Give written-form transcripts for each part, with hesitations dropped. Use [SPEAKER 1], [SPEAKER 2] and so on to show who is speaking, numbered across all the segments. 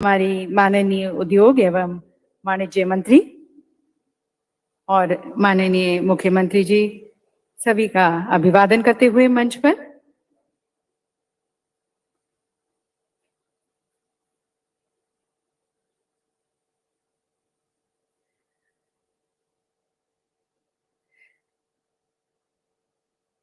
[SPEAKER 1] हमारी माननीय उद्योग एवं वाणिज्य मंत्री और माननीय मुख्यमंत्री जी सभी का अभिवादन करते हुए मंच पर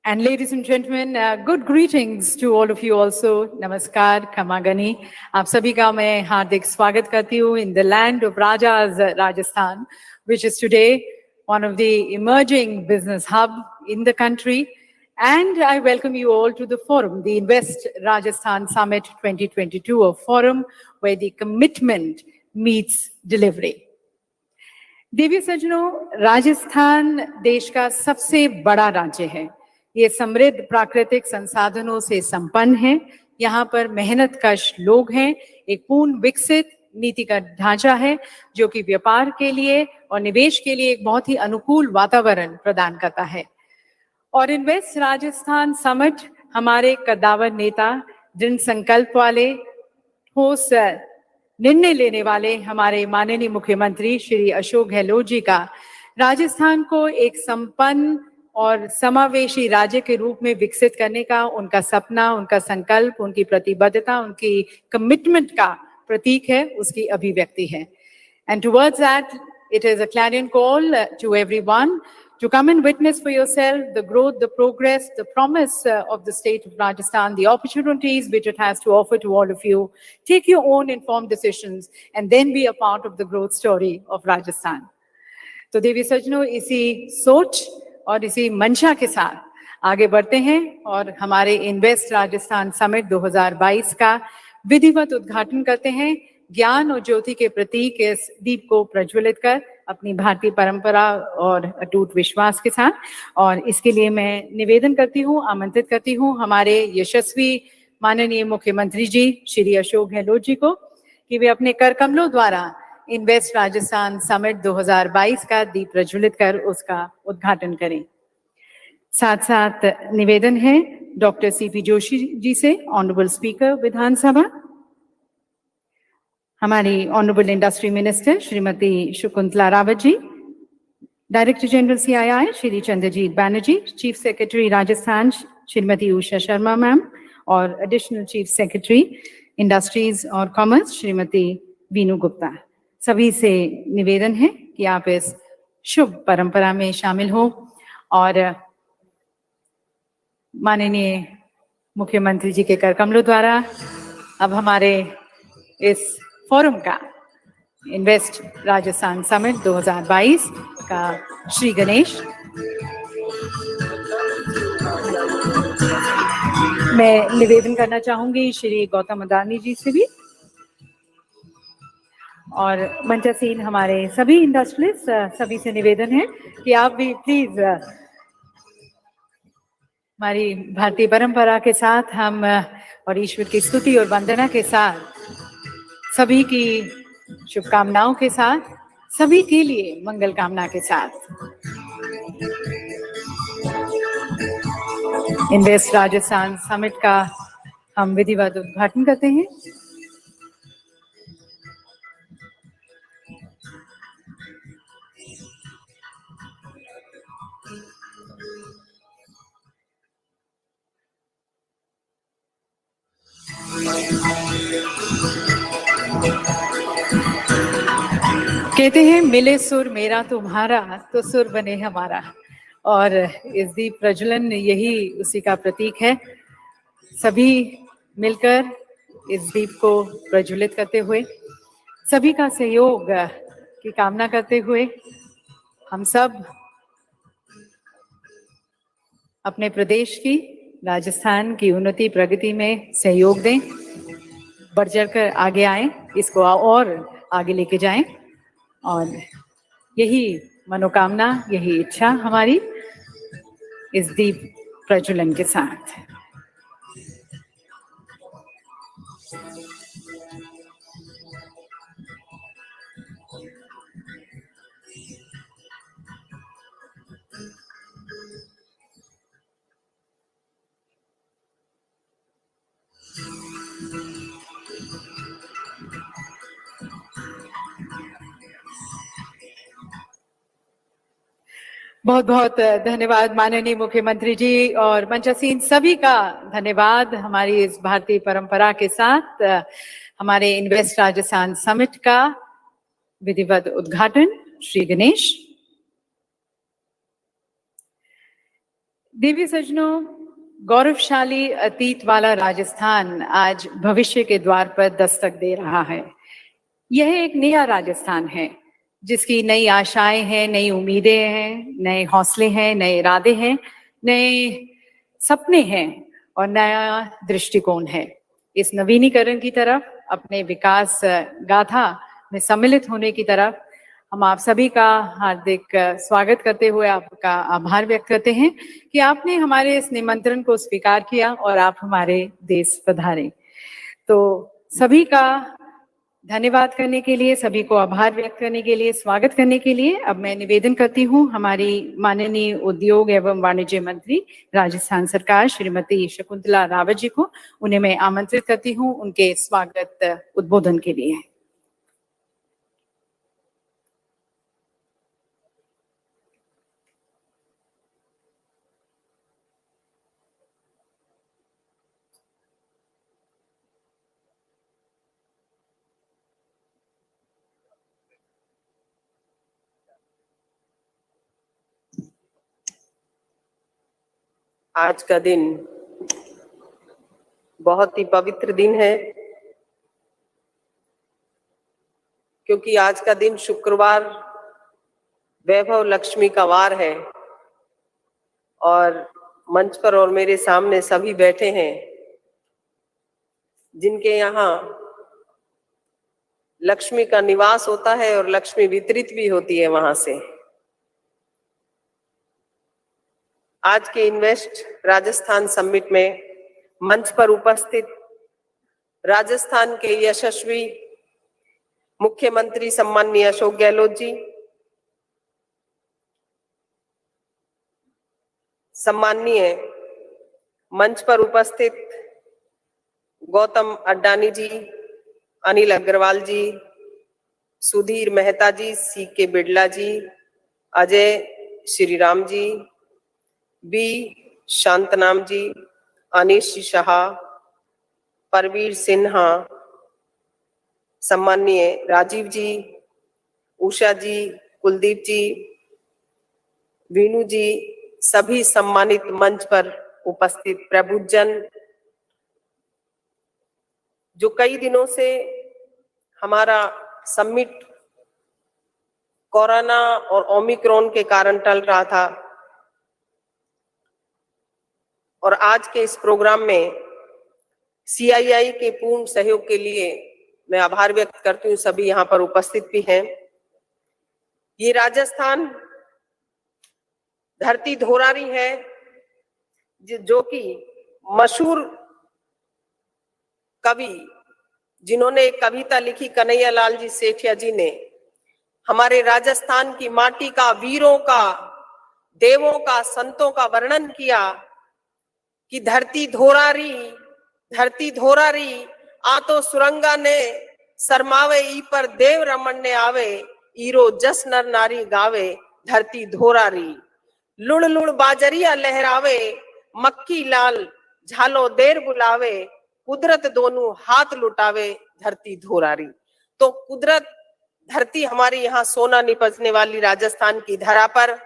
[SPEAKER 1] And ladies and gentlemen, good greetings to all of you also. Namaskar, Khamagani. आप सभी का मैं हार्दिक स्वागत करती हूँ in the land of Rajas, Rajasthan, which is today one of the emerging business hub in the country. And I welcome you all to the forum, the Invest Rajasthan Summit 2022, a forum where the commitment meets delivery. देवी सज्जनों, राजस्थान देश का सबसे बड़ा राज्य है। ये समृद्ध प्राकृतिक संसाधनों से संपन्न है। यहाँ पर मेहनतकश लोग हैं। एक पूर्ण विकसित नीति का ढांचा है जो कि व्यापार के लिए और निवेश के लिए एक बहुत ही अनुकूल वातावरण प्रदान करता है। और इन्वेस्ट राजस्थान समिट हमारे कद्दावर नेता, दृढ़ संकल्प वाले, ठोस निर्णय लेने वाले हमारे माननीय मुख्यमंत्री श्री अशोक गहलोत जी का राजस्थान को एक संपन्न और समावेशी राज्य के रूप में विकसित करने का उनका सपना, उनका संकल्प, उनकी प्रतिबद्धता, उनकी कमिटमेंट का प्रतीक है, उसकी अभिव्यक्ति है। And towards that, it is a clarion call to everyone to come and witness for yourself the growth, the progress, the promise of the state of Rajasthan, the opportunities which it has to offer to all of you. Take your own informed decisions and then be a part of the growth story of Rajasthan. तो देवी सज्जनों, इसी सोच और इसी मंशा के साथ आगे बढ़ते हैं और हमारे इन्वेस्ट राजस्थान समिट 2022 का विधिवत उद्घाटन करते हैं। ज्ञान और ज्योति के प्रतीक इस दीप को प्रज्वलित कर अपनी भारतीय परंपरा और अटूट विश्वास के साथ, और इसके लिए मैं निवेदन करती हूँ, आमंत्रित करती हूँ हमारे यशस्वी माननीय मुख्यमंत्री जी श्री अशोक गहलोत जी को कि वे अपने कर कमलों द्वारा इन्वेस्ट राजस्थान समिट 2022 का दीप प्रज्वलित कर उसका उद्घाटन करें। साथ साथ निवेदन है डॉक्टर सीपी जोशी जी से, ऑनरेबल स्पीकर विधानसभा, हमारी honourable industry minister Shrimati Shakuntala Rawat ji, director general CII Shri Chandrajit Banerjee, chief secretary Rajasthan Shrimati Usha Sharma ma'am और एडिशनल चीफ सेक्रेटरी इंडस्ट्रीज और कॉमर्स श्रीमती वीनू गुप्ता। सभी से निवेदन है कि आप इस शुभ परंपरा में शामिल हो और माननीय मुख्यमंत्री जी के कर कमलों द्वारा अब हमारे इस फोरम का इन्वेस्ट राजस्थान समिट 2022 का श्री गणेश, मैं निवेदन करना चाहूंगी श्री गौतम अदानी जी से भी, और मंचासीन हमारे सभी इंडस्ट्रियलिस्ट, सभी से निवेदन है कि आप भी प्लीज हमारी भारतीय परंपरा के साथ हम और ईश्वर की स्तुति और वंदना के साथ, सभी की शुभकामनाओं के साथ, सभी के लिए मंगल कामना के साथ इन्वेस्ट राजस्थान समिट का हम विधिवत उद्घाटन करते हैं। कहते हैं मिले सुर मेरा तुम्हारा तो सुर बने हमारा, और इस दीप प्रज्वलन यही उसी का प्रतीक है। सभी मिलकर इस दीप को प्रज्वलित करते हुए, सभी का सहयोग की कामना करते हुए हम सब अपने प्रदेश की, राजस्थान की उन्नति प्रगति में सहयोग दें, बढ़ चढ़कर आगे आए, इसको और आगे लेके जाएं, और यही मनोकामना, यही इच्छा हमारी इस दीप प्रज्वलन के साथ। बहुत बहुत धन्यवाद माननीय मुख्यमंत्री जी और मंचासीन सभी का धन्यवाद। हमारी इस भारतीय परंपरा के साथ हमारे इन्वेस्ट राजस्थान समिट का विधिवत उद्घाटन श्री गणेश। देवी सज्जनों, गौरवशाली अतीत वाला राजस्थान आज भविष्य के द्वार पर दस्तक दे रहा है। यह एक नया राजस्थान है जिसकी नई आशाएं हैं, नई उम्मीदें हैं, नए हौसले हैं, नए इरादे हैं, नए सपने हैं और नया दृष्टिकोण है। इस नवीनीकरण की तरफ, अपने विकास गाथा में सम्मिलित होने की तरफ हम आप सभी का हार्दिक स्वागत करते हुए आपका आभार व्यक्त करते हैं कि आपने हमारे इस निमंत्रण को स्वीकार किया और आप हमारे देश पधारे। तो सभी का धन्यवाद करने के लिए, सभी को आभार व्यक्त करने के लिए, स्वागत करने के लिए अब मैं निवेदन करती हूँ हमारी माननीय उद्योग एवं वाणिज्य मंत्री राजस्थान सरकार श्रीमती शकुंतला रावत जी को, उन्हें मैं आमंत्रित करती हूँ उनके स्वागत उद्बोधन के लिए।
[SPEAKER 2] आज का दिन बहुत ही पवित्र दिन है, क्योंकि आज का दिन शुक्रवार वैभव लक्ष्मी का वार है और मंच पर और मेरे सामने सभी बैठे हैं जिनके यहाँ लक्ष्मी का निवास होता है और लक्ष्मी वितरित भी होती है वहां से। आज के इन्वेस्ट राजस्थान समिट में मंच पर उपस्थित राजस्थान के यशस्वी मुख्यमंत्री सम्माननीय अशोक गहलोत जी, सम्माननीय मंच पर उपस्थित गौतम अड्डानी जी, अनिल अग्रवाल जी, सुधीर मेहता जी, सीके बिड़ला जी, अजय श्रीराम जी, बी शांतनाम जी, अनिश शाह, परवीर सिन्हा, सम्माननीय राजीव जी, उषा जी, कुलदीप जी, वीनू जी, सभी सम्मानित मंच पर उपस्थित प्रबुद्धजन, जो कई दिनों से हमारा समिट कोरोना और ओमिक्रॉन के कारण टल रहा था और आज के इस प्रोग्राम में सीआईआई के पूर्ण सहयोग के लिए मैं आभार व्यक्त करती हूँ। सभी यहाँ पर उपस्थित भी हैं। ये राजस्थान धरती धोरारी है जो कि मशहूर कवि जिन्होंने एक कविता लिखी, कन्हैया लाल जी सेठिया जी ने हमारे राजस्थान की माटी का, वीरों का, देवों का, संतों का वर्णन किया कि धरती धोरारी आ तो सुरंगा ने शर्मावे ई पर देव रमन ने आवे, ईरो जस नर नारी गावे धरती धोरारी। लुड़ लुड़ बाजरिया लहरावे, मक्की लाल झालो देर बुलावे, कुदरत दोनों हाथ लुटावे धरती धोरारी। तो कुदरत धरती हमारी यहाँ सोना निपजने वाली राजस्थान की धरा पर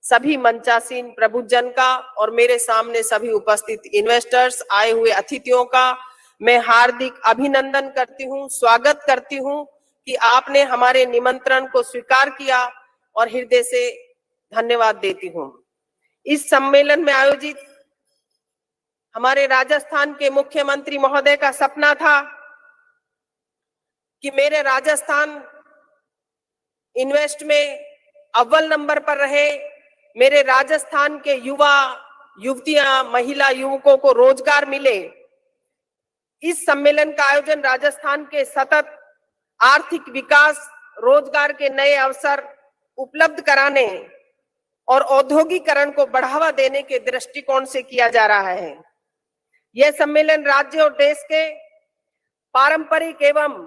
[SPEAKER 2] सभी मंचासीन प्रबुद्धजन का और मेरे सामने सभी उपस्थित इन्वेस्टर्स, आए हुए अतिथियों का मैं हार्दिक अभिनंदन करती हूँ, स्वागत करती हूँ कि आपने हमारे निमंत्रण को स्वीकार किया और हृदय से धन्यवाद देती हूँ। इस सम्मेलन में आयोजित हमारे राजस्थान के मुख्यमंत्री महोदय का सपना था कि मेरे राजस्थान इन्वेस्ट में अव्वल नंबर पर रहे, मेरे राजस्थान के युवा युवतियां, महिला युवकों को रोजगार मिले। इस सम्मेलन का आयोजन राजस्थान के सतत आर्थिक विकास, रोजगार के नए अवसर उपलब्ध कराने और औद्योगिकरण को बढ़ावा देने के दृष्टिकोण से किया जा रहा है। यह सम्मेलन राज्य और देश के पारंपरिक एवं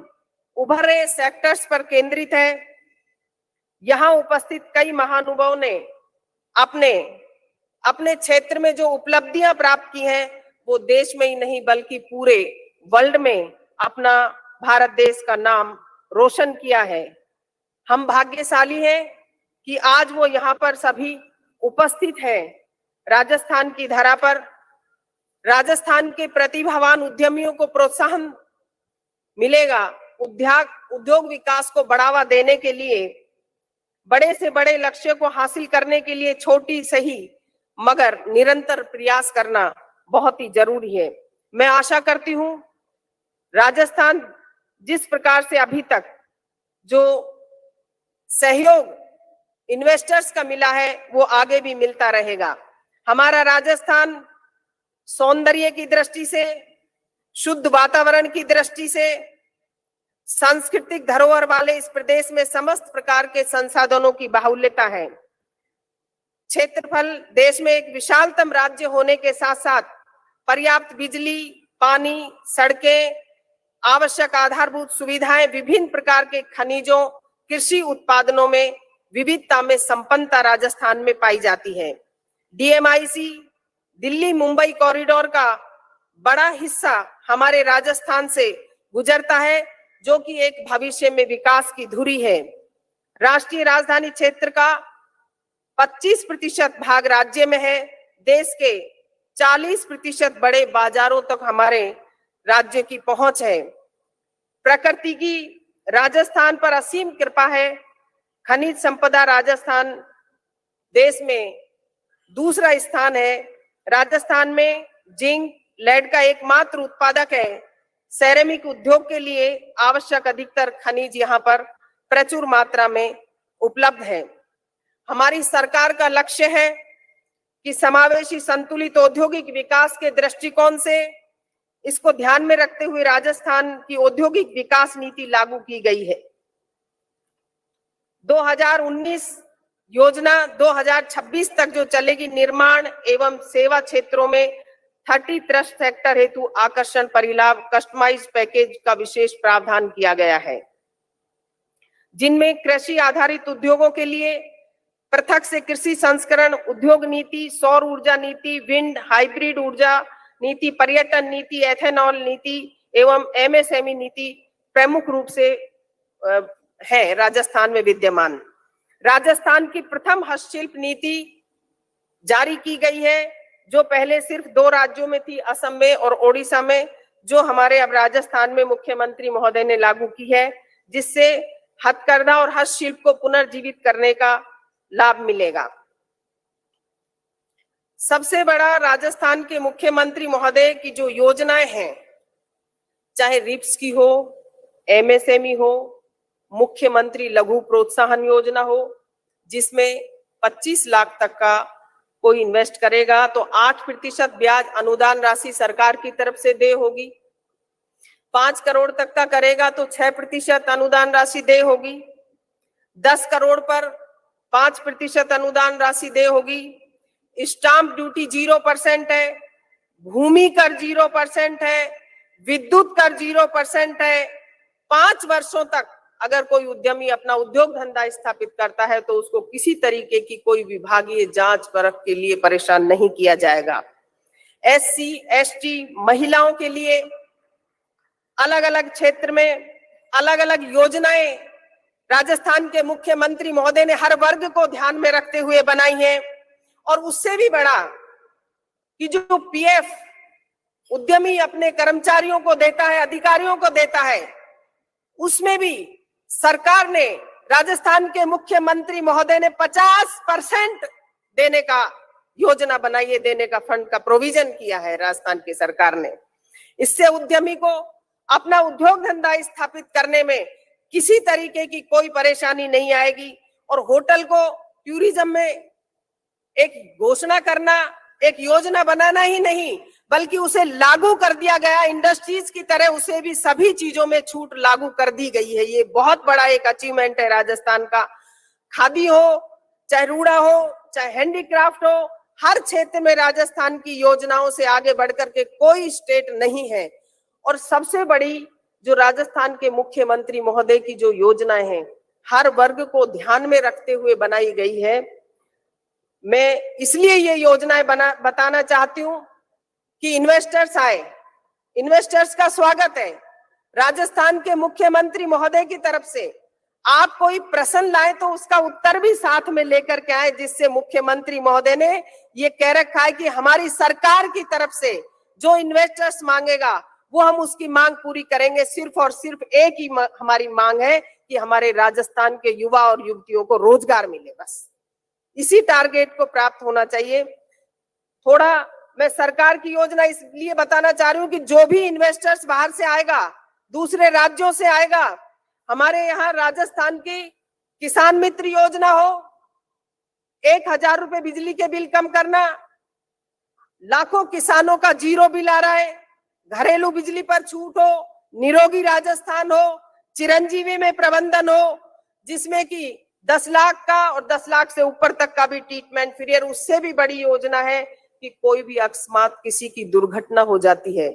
[SPEAKER 2] उभर रहे सेक्टर्स पर केंद्रित है। यहाँ उपस्थित कई महानुभावों ने अपने अपने क्षेत्र में जो उपलब्धियां प्राप्त की हैं वो देश में ही नहीं बल्कि पूरे वर्ल्ड में अपना भारत देश का नाम रोशन किया है। हम भाग्यशाली हैं कि आज वो यहाँ पर सभी उपस्थित हैं। राजस्थान की धरा पर राजस्थान के प्रतिभावान उद्यमियों को प्रोत्साहन मिलेगा। उद्योग विकास को बढ़ावा देने के लिए, बड़े से बड़े लक्ष्य को हासिल करने के लिए छोटी सही मगर निरंतर प्रयास करना बहुत ही जरूरी है। मैं आशा करती हूं राजस्थान जिस प्रकार से अभी तक जो सहयोग इन्वेस्टर्स का मिला है वो आगे भी मिलता रहेगा। हमारा राजस्थान सौंदर्य की दृष्टि से, शुद्ध वातावरण की दृष्टि से, सांस्कृतिक धरोहर वाले इस प्रदेश में समस्त प्रकार के संसाधनों की बाहुल्यता है। क्षेत्रफल देश में एक विशालतम राज्य होने के साथ साथ पर्याप्त बिजली, पानी, सड़कें, आवश्यक आधारभूत सुविधाएं, विभिन्न प्रकार के खनिजों, कृषि उत्पादनों में विविधता में संपन्नता राजस्थान में पाई जाती है। डीएमआईसी दिल्ली मुंबई कॉरिडोर का बड़ा हिस्सा हमारे राजस्थान से गुजरता है, जो कि एक भविष्य में विकास की धुरी है। राष्ट्रीय राजधानी क्षेत्र का 25% भाग राज्य में है। देश के 40% बड़े बाजारों तक हमारे राज्य की पहुंच है। प्रकृति की राजस्थान पर असीम कृपा है। खनिज संपदा राजस्थान देश में दूसरा स्थान है। राजस्थान में जिंक, लेड का एकमात्र उत्पादक है। सेरेमिक उद्योग के लिए आवश्यक अधिकतर खनिज यहाँ पर प्रचुर मात्रा में उपलब्ध है। हमारी सरकार का लक्ष्य है कि समावेशी संतुलित औद्योगिक विकास के दृष्टिकोण से इसको ध्यान में रखते हुए राजस्थान की औद्योगिक विकास नीति लागू की गई है। 2019 योजना 2026 तक जो चलेगी, निर्माण एवं सेवा क्षेत्रों में 30 ट्रस्ट सेक्टर हेतु आकर्षण परिलाभ कस्टमाइज पैकेज का विशेष प्रावधान किया गया है, जिनमें कृषि आधारित उद्योगों के लिए पृथक से कृषि संस्करण उद्योग नीति, सौर ऊर्जा नीति, विंड हाइब्रिड ऊर्जा नीति, पर्यटन नीति, एथेनॉल नीति एवं एमएसएमई नीति प्रमुख रूप से है राजस्थान में विद्यमान। राजस्थान की प्रथम हस्तशिल्प नीति जारी की गई है, जो पहले सिर्फ 2 राज्यों में थी, असम में और ओडिशा में, जो हमारे अब राजस्थान में मुख्यमंत्री महोदय ने लागू की है, जिससे हथकरघा और हस्तशिल्प को पुनर्जीवित करने का लाभ मिलेगा। सबसे बड़ा राजस्थान के मुख्यमंत्री महोदय की जो योजनाएं हैं, चाहे रिप्स की हो, एमएसएमई हो, मुख्यमंत्री लघु प्रोत्साहन योजना हो, जिसमें 25 लाख तक का कोई इन्वेस्ट करेगा तो 8% ब्याज अनुदान राशि सरकार की तरफ से दे होगी। 5 करोड़ तक का करेगा तो 6% अनुदान राशि दे होगी। 10 करोड़ पर 5% अनुदान राशि दे होगी। स्टाम्प ड्यूटी 0% है, भूमि कर 0% है, विद्युत कर 0% है। 5 वर्षों तक अगर कोई उद्यमी अपना उद्योग धंधा स्थापित करता है तो उसको किसी तरीके की कोई विभागीय जांच परख के लिए परेशान नहीं किया जाएगा। एससी, एसटी महिलाओं के लिए अलग अलग क्षेत्र में अलग अलग योजनाएं राजस्थान के मुख्यमंत्री महोदय ने हर वर्ग को ध्यान में रखते हुए बनाई है। और उससे भी बड़ा कि जो पीएफ उद्यमी अपने कर्मचारियों को देता है, अधिकारियों को देता है, उसमें भी सरकार ने, राजस्थान के मुख्यमंत्री महोदय ने 50% देने का योजना बनाई है, देने का फंड का प्रोविजन किया है राजस्थान की सरकार ने। इससे उद्यमी को अपना उद्योग धंधा स्थापित करने में किसी तरीके की कोई परेशानी नहीं आएगी। और होटल को टूरिज्म में एक घोषणा करना, एक योजना बनाना ही नहीं, बल्कि उसे लागू कर दिया गया। इंडस्ट्रीज की तरह उसे भी सभी चीजों में छूट लागू कर दी गई है। ये बहुत बड़ा एक अचीवमेंट है राजस्थान का। खादी हो, चाहे रूड़ा हो, चाहे हैंडीक्राफ्ट हो, हर क्षेत्र में राजस्थान की योजनाओं से आगे बढ़कर के कोई स्टेट नहीं है। और सबसे बड़ी जो राजस्थान के मुख्यमंत्री महोदय की जो योजनाएं हैं, हर वर्ग को ध्यान में रखते हुए बनाई गई है। मैं इसलिए ये योजनाएं बताना चाहती हूँ कि इन्वेस्टर्स आए, इन्वेस्टर्स का स्वागत है। राजस्थान के मुख्यमंत्री महोदय की तरफ से आप कोई प्रश्न लाए तो उसका उत्तर भी साथ में लेकर के आए, जिससे मुख्यमंत्री महोदय ने ये कह रखा है कि हमारी सरकार की तरफ से जो इन्वेस्टर्स मांगेगा वो हम उसकी मांग पूरी करेंगे। सिर्फ और सिर्फ एक ही हमारी मांग है कि हमारे राजस्थान के युवा और युवतियों को रोजगार मिले, बस इसी टारगेट को प्राप्त होना चाहिए। थोड़ा मैं सरकार की योजना इसलिए बताना चाह रही हूँ कि जो भी इन्वेस्टर्स बाहर से आएगा, दूसरे राज्यों से आएगा, हमारे यहाँ राजस्थान की किसान मित्र योजना हो, 1,000 रुपए बिजली के बिल कम करना, लाखों किसानों का जीरो बिल आ रहा है, घरेलू बिजली पर छूट हो, निरोगी राजस्थान हो, चिरंजीवी में प्रबंधन हो, जिसमें कि 10 लाख का और 10 लाख से ऊपर तक का भी ट्रीटमेंट फ्री है। उससे भी बड़ी योजना है कि कोई भी अकस्मात किसी की दुर्घटना हो जाती है,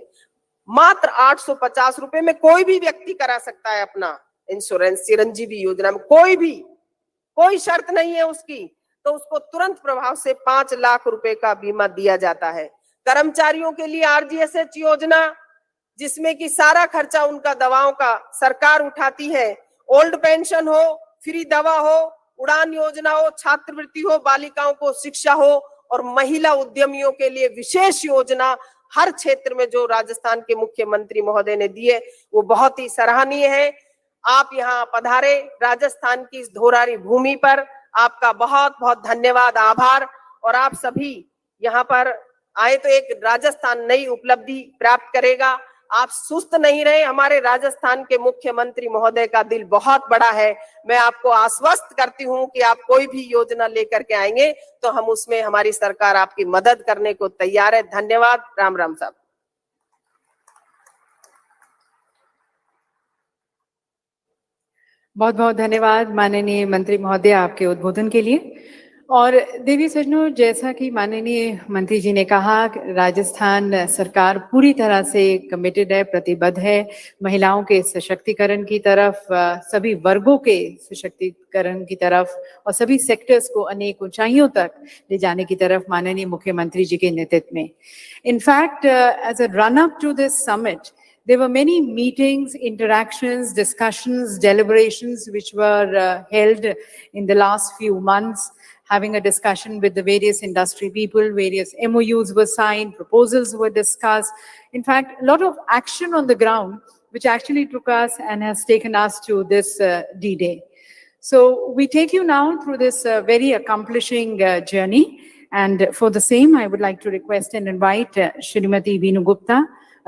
[SPEAKER 2] मात्र 850 रुपए में कोई भी व्यक्ति करा सकता है अपना इंश्योरेंस। चिरंजीवी योजना में कोई शर्त नहीं है उसकी, तो उसको तुरंत प्रभाव से 5 लाख रुपए का बीमा दिया जाता है। कर्मचारियों के लिए RGSH योजना, जिसमें कि सारा खर्चा उनका दवाओं का सरकार उठाती है। ओल्ड पेंशन हो, फ्री दवा हो, उड़ान योजना हो, छात्रवृत्ति हो, बालिकाओं को शिक्षा हो, और महिला उद्यमियों के लिए विशेष योजना हर क्षेत्र में जो राजस्थान के मुख्यमंत्री महोदय ने दी है वो बहुत ही सराहनीय है। आप यहाँ पधारे राजस्थान की इस धोरारी भूमि पर, आपका बहुत बहुत धन्यवाद, आभार। और आप सभी यहाँ पर आए तो एक राजस्थान नई उपलब्धि प्राप्त करेगा। आप सुस्त नहीं रहे, हमारे राजस्थान के मुख्यमंत्री महोदय का दिल बहुत बड़ा है। मैं आपको आश्वस्त करती हूँ कि आप कोई भी योजना लेकर के आएंगे तो हम उसमें, हमारी सरकार आपकी मदद करने को तैयार है। धन्यवाद। राम राम साहब।
[SPEAKER 1] बहुत बहुत धन्यवाद माननीय मंत्री महोदय आपके उद्बोधन के लिए। और देवी सज्जनों, जैसा कि माननीय मंत्री जी ने कहा, राजस्थान सरकार पूरी तरह से कमिटेड है, प्रतिबद्ध है महिलाओं के सशक्तिकरण की तरफ, सभी वर्गों के सशक्तिकरण की तरफ और सभी सेक्टर्स को अनेक ऊंचाइयों तक ले जाने की तरफ माननीय मुख्यमंत्री जी के नेतृत्व में। In fact as a run up to this summit, there were many meetings, interactions, discussions, deliberations which were held in the last few months, having a discussion with the various industry people, various MOUs were signed, proposals were discussed. In fact, a lot of action on the ground, which actually took us and has taken us to this D-Day. So we take you now through this very accomplishing journey. And for the same, I would like to request and invite Shrimati Veenu Gupta,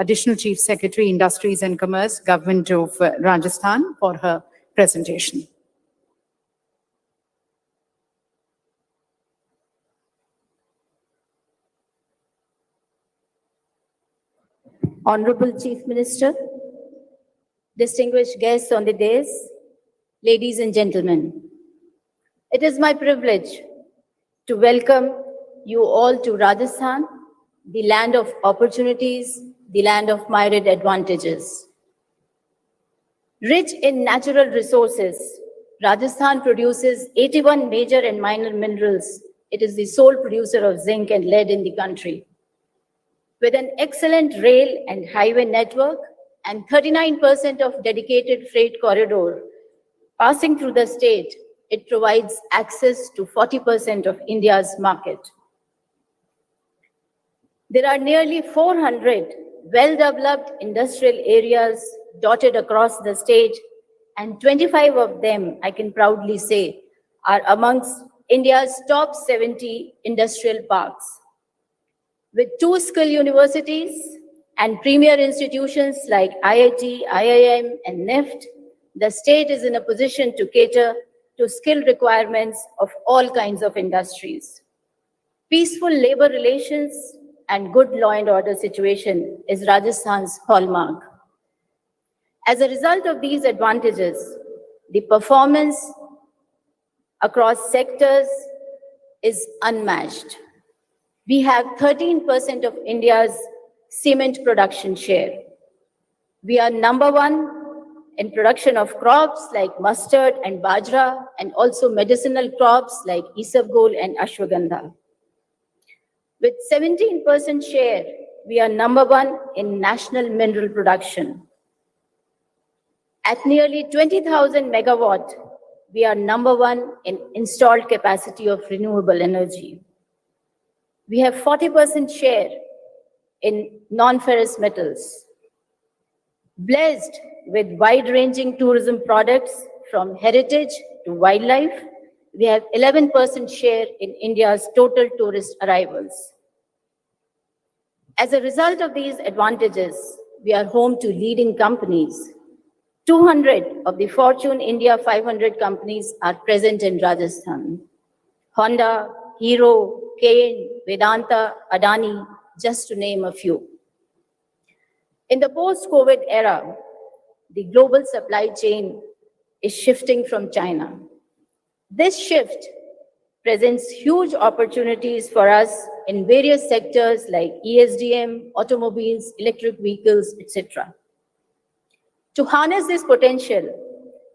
[SPEAKER 1] Additional Chief Secretary, Industries and Commerce, Government of Rajasthan, for her presentation.
[SPEAKER 3] Honorable Chief Minister, distinguished guests on the dais, ladies and gentlemen, it is my privilege to welcome you all to Rajasthan, the land of opportunities, the land of myriad advantages. Rich in natural resources, Rajasthan produces 81 major and minor minerals. It is the sole producer of zinc and lead in the country. With an excellent rail and highway network and 39% of dedicated freight corridor passing through the state, it provides access to 40% of India's market. There are nearly 400 well-developed industrial areas dotted across the state, and 25 of them, I can proudly say, are amongst India's top 70 industrial parks. With 2 skill universities and premier institutions like IIT, IIM, and NIFT, the state is in a position to cater to skill requirements of all kinds of industries. Peaceful labor relations and good law and order situation is Rajasthan's hallmark. As a result of these advantages, the performance across sectors is unmatched. We have 13% of India's cement production share. We are number 1 in production of crops like mustard and bajra, and also medicinal crops like isabgol and ashwagandha. With 17% share, we are number one in national mineral production. At nearly 20,000 megawatt, we are number one in installed capacity of renewable energy. We have 40% share in non-ferrous metals. Blessed with wide-ranging tourism products from heritage to wildlife, we have 11% share in India's total tourist arrivals. As a result of these advantages, we are home to leading companies. 200 of the Fortune India 500 companies are present in Rajasthan. Honda, Hero, Kane, Vedanta, Adani, just to name a few. In the post-COVID era, the global supply chain is shifting from China. This shift presents huge opportunities for us in various sectors like ESDM, automobiles, electric vehicles, etc. To harness this potential,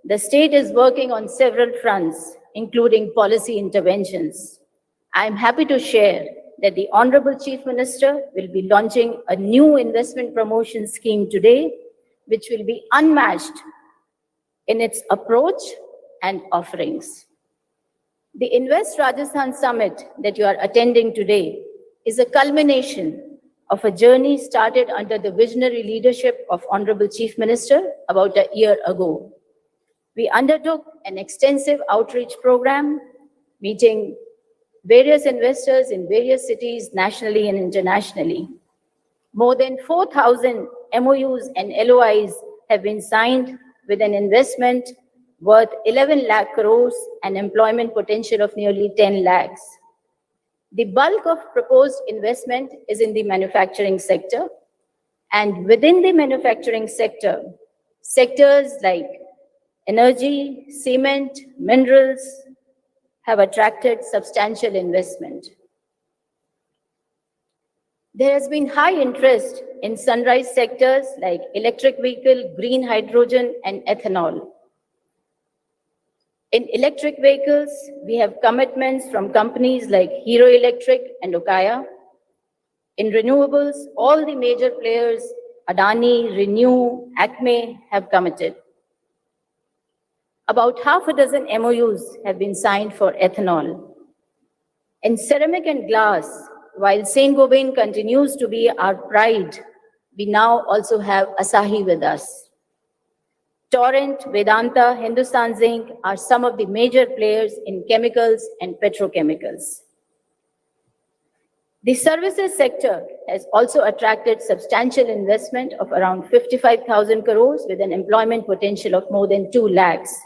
[SPEAKER 3] the state is working on several fronts, including policy interventions. I am happy to share that the Honorable Chief Minister will be launching a new investment promotion scheme today, which will be unmatched in its approach and offerings. The Invest Rajasthan Summit that you are attending today is a culmination of a journey started under the visionary leadership of Honorable Chief Minister about a year ago. We undertook an extensive outreach program, meeting various investors in various cities nationally and internationally. More than 4,000 MOUs and LOIs have been signed with an investment worth 11 lakh crores and employment potential of nearly 10 lakhs. The bulk of proposed investment is in the manufacturing sector, and within the manufacturing sector, sectors like energy, cement, minerals have attracted substantial investment. There has been high interest in sunrise sectors like electric vehicle, green hydrogen, and ethanol. In electric vehicles, we have commitments from companies like Hero Electric and Okaya. In renewables, all the major players, Adani, Renew, Acme, have committed. About half a dozen MOUs have been signed for ethanol. In ceramic and glass, while Saint-Gobain continues to be our pride, we now also have Asahi with us. Torrent, Vedanta, Hindustan Zinc are some of the major players in chemicals and petrochemicals. The services sector has also attracted substantial investment of around 55,000 crores with an employment potential of more than 2 lakhs.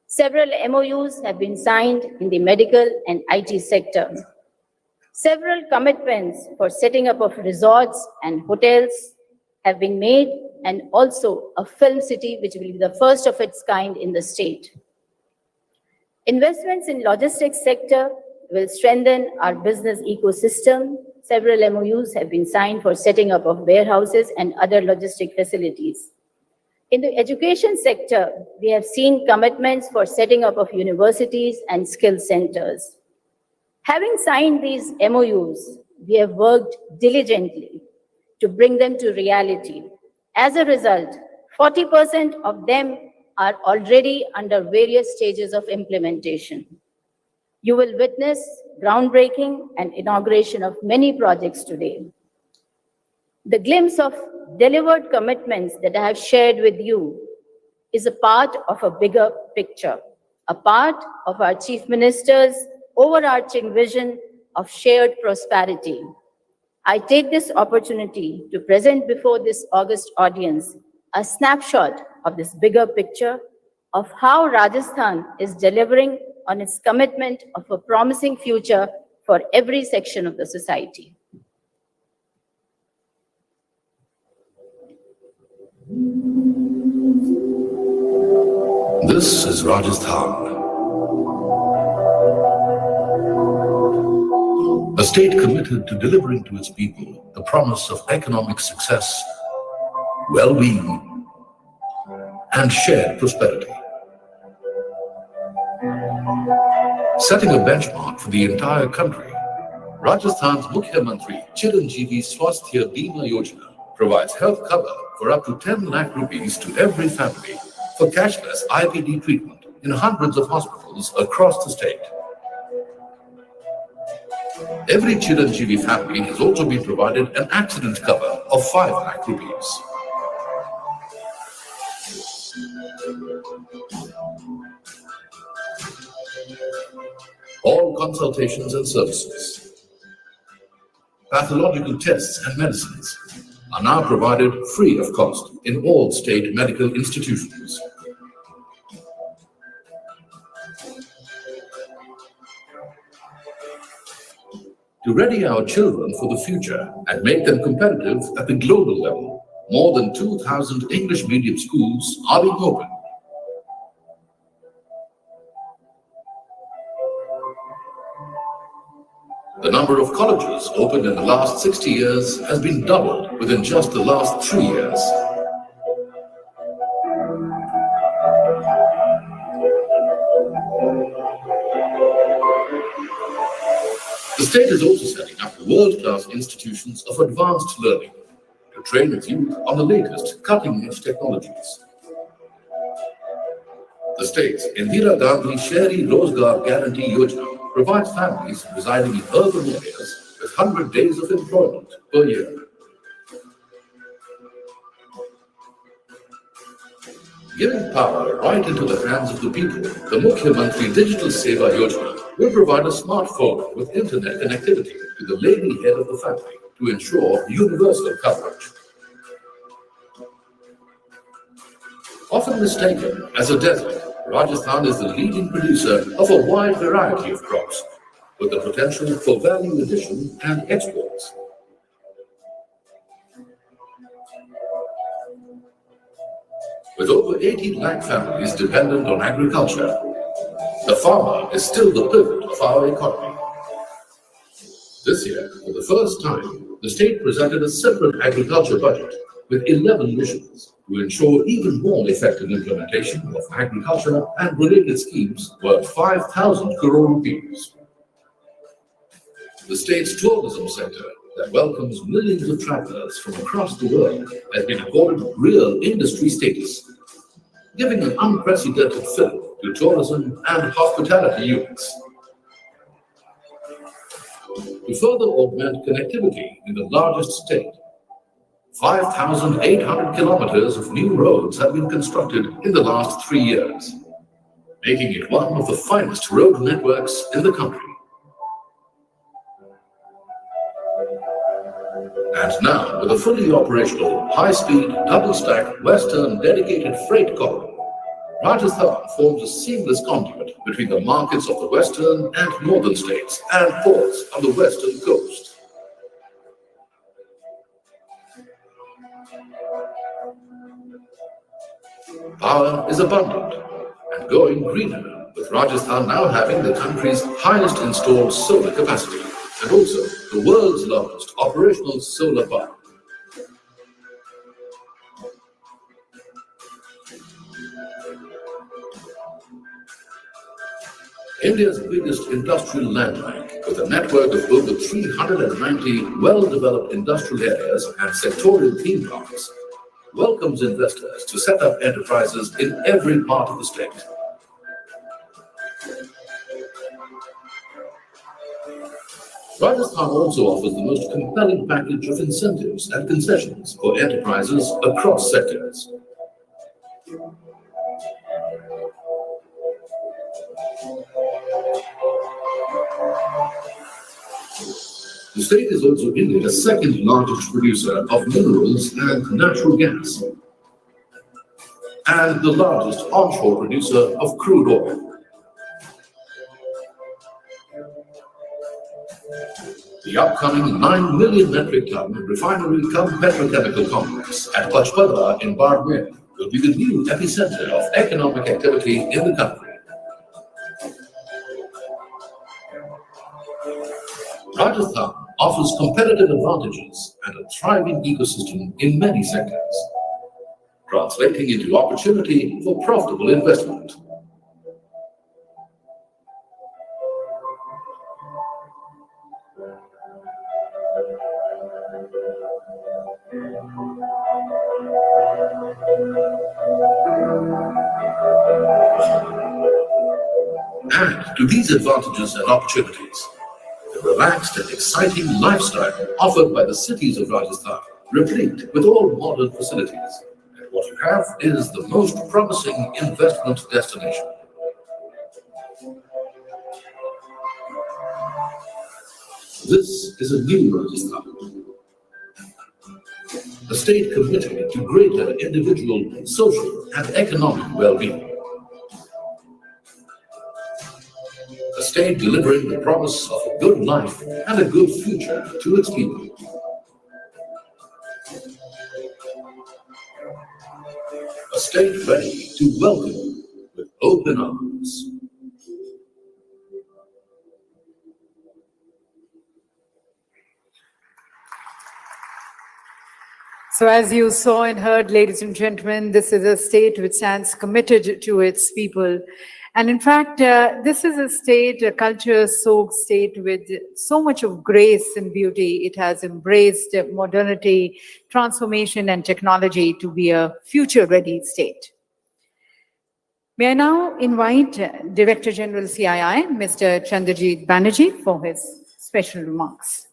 [SPEAKER 3] Several MOUs have been signed in the medical and IT sector. Several commitments for setting up of resorts and hotels have been made, and also a film city which will be the first of its kind in the state. Investments in logistics sector will strengthen our business ecosystem. Several MOUs have been signed for setting up of warehouses and other logistic facilities. In the education sector, we have seen commitments for setting up of universities and skill centers. Having signed these MOUs, we have worked diligently to bring them to reality. As a result, 40% of them are already under various stages of implementation. You will witness groundbreaking and inauguration of many projects today. The glimpse of delivered commitments that I have shared with you is a part of a bigger picture, a part of our Chief Minister's overarching vision of shared prosperity. I take this opportunity to present before this august audience a snapshot of this bigger picture of how Rajasthan is delivering on its commitment of a promising future for every section of the society.
[SPEAKER 4] This is Rajasthan, a state committed to delivering to its people the promise of economic success, well-being, and shared prosperity. Setting a benchmark for the entire country, Rajasthan's Mukhyamantri Chiranjeevi Swasthya Bima Yojana provides health cover for up to 10 lakh rupees to every family for cashless IBD treatment in hundreds of hospitals across the state. Every Chiranjeevi family has also been provided an accident cover of 5 lakh rupees. All consultations and services, pathological tests and medicines are now provided free of cost in all state medical institutions. To ready our children for the future and make them competitive at the global level, more than 2,000 English medium schools are being opened. The number of colleges opened in the last 60 years has been doubled within just the last 3 years. The state is also setting up world-class institutions of advanced learning to train its youth on the latest cutting-edge technologies. The state's Indira Gandhi Shehri Rozgar Guarantee Yojana provides families residing in urban areas with 100 days of employment per year. Giving power right into the hands of the people, the Mukhyamantri Digital Seva Yojana will provide a smartphone with internet connectivity to the lady head of the family to ensure universal coverage. Often mistaken as a desert, Rajasthan is the leading producer of a wide variety of crops, with the potential for value addition and exports. With over 18 lakh families dependent on agriculture, the farmer is still the pivot of our economy. This year, for the first time, the state presented a separate agriculture budget with 11 missions to ensure even more effective implementation of agriculture and related schemes worth 5,000 crore rupees. The state's tourism sector that welcomes millions of travelers from across the world has been accorded real industry status, giving an unprecedented fill to tourism and hospitality units. To further augment connectivity in the largest state, 5,800 kilometers of new roads have been constructed in the last 3 years, making it one of the finest road networks in the country. And now, with a fully operational, high-speed, double-stack, western dedicated freight corridor, Rajasthan forms a seamless conduit between the markets of the western and northern states and ports on the western coast. Power is abundant and going greener, with Rajasthan now having the country's highest installed solar capacity and also the world's largest operational solar park. India's biggest industrial land bank, with a network of over 390 well-developed industrial areas and sectorial theme parks, welcomes investors to set up enterprises in every part of the state. Rajasthan also offers the most compelling package of incentives and concessions for enterprises across sectors. The state is also India's second largest producer of minerals and natural gas, and the largest onshore producer of crude oil. The upcoming 9 million metric ton refinery cum petrochemical complex at Pachpada in Barmer will be the new epicenter of economic activity in the country. Rajasthan offers competitive advantages and a thriving ecosystem in many sectors. translating into opportunity for profitable investment. Add to these advantages and opportunities the relaxed and exciting lifestyle offered by the cities of Rajasthan, replete with all modern facilities. And what you have is the most promising investment destination. This is a new Rajasthan, a state committed to greater individual, social and economic well-being. A state delivering the promise of a good life and a good future to its people. A state ready to welcome you with open arms.
[SPEAKER 1] So as you saw and heard, ladies and gentlemen, this is a state which stands committed to its people. And in fact, this is a state, a culture-soaked state with so much of grace and beauty. It has embraced modernity, transformation, and technology to be a future-ready state. May I now invite Director General CII, Mr. Chandrajit Banerjee, for his special remarks.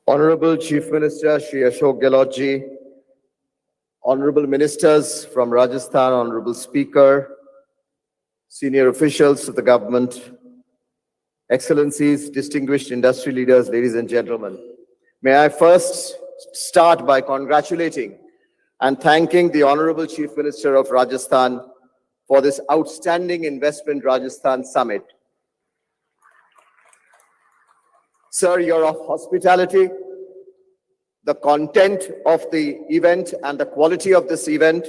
[SPEAKER 5] Honorable Chief Minister Shri Ashok Gehlot ji, Honorable Ministers from Rajasthan, Honorable Speaker, senior officials of the government, Excellencies, distinguished industry leaders, ladies and gentlemen. May I first start by congratulating and thanking the Honorable Chief Minister of Rajasthan for this outstanding Investment Rajasthan Summit. Sir, your hospitality, the content of the event and the quality of this event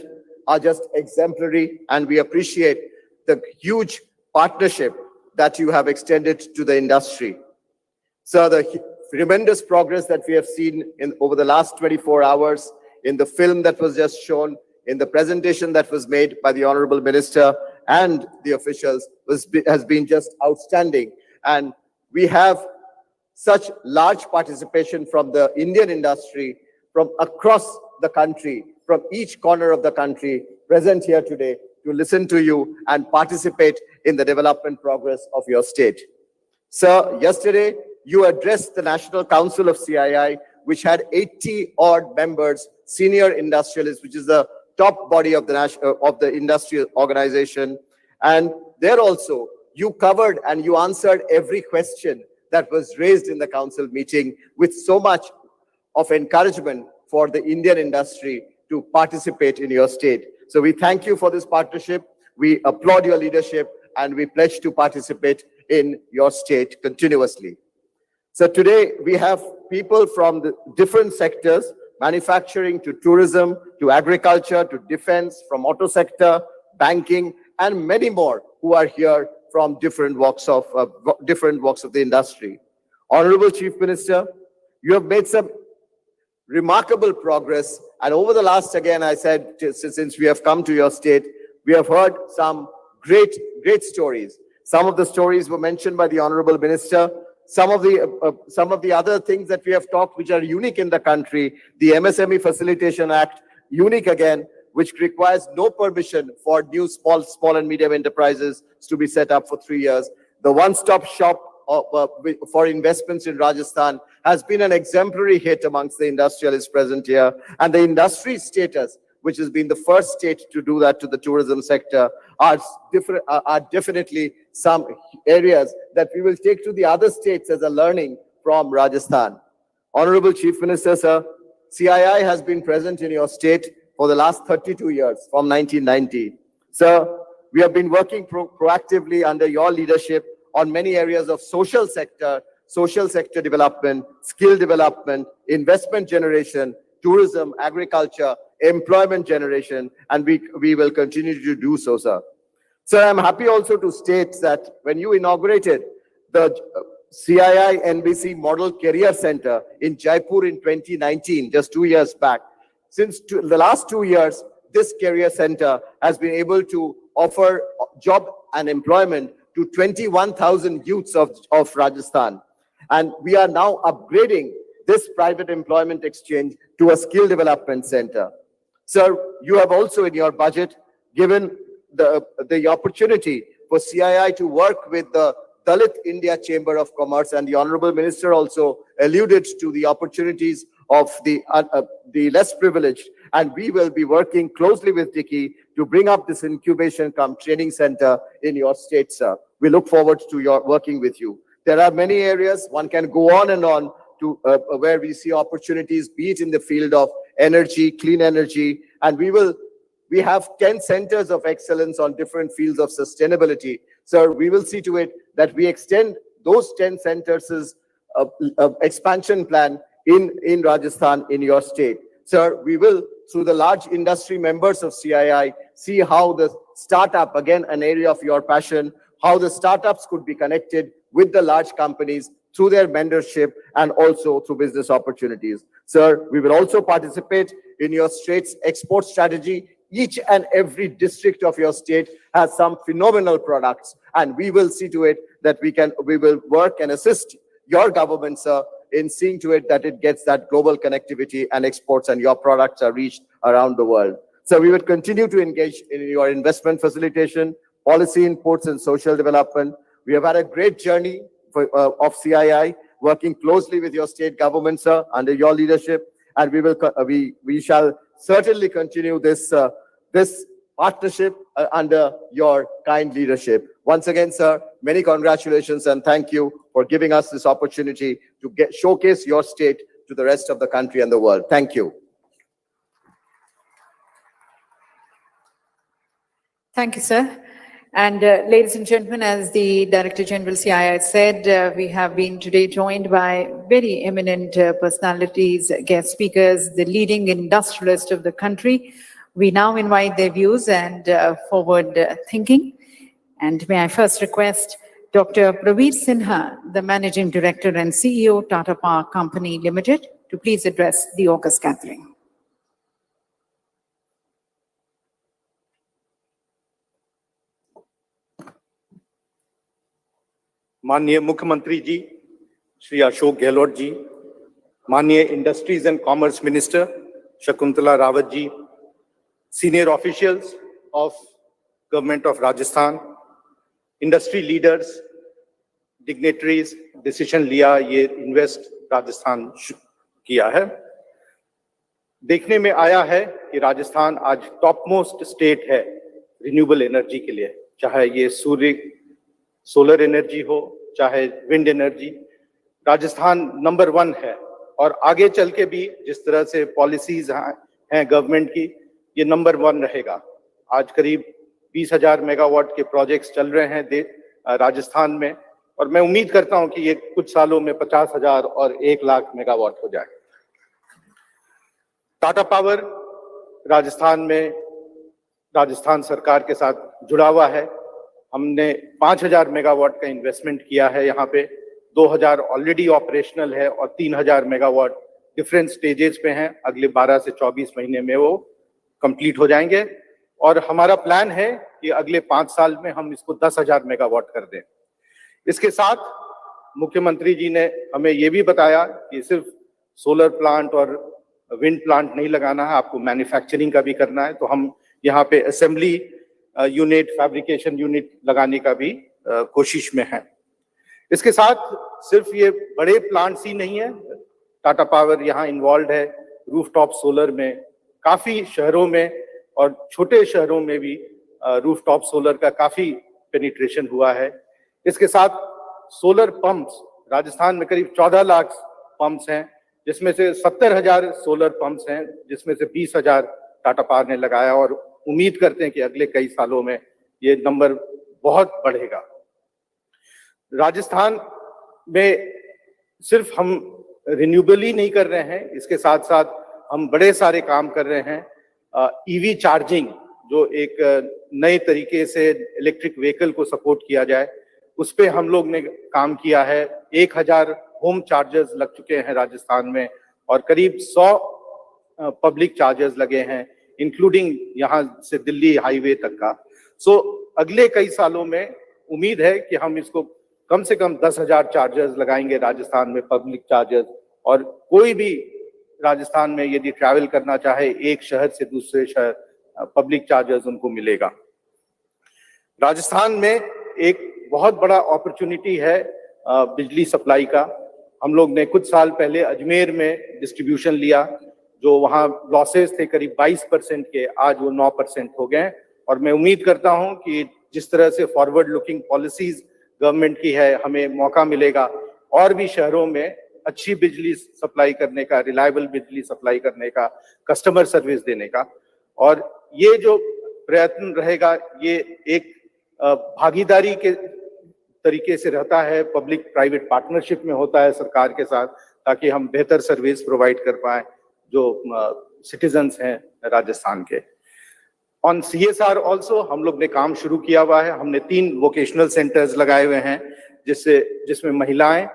[SPEAKER 5] are just exemplary, and we appreciate the huge partnership that you have extended to the industry. Sir, the tremendous progress that we have seen over the last 24 hours in the film that was just shown, in the presentation that was made by the Honorable Minister and the officials has been just outstanding. And we have such large participation from the Indian industry, from across the country, from each corner of the country, present here today to listen to you and participate in the development progress of your state. Sir, yesterday you addressed the National Council of CII, which had 80-odd members, senior industrialists, which is the top body of the industrial organization. And there also, you covered and you answered every question that was raised in the council meeting with so much of encouragement for the Indian industry to participate in your state. So we thank you for this partnership. We applaud your leadership and we pledge to participate in your state continuously. So today we have people from the different sectors, manufacturing to tourism, to agriculture, to defense, from auto sector, banking, and many more who are here from different walks of the industry. Honorable Chief Minister, you have made some remarkable progress, and over the last, again, I said, since we have come to your state, we have heard some great stories. Some of the stories were mentioned by the Honorable Minister. Some of the other things that we have talked, which are unique in the country, the MSME Facilitation Act, unique again, which requires no permission for new small and medium enterprises to be set up for 3 years. The one-stop shop for investments in Rajasthan has been an exemplary hit amongst the industrialists present here. And the industry status, which has been the first state to do that to the tourism sector, are definitely some areas that we will take to the other states as a learning from Rajasthan. Honorable Chief Minister, sir, CII has been present in your state for the last 32 years, from 1990. Sir, we have been working proactively under your leadership on many areas of social sector development, skill development, investment generation, tourism, agriculture, employment generation, and we will continue to do so, sir. Sir, I'm happy also to state that when you inaugurated the CII NBC Model Career Center in Jaipur in 2019, just 2 years back. Since the last 2 years, this career center has been able to offer job and employment to 21,000 youths of Rajasthan. And we are now upgrading this private employment exchange to a skill development center. Sir, you have also in your budget given the opportunity for CII to work with the Dalit India Chamber of Commerce, and the Honorable Minister also alluded to the opportunities of the less privileged. And we will be working closely with Dicky to bring up this incubation cum training center in your state, sir. We look forward to your working with you. There are many areas, one can go on and on to where we see opportunities, be it in the field of energy, clean energy, and we have 10 centers of excellence on different fields of sustainability. Sir, we will see to it that we extend those 10 centers' expansion plan in Rajasthan, in your state. Sir, we will, through the large industry members of CII, see how the startup, again, an area of your passion, how the startups could be connected with the large companies through their mentorship and also through business opportunities. Sir, we will also participate in your state's export strategy. Each and every district of your state has some phenomenal products, and we will see to it that we will work and assist your government, sir, in seeing to it that it gets that global connectivity and exports and your products are reached around the world. So we will continue to engage in your investment facilitation, policy inputs and social development. We have had a great journey of CII, working closely with your state government, sir, under your leadership, and we shall certainly continue this partnership under your kind leadership. Once again, sir, many congratulations and thank you for giving us this opportunity to showcase your state to the rest of the country and the world. Thank you.
[SPEAKER 1] Thank you, sir. And ladies and gentlemen, as the Director General CII said, we have been today joined by very eminent personalities, guest speakers, the leading industrialists of the country. We now invite their views and forward thinking. And may I first request Dr. Praveer Sinha, the Managing Director and CEO, Tata Power Company Limited, to please address the august gathering.
[SPEAKER 6] माननीय मुख्यमंत्री जी श्री अशोक गहलोत जी, माननीय industries and commerce minister Shakuntala Rawat ji, senior officials of government of Rajasthan, industry leaders, dignitaries, decision लिया ये invest Rajasthan किया है। देखने में आया है कि राजस्थान आज टॉप मोस्ट स्टेट है रिन्यूएबल एनर्जी के लिए, चाहे ये सोलर एनर्जी हो, चाहे विंड एनर्जी। राजस्थान नंबर 1 है और आगे चल के भी जिस तरह से पॉलिसीज हैं गवर्नमेंट की, ये नंबर 1 रहेगा। आज करीब 20,000 मेगावाट के प्रोजेक्ट्स चल रहे हैं राजस्थान में, और मैं उम्मीद करता हूं कि ये कुछ सालों में 50,000 और 1 लाख मेगावाट हो जाए। टाटा पावर राजस्थान में राजस्थान सरकार के साथ जुड़ा हुआ है। हमने 5,000 मेगावाट का इन्वेस्टमेंट किया है यहाँ पे, 2,000 ऑलरेडी ऑपरेशनल है और 3,000 मेगावाट डिफरेंट स्टेजेस पे हैं। अगले 12 से 24 महीने में वो कंप्लीट हो जाएंगे और हमारा प्लान है कि अगले 5 साल में हम इसको 10,000 मेगावाट कर दें। इसके साथ मुख्यमंत्री जी ने हमें ये भी बताया कि सिर्फ सोलर प्लांट और विंड प्लांट नहीं लगाना है, आपको मैन्युफैक्चरिंग का भी करना है। तो हम यहाँ पे असेंबली यूनिट, फैब्रिकेशन यूनिट लगाने का भी कोशिश में है। इसके साथ सिर्फ ये बड़े प्लांट्स ही नहीं है, टाटा पावर यहाँ इन्वॉल्व है रूफटॉप सोलर में। काफी शहरों में और छोटे शहरों में भी रूफटॉप सोलर का काफी पेनिट्रेशन हुआ है। इसके साथ सोलर पंप्स, राजस्थान में करीब 14 लाख पंप्स हैं, जिसमें से 70,000 सोलर पंप्स हैं, जिसमें से 20,000 टाटा पावर ने लगाया और उम्मीद करते हैं कि अगले कई सालों में ये नंबर बहुत बढ़ेगा। राजस्थान में सिर्फ हम रिन्यूएबल ही नहीं कर रहे हैं, इसके साथ साथ हम बड़े सारे काम कर रहे हैं। ईवी चार्जिंग, जो एक नए तरीके से इलेक्ट्रिक व्हीकल को सपोर्ट किया जाए, उस पे हम लोग ने काम किया है। 1000 होम चार्जर्स लग चुके हैं राजस्थान में और करीब 100 पब्लिक चार्जर्स लगे हैं, इंक्लूडिंग यहाँ से दिल्ली हाईवे तक का। सो अगले कई सालों में उम्मीद है कि हम इसको कम से कम 10,000 चार्जर्स लगाएंगे राजस्थान में, पब्लिक चार्जर्स, और कोई भी राजस्थान में यदि ट्रैवल करना चाहे एक शहर से दूसरे शहर, पब्लिक चार्जर्स उनको मिलेगा। राजस्थान में एक बहुत बड़ा अपॉर्चुनिटी है बिजली सप्लाई का। हम लोग ने कुछ साल पहले अजमेर में डिस्ट्रीब्यूशन लिया, जो वहाँ लॉसेस थे करीब 22% के, आज वो 9% हो गए। और मैं उम्मीद करता हूँ कि जिस तरह से फॉरवर्ड लुकिंग पॉलिसीज गवर्नमेंट की है, हमें मौका मिलेगा और भी शहरों में अच्छी बिजली सप्लाई करने का, रिलायबल बिजली सप्लाई करने का, कस्टमर सर्विस देने का। और ये जो प्रयत्न रहेगा, ये एक भागीदारी के तरीके से रहता है, पब्लिक प्राइवेट पार्टनरशिप में होता है सरकार के साथ, ताकि हम बेहतर सर्विस प्रोवाइड कर पाए जो सिटीजन्स हैं राजस्थान के। ऑन CSR ऑल्सो हम लोग ने काम शुरू किया हुआ है। हमने 3 वोकेशनल सेंटर्स लगाए हुए हैं, जिसमें महिलाएं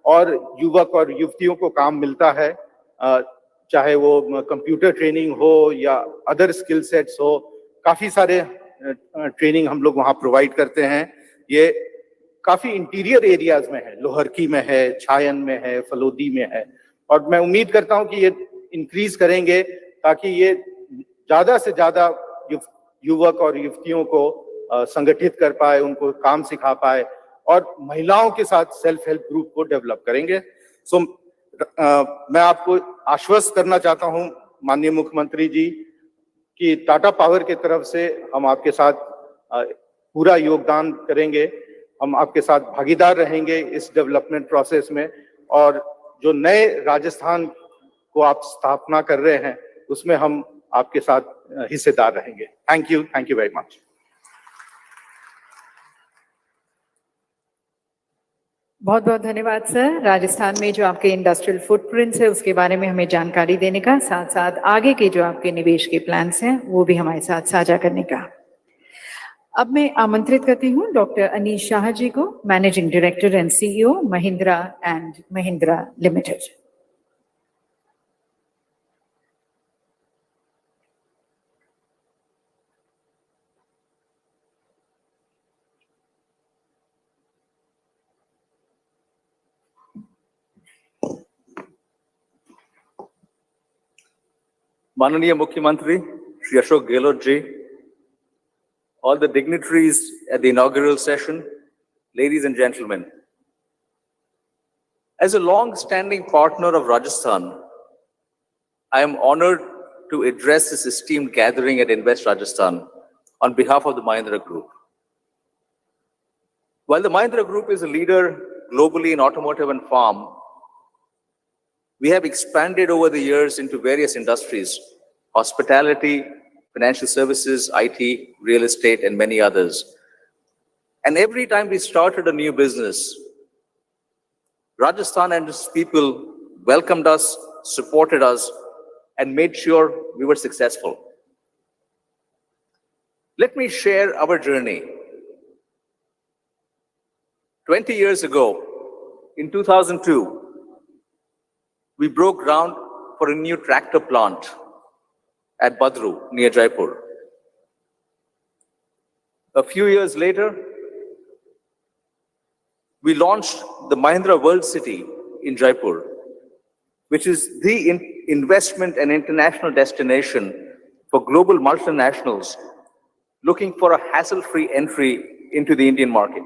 [SPEAKER 6] और युवक और युवतियों को काम मिलता है, चाहे वो कंप्यूटर ट्रेनिंग हो या अदर स्किल सेट्स हो। काफी सारे ट्रेनिंग हम लोग वहाँ प्रोवाइड करते हैं। ये काफी इंटीरियर एरियाज में है, लोहरकी में है, छायन में है, फलोदी में है, और मैं उम्मीद करता हूँ कि ये इंक्रीज करेंगे ताकि ये ज्यादा से ज्यादा युवक और युवतियों को संगठित कर पाए, उनको काम सिखा पाए, और महिलाओं के साथ सेल्फ हेल्प ग्रुप को डेवलप करेंगे। सो मैं आपको आश्वस्त करना चाहता हूं माननीय मुख्यमंत्री जी कि टाटा पावर की तरफ से हम आपके साथ पूरा योगदान करेंगे, हम आपके साथ भागीदार रहेंगे इस डेवलपमेंट प्रोसेस में, और जो नए राजस्थान को आप स्थापना कर रहे हैं उसमें हम आपके साथ हिस्सेदार रहेंगे। Thank you very much.
[SPEAKER 1] बहुत बहुत धन्यवाद सर। राजस्थान में जो आपके इंडस्ट्रियल फुटप्रिंट्स है उसके बारे में हमें जानकारी देने का, साथ साथ आगे के जो आपके निवेश के प्लान्स हैं वो भी हमारे साथ साझा करने का। अब मैं आमंत्रित करती हूँ डॉक्टर अनीश शाह जी को, managing director and CEO Mahindra and Mahindra limited.
[SPEAKER 7] माननीय मुख्यमंत्री श्री अशोक गहलोत जी, all the dignitaries at the inaugural session, ladies and gentlemen. As a long-standing partner of Rajasthan, I am honored to address this esteemed gathering at Invest Rajasthan on behalf of the Mahindra Group. While the Mahindra Group is a leader globally in automotive and farm, we have expanded over the years into various industries: hospitality, financial services, IT, real estate, and many others. And every time we started a new business, Rajasthan and its people welcomed us, supported us, and made sure we were successful. Let me share our journey. 20 years ago, in 2002, we broke ground for a new tractor plant at Badru, near Jaipur. A few years later, we launched the Mahindra World City in Jaipur, which is the investment and international destination for global multinationals looking for a hassle-free entry into the Indian market.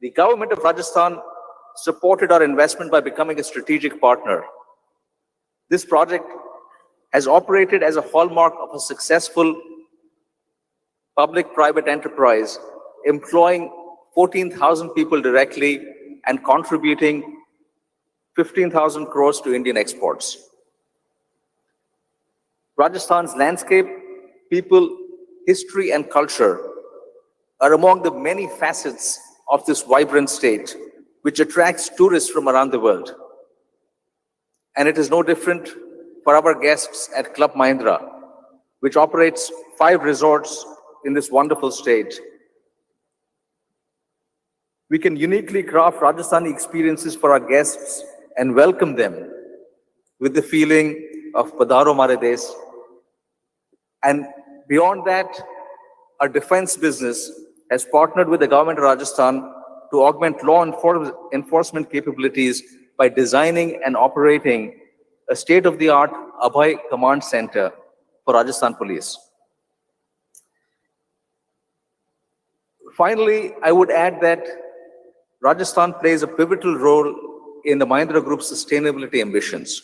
[SPEAKER 7] The government of Rajasthan supported our investment by becoming a strategic partner. This project has operated as a hallmark of a successful public-private enterprise, employing 14,000 people directly and contributing 15,000 crores to Indian exports. Rajasthan's landscape, people, history, and culture are among the many facets of this vibrant state, which attracts tourists from around the world. And it is no different for our guests at Club Mahindra, which operates 5 resorts in this wonderful state. we can uniquely craft Rajasthani experiences for our guests and welcome them with the feeling of Padaro Mare Desh. And beyond that, our defense business has partnered with the government of Rajasthan to augment law enforcement capabilities by designing and operating a state-of-the-art Abhay Command Center for Rajasthan Police. Finally, I would add that Rajasthan plays a pivotal role in the Mahindra Group's sustainability ambitions.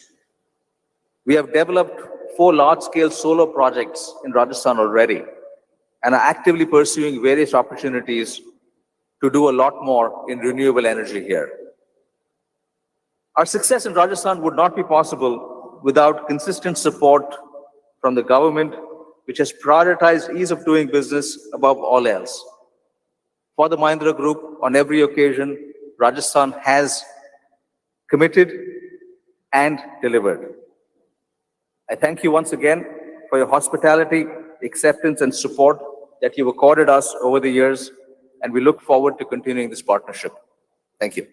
[SPEAKER 7] We have developed 4 large-scale solar projects in Rajasthan already and are actively pursuing various opportunities to do a lot more in renewable energy here. Our success in Rajasthan would not be possible without consistent support from the government, which has prioritized ease of doing business above all else. For the Mahindra Group, on every occasion, Rajasthan has committed and delivered. I thank you once again for your hospitality, acceptance, and support that you've accorded us over the years, and we look forward to continuing this partnership. Thank you.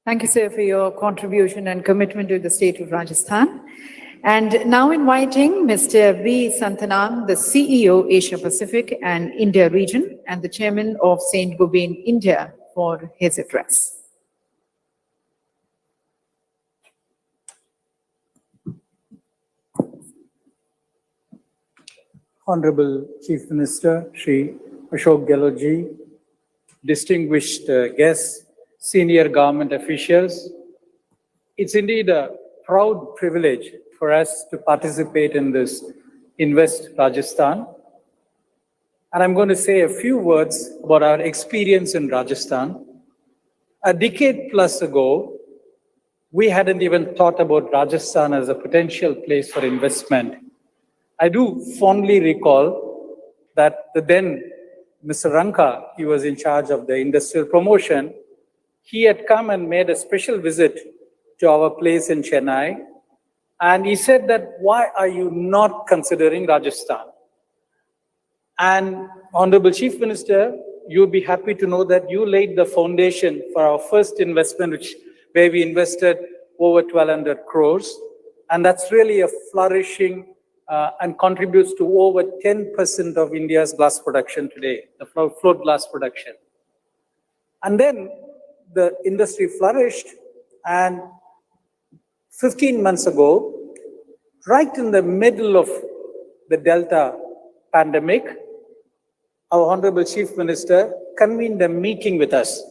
[SPEAKER 1] Thank you, sir, for your contribution and commitment to the state of Rajasthan. And now inviting Mr. V. Santanam, the CEO, Asia Pacific and India region, and the chairman of St. Gobain, India, for his address.
[SPEAKER 8] Honorable Chief Minister, Shri Ashok Gehlot ji, distinguished guests, senior government officials, it's indeed a proud privilege for us to participate in this Invest Rajasthan. And I'm going to say a few words about our experience in Rajasthan. A decade plus ago, we hadn't even thought about Rajasthan as a potential place for investment. I do fondly recall that the then Mr. Ranka, he was in charge of the industrial promotion, he had come and made a special visit to our place in Chennai. And he said that, why are you not considering Rajasthan? And Honorable Chief Minister, you'll be happy to know that you laid the foundation for our first investment, where we invested over 1,200 crores. And that's really a flourishing and contributes to over 10% of India's glass production today, the float glass production. And then the industry flourished, and 15 months ago, right in the middle of the Delta pandemic, our Honorable Chief Minister convened a meeting with us.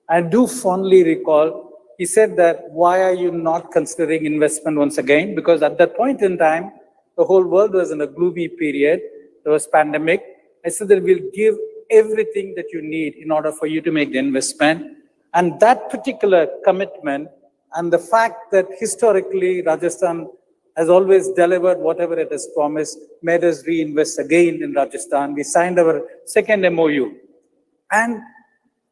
[SPEAKER 8] I do fondly recall, he said that, why are you not considering investment once again? Because at that point in time, the whole world was in a gloomy period. There was pandemic. I said that we'll give everything that you need in order for you to make the investment. And that particular commitment and the fact that historically Rajasthan has always delivered whatever it has promised made us reinvest again in Rajasthan. We signed our second MOU. And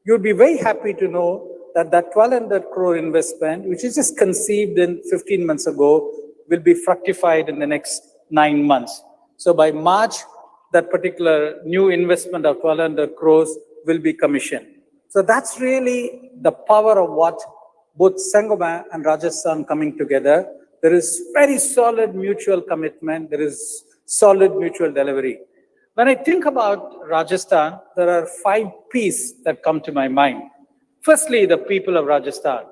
[SPEAKER 8] you'll be very happy to know that that 1,200 crore investment, which is just conceived in 15 months ago, will be fructified in the next 9 months. So by March, that particular new investment of 1,200 crores will be commissioned. So that's really the power of what both Saint-Gobain and Rajasthan coming together. There is very solid mutual commitment. There is solid mutual delivery. When I think about Rajasthan, there are 5 P's that come to my mind. Firstly, the people of Rajasthan.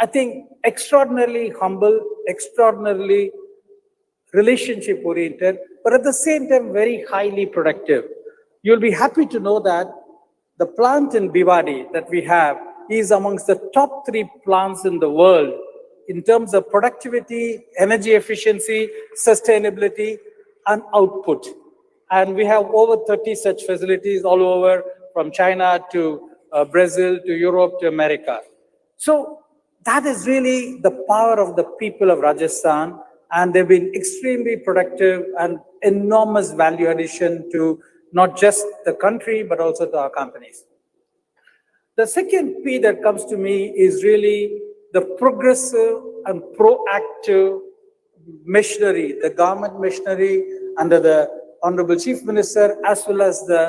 [SPEAKER 8] I think extraordinarily humble, extraordinarily relationship-oriented, but at the same time, very highly productive. You'll be happy to know that the plant in Bhiwadi that we have is amongst the top 3 plants in the world in terms of productivity, energy efficiency, sustainability, and output. And we have over 30 such facilities all over, from China to Brazil to Europe to America. So that is really the power of the people of Rajasthan, and they've been extremely productive and enormous value addition to not just the country, but also to our companies. The second P that comes to me is really the progressive and proactive machinery, the government machinery under the Honorable Chief Minister, as well as the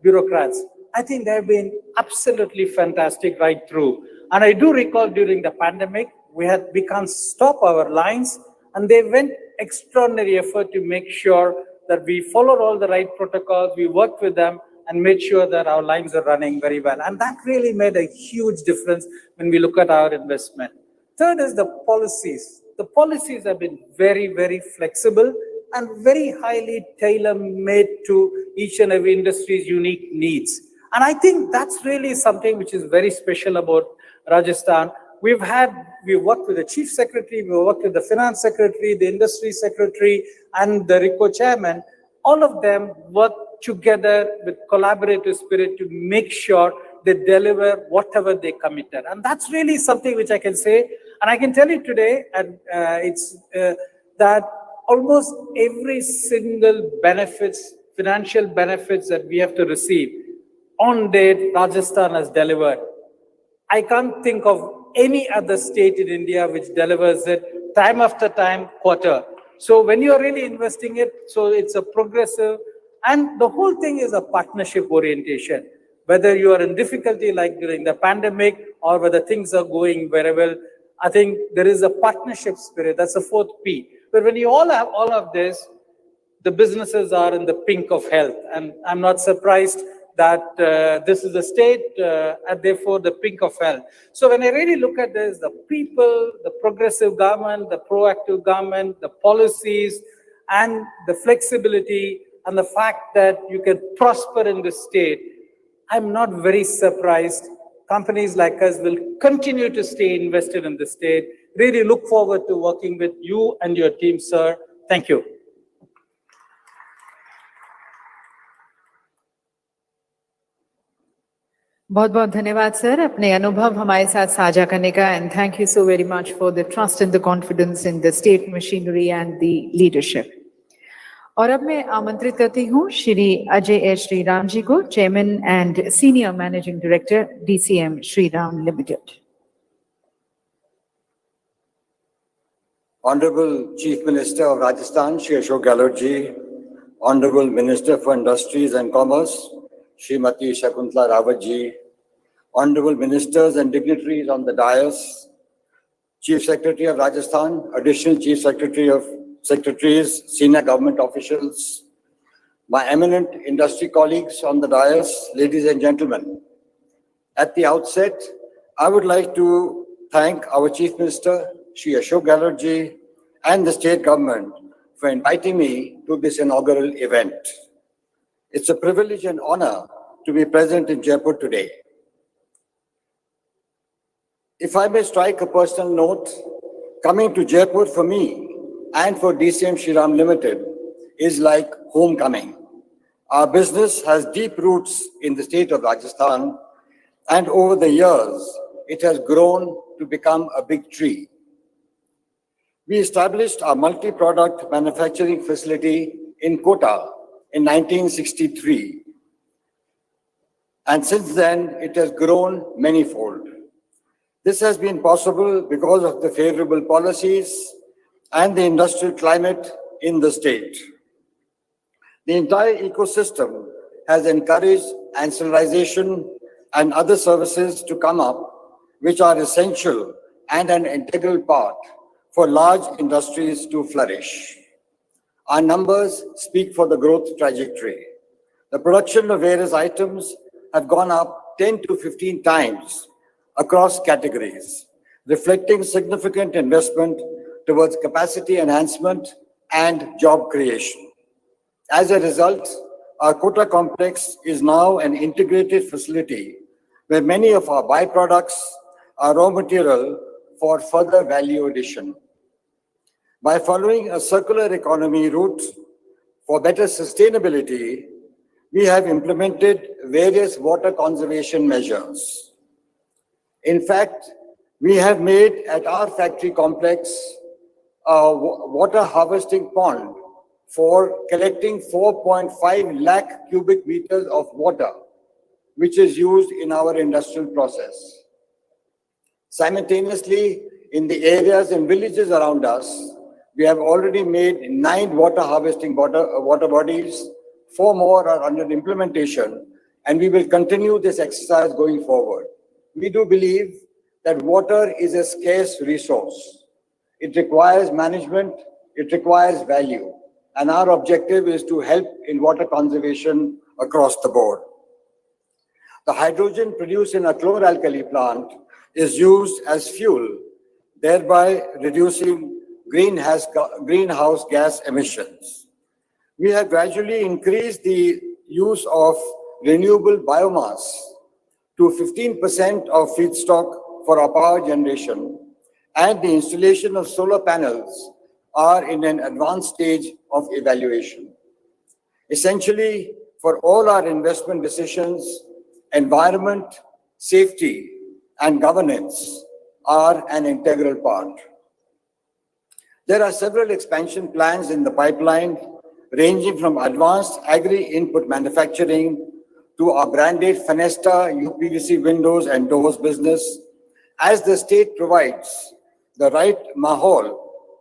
[SPEAKER 8] bureaucrats. I think they've been absolutely fantastic right through. And I do recall during the pandemic, we can't stop our lines, and they went extraordinary effort to make sure that we followed all the right protocols, we worked with them and made sure that our lines are running very well. And that really made a huge difference when we look at our investment. Third is the policies. The policies have been very, very flexible and very highly tailor-made to each and every industry's unique needs. And I think that's really something which is very special about Rajasthan. We've worked with the Chief Secretary, we've worked with the Finance Secretary, the Industry Secretary, and the RICO Chairman. All of them work together with collaborative spirit to make sure they deliver whatever they committed. And that's really something which I can say. And I can tell you today, and that almost every single financial benefits that we have to receive, on date, Rajasthan has delivered. I can't think of any other state in India which delivers it time after time, quarter. So when you're really investing it, so it's a progressive, and the whole thing is a partnership orientation. Whether you are in difficulty like during the pandemic or whether things are going very well, I think there is a partnership spirit. That's the fourth P. But when you all have all of this, the businesses are in the pink of health. And I'm not surprised that this is a state and therefore the pink of health. So when I really look at this, the people, the progressive government, the proactive government, the policies, and the flexibility, and the fact that you can prosper in this state, I'm not very surprised. Companies like us will continue to stay invested in the state. Really look forward to working with you and your team, sir. Thank you.
[SPEAKER 1] बहुत बहुत धन्यवाद sir अपने अनुभव हमारे साथ साझा करने का and thank you so very much for the trust and the confidence in the state machinery and the leadership. और अब मैं आमंत्रित करती हूँ श्री अजय एस श्रीराम जी को, chairman and senior managing director DCM Shriram Limited।
[SPEAKER 9] Honorable Chief Minister of Rajasthan, Shri Ashok Gehlot ji, Honorable Minister for Industries and Commerce, Srimati Shakuntala Rawat ji, Honorable Ministers and dignitaries on the dais, Chief Secretary of Rajasthan, Additional Chief Secretaries, senior government officials, my eminent industry colleagues on the dais, ladies and gentlemen. At the outset, I would like to thank our Chief Minister, Shri Ashok Gehlot ji, and the state government for inviting me to this inaugural event. It's a privilege and honor to be present in Jaipur today. If I may strike a personal note, coming to Jaipur for me and for DCM Shriram Limited is like homecoming. Our business has deep roots in the state of Rajasthan, and over the years, it has grown to become a big tree. We established our multi-product manufacturing facility in Kota in 1963. And since then, it has grown manyfold. This has been possible because of the favorable policies and the industrial climate in the state. The entire ecosystem has encouraged ancillarization and other services to come up, which are essential and an integral part for large industries to flourish. Our numbers speak for the growth trajectory. The production of various items have gone up 10 to 15 times across categories, reflecting significant investment towards capacity enhancement and job creation. As a result, our Kota complex is now an integrated facility where many of our byproducts are raw material for further value addition. By following a circular economy route for better sustainability, we have implemented various water conservation measures. In fact, we have made at our factory complex a water harvesting pond for collecting 4.5 lakh cubic meters of water, which is used in our industrial process. Simultaneously, in the areas and villages around us, we have already made 9 water harvesting water bodies 4 more are under implementation, and we will continue this exercise going forward. We do believe that water is a scarce resource. It requires management, it requires value, and our objective is to help in water conservation across the board. The hydrogen produced in a chloralkali plant is used as fuel, thereby reducing greenhouse gas emissions. We have gradually increased the use of renewable biomass to 15% of feedstock for our power generation, and the installation of solar panels are in an advanced stage of evaluation. Essentially, for all our investment decisions, environment, safety, and governance are an integral part. There are several expansion plans in the pipeline, ranging from advanced agri-input manufacturing to our branded Fenesta UPVC windows and doors business, as the state provides the right mahal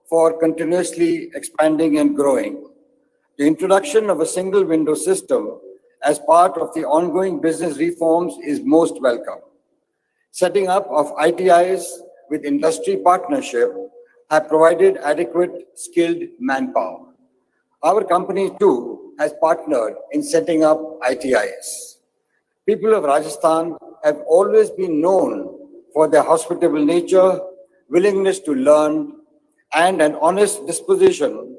[SPEAKER 9] for continuously expanding and growing. The introduction of a single window system as part of the ongoing business reforms is most welcome. Setting up of ITIs with industry partnership have provided adequate skilled manpower. Our company too has partnered in setting up ITIs. People of Rajasthan have always been known for their hospitable nature, willingness to learn, and an honest disposition,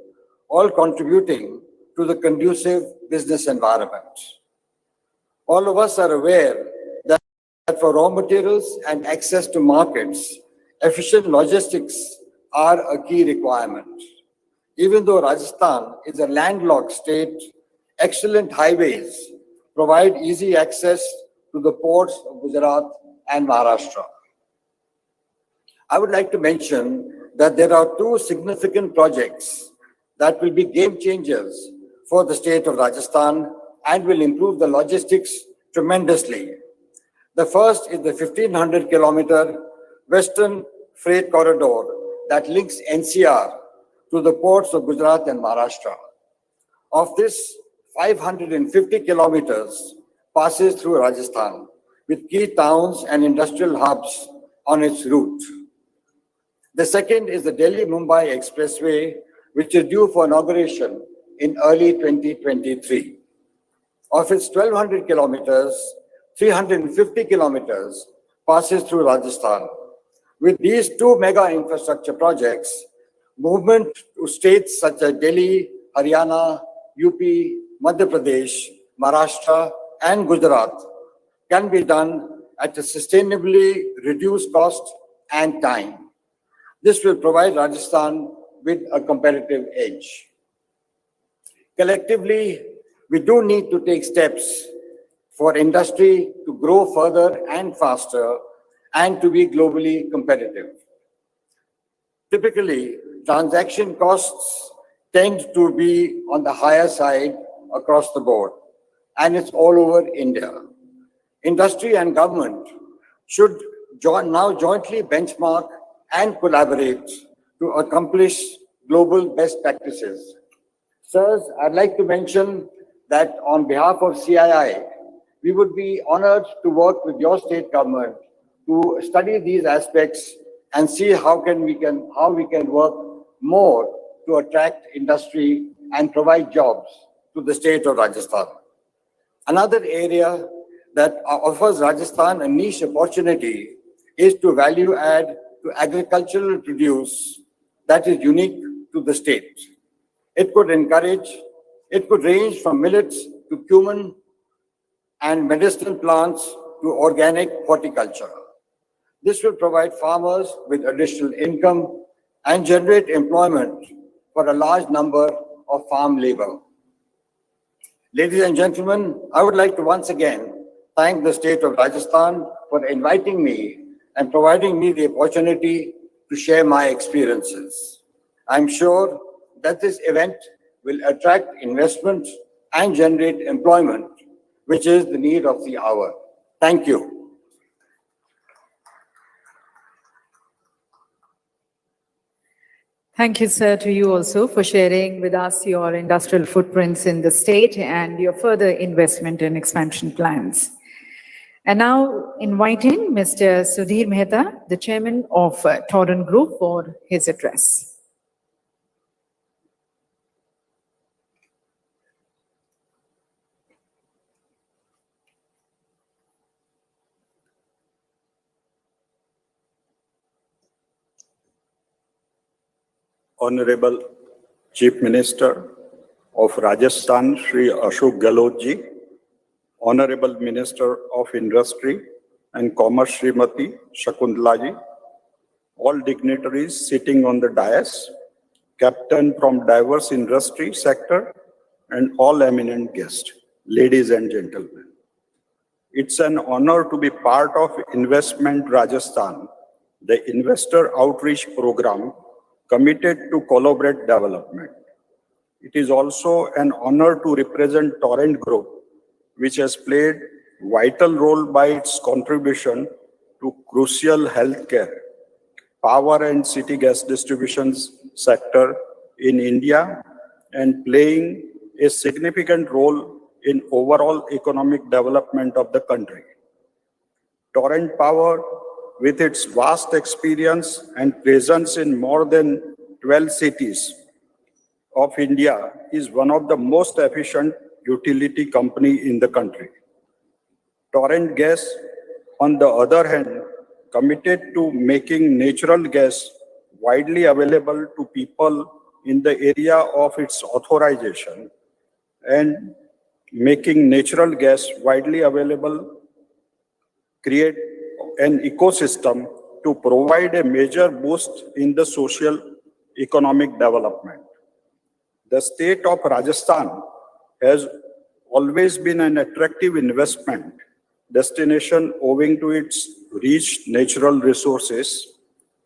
[SPEAKER 9] all contributing to the conducive business environment. All of us are aware that for raw materials and access to markets, efficient logistics are a key requirement. Even though Rajasthan is a landlocked state, excellent highways provide easy access to the ports of Gujarat and Maharashtra. I would like to mention that there are 2 significant projects that will be game changers for the state of Rajasthan and will improve the logistics tremendously. The first is the 1,500-kilometer Western Freight Corridor that links NCR to the ports of Gujarat and Maharashtra. Of this, 550 kilometers passes through Rajasthan, with key towns and industrial hubs on its route. The second is the Delhi-Mumbai Expressway, which is due for inauguration in early 2023. Of its 1,200 kilometers, 350 kilometers passes through Rajasthan. With these 2 mega infrastructure projects, movement to states such as Delhi, Haryana, UP, Madhya Pradesh, Maharashtra, and Gujarat can be done at a sustainably reduced cost and time. This will provide Rajasthan with a competitive edge. Collectively, we do need to take steps for industry to grow further and faster and to be globally competitive. Typically, transaction costs tend to be on the higher side across the board, and it's all over India. Industry and government should now jointly benchmark and collaborate to accomplish global best practices. Sirs, I'd like to mention that on behalf of CII, we would be honored to work with your state government to study these aspects and see how we can work more to attract industry and provide jobs to the state of Rajasthan. Another area that offers Rajasthan a niche opportunity is to value add to agricultural produce that is unique to the state. It could range from millets to cumin and medicinal plants to organic horticulture. This will provide farmers with additional income and generate employment for a large number of farm labor. Ladies and gentlemen, I would like to once again thank the state of Rajasthan for inviting me and providing me the opportunity to share my experiences. I'm sure that this event will attract investment and generate employment, which is the need of the hour. Thank you.
[SPEAKER 1] Thank you, sir, to you also for sharing with us your industrial footprints in the state and your further investment and expansion plans. And now inviting Mr. Sudhir Mehta, the chairman of Torrent Group, for his address.
[SPEAKER 10] Honorable Chief Minister of Rajasthan, Shri Ashok Gehlot ji, Honorable Minister of Industry and Commerce, Srimati Shakuntala ji, all dignitaries sitting on the dais, captain from diverse industry sector, and all eminent guests, ladies and gentlemen. It's an honor to be part of Investment Rajasthan, the investor outreach program committed to collaborate development. It is also an honor to represent Torrent Group, which has played a vital role by its contribution to crucial healthcare, power and city gas distribution sector in India, and playing a significant role in overall economic development of the country. Torrent Power, with its vast experience and presence in more than 12 cities of India, is one of the most efficient utility company in the country. Torrent Gas, on the other hand, committed to making natural gas widely available to people in the area of its authorization, and making natural gas widely available create an ecosystem to provide a major boost in the social economic development. The state of Rajasthan has always been an attractive investment destination owing to its rich natural resources,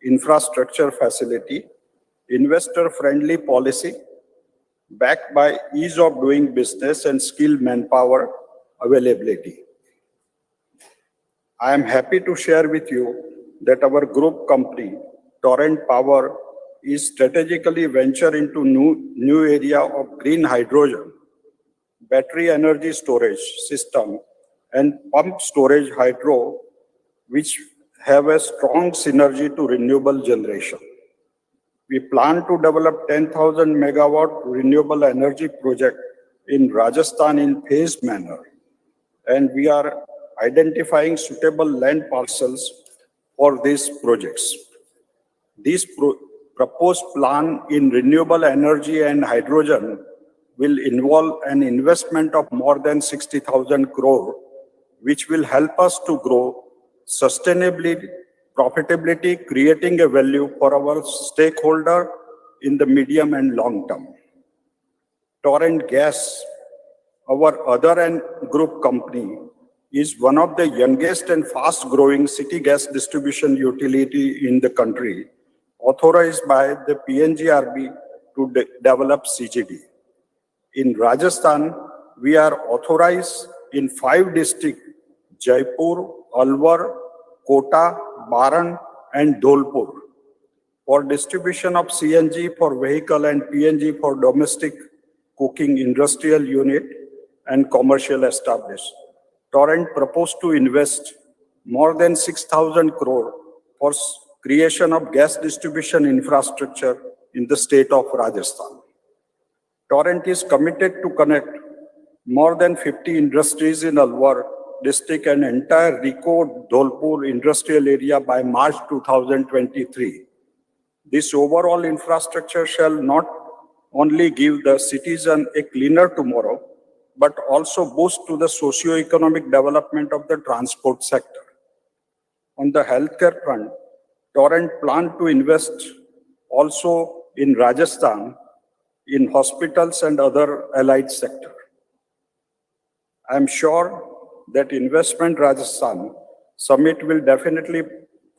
[SPEAKER 10] infrastructure facility, investor-friendly policy, backed by ease of doing business and skilled manpower availability. I am happy to share with you that our group company, Torrent Power, is strategically venture into new area of green hydrogen, battery energy storage system, and pump storage hydro, which have a strong synergy to renewable generation. We plan to develop 10,000 megawatt renewable energy project in Rajasthan in phased manner, and we are identifying suitable land parcels for these projects. This proposed plan in renewable energy and hydrogen will involve an investment of more than 60,000 crore, which will help us to grow sustainably, profitability, creating a value for our stakeholder in the medium and long term. Torrent Gas, our other and group company, is one of the youngest and fast-growing city gas distribution utility in the country, authorized by the PNGRB to develop CGD. In Rajasthan, we are authorized in 5 districts: Jaipur, Alwar, Kota, Baran, and Dholpur, for distribution of CNG for vehicle and PNG for domestic cooking industrial unit and commercial established. Torrent proposed to invest more than 6,000 crore for creation of gas distribution infrastructure in the state of Rajasthan. Torrent is committed to connect more than 50 industries in Alwar district and entire Rico Dholpur industrial area by March 2023. This overall infrastructure shall not only give the citizen a cleaner tomorrow, but also boost to the socio-economic development of the transport sector. On the healthcare front, Torrent plan to invest also in Rajasthan in hospitals and other allied sector. I am sure that Investment Rajasthan Summit will definitely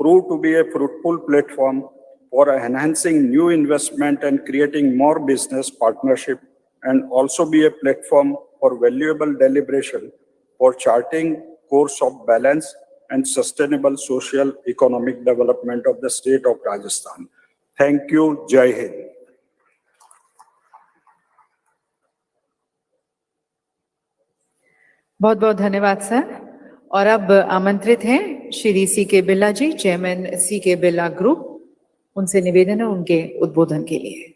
[SPEAKER 10] prove to be a fruitful platform for enhancing new investment and creating more business partnership, and also be a platform for valuable deliberation for charting course of balance and sustainable social economic development of the state of Rajasthan. Thank you. Jai Hind.
[SPEAKER 1] बहुत बहुत धन्यवाद sir. और अब आमंत्रित हैं श्री सी के बिरला जी, chairman C के Birla group. उनसे निवेदन है उनके उद्बोधन के लिए।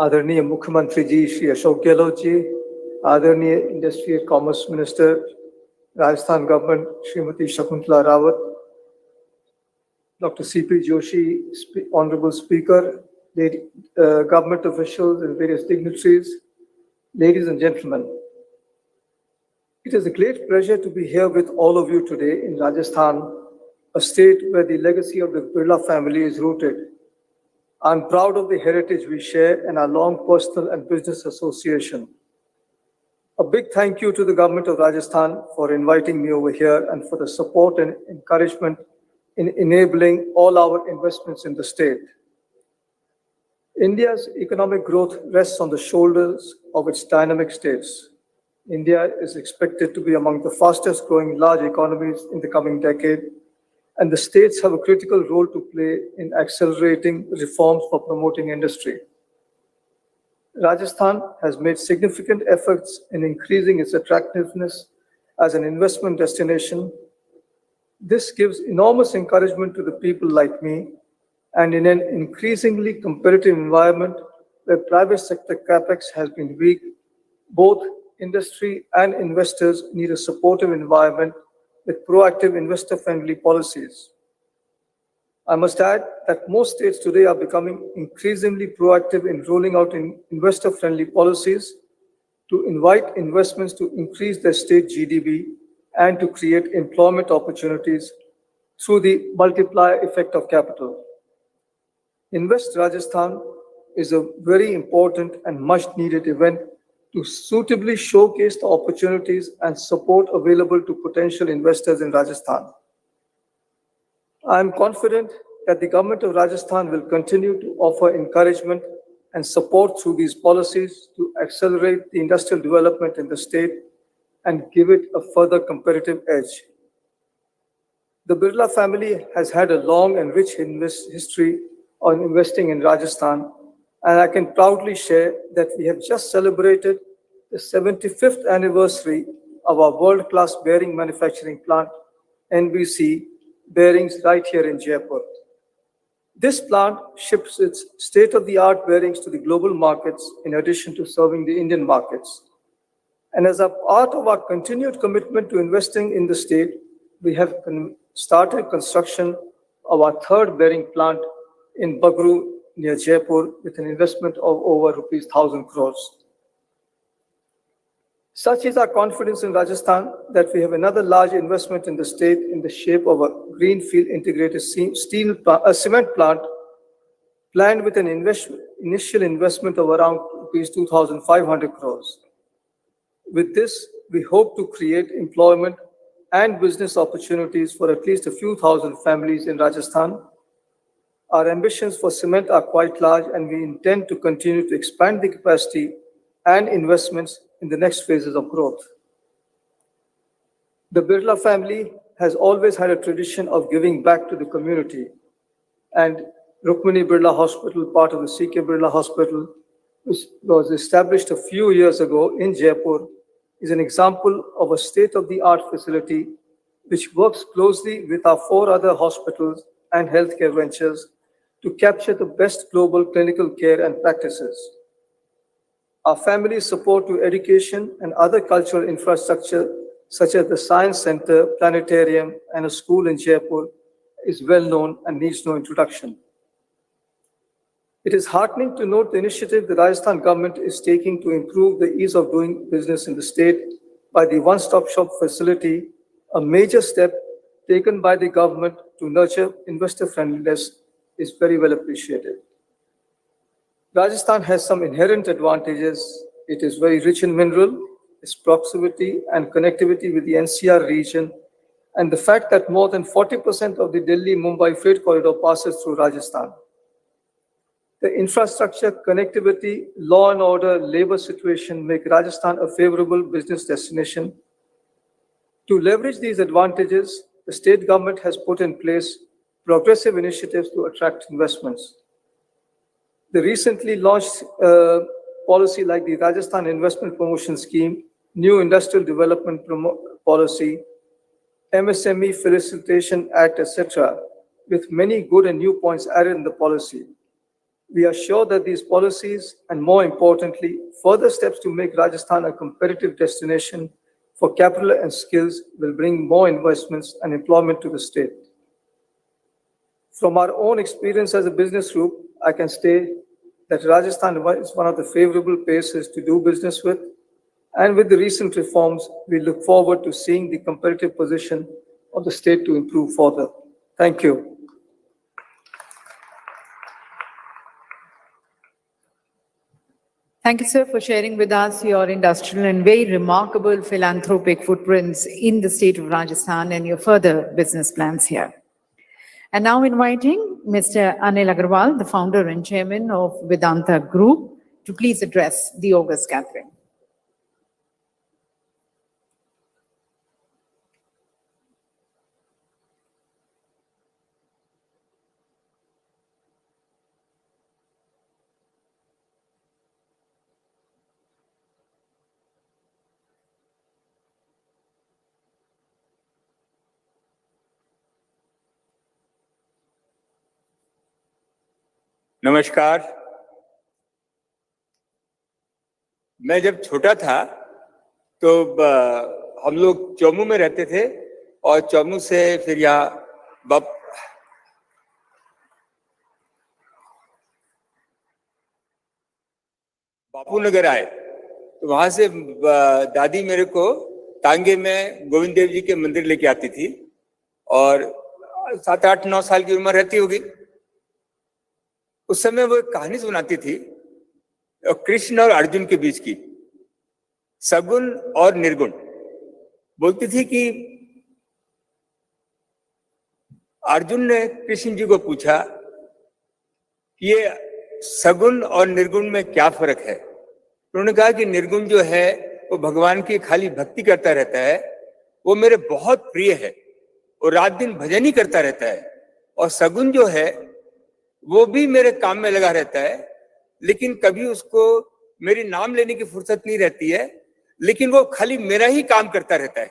[SPEAKER 11] आदरणीय मुख्यमंत्री जी श्री अशोक गहलोत जी, आदरणीय industry and commerce minister Rajasthan government Shrimati Shakuntala Rawat, Dr. C.P. Joshi, Honorable Speaker, government officials and various dignitaries, ladies and gentlemen. It is a great pleasure to be here with all of you today in Rajasthan, a state where the legacy of the Birla family is rooted. I'm proud of the heritage we share and our long personal and business association. A big thank you to the government of Rajasthan for inviting me over here and for the support and encouragement in enabling all our investments in the state. India's economic growth rests on the shoulders of its dynamic states. India is expected to be among the fastest growing large economies in the coming decade, and the states have a critical role to play in accelerating reforms for promoting industry. Rajasthan has made significant efforts in increasing its attractiveness as an investment destination. This gives enormous encouragement to the people like me, and in an increasingly competitive environment where private sector capex has been weak, both industry and investors need a supportive environment with proactive investor-friendly policies. I must add that most states today are becoming increasingly proactive in rolling out investor-friendly policies to invite investments to increase their state GDP and to create employment opportunities through the multiplier effect of capital. Invest Rajasthan is a very important and much-needed event to suitably showcase the opportunities and support available to potential investors in Rajasthan. I am confident that the government of Rajasthan will continue to offer encouragement and support through these policies to accelerate the industrial development in the state and give it a further competitive edge. The Birla family has had a long and rich history on investing in Rajasthan, and I can proudly share that we have just celebrated the 75th anniversary of our world-class bearing manufacturing plant, NBC Bearings, right here in Jaipur. This plant ships its state-of-the-art bearings to the global markets in addition to serving the Indian markets. And as a part of our continued commitment to investing in the state, we have started construction of our third bearing plant in Bagru near Jaipur with an investment of over rupees 1,000 crores. Such is our confidence in Rajasthan that we have another large investment in the state in the shape of a greenfield integrated cement plant planned with an initial investment of around rupees 2,500 crores. With this, we hope to create employment and business opportunities for at least a few thousand families in Rajasthan. Our ambitions for cement are quite large, and we intend to continue to expand the capacity and investments in the next phases of growth. The Birla family has always had a tradition of giving back to the community, and Rukmini Birla Hospital, part of the C.K. Birla Hospital, which was established a few years ago in Jaipur, is an example of a state-of-the-art facility which works closely with our 4 other hospitals and healthcare ventures to capture the best global clinical care and practices. Our family's support to education and other cultural infrastructure, such as the Science Center, Planetarium, and a school in Jaipur, is well known and needs no introduction. It is heartening to note the initiative the Rajasthan government is taking to improve the ease of doing business in the state by the one-stop shop facility, a major step taken by the government to nurture investor friendliness is very well appreciated. Rajasthan has some inherent advantages. It is very rich in mineral, its proximity and connectivity with the NCR region, and the fact that more than 40% of the Delhi-Mumbai freight corridor passes through Rajasthan. The infrastructure, connectivity, law and order, labor situation make Rajasthan a favorable business destination. To leverage these advantages, the state government has put in place progressive initiatives to attract investments. The recently launched policy like the Rajasthan Investment Promotion Scheme, New Industrial Development Policy, MSME Facilitation Act, etc., with many good and new points added in the policy. We are sure that these policies, and more importantly, further steps to make Rajasthan a competitive destination for capital and skills will bring more investments and employment to the state. From our own experience as a business group, I can state that Rajasthan is one of the favorable places to do business with, and with the recent reforms, we look forward to seeing the competitive position of the state to improve further. Thank you.
[SPEAKER 1] Thank you, sir, for sharing with us your industrial and very remarkable philanthropic footprints in the state of Rajasthan and your further business plans here. And now inviting Mr. Anil Agarwal, the founder and chairman of Vedanta Group, to please address the August gathering.
[SPEAKER 12] नमस्कार। मैं जब छोटा था तो हम लोग चौमू में रहते थे और चौमू से फिर यहाँ बापू नगर आए तो वहां से दादी मेरे को तांगे में गोविंद देव जी के मंदिर लेके आती थी और 7, 8, 9 साल की उम्र रहती होगी। उस समय वो एक कहानी सुनाती थी कृष्ण और अर्जुन के बीच की, सगुण और निर्गुण। बोलती थी कि अर्जुन ने कृष्ण जी को पूछा कि ये सगुण और निर्गुण में क्या फर्क है। उन्होंने कहा कि निर्गुण जो है वो भगवान की खाली भक्ति करता रहता है, वो मेरे बहुत प्रिय है, वो रात दिन भजन ही करता रहता है। और सगुण जो है वो भी मेरे काम में लगा रहता है, लेकिन कभी उसको मेरी नाम लेने की फुर्सत नहीं रहती है, लेकिन वो खाली मेरा ही काम करता रहता है,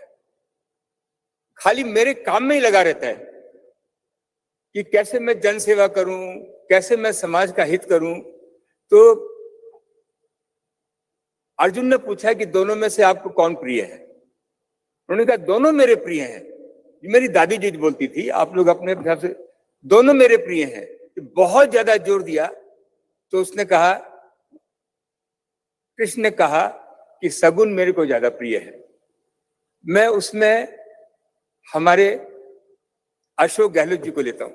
[SPEAKER 12] खाली मेरे काम में ही लगा रहता है कि कैसे मैं जन सेवा करूं, कैसे मैं समाज का हित करूं। तो अर्जुन ने पूछा कि दोनों में से आपको कौन प्रिय है। उन्होंने कहा दोनों मेरे प्रिय हैं। मेरी दादी जी बोलती थी, आप लोग अपने हिसाब से दोनों मेरे प्रिय हैं। बहुत ज्यादा जोर दिया तो उसने कहा, कृष्ण ने कहा कि सगुण मेरे को ज्यादा प्रिय है। मैं उसमें हमारे अशोक गहलोत जी को लेता हूं।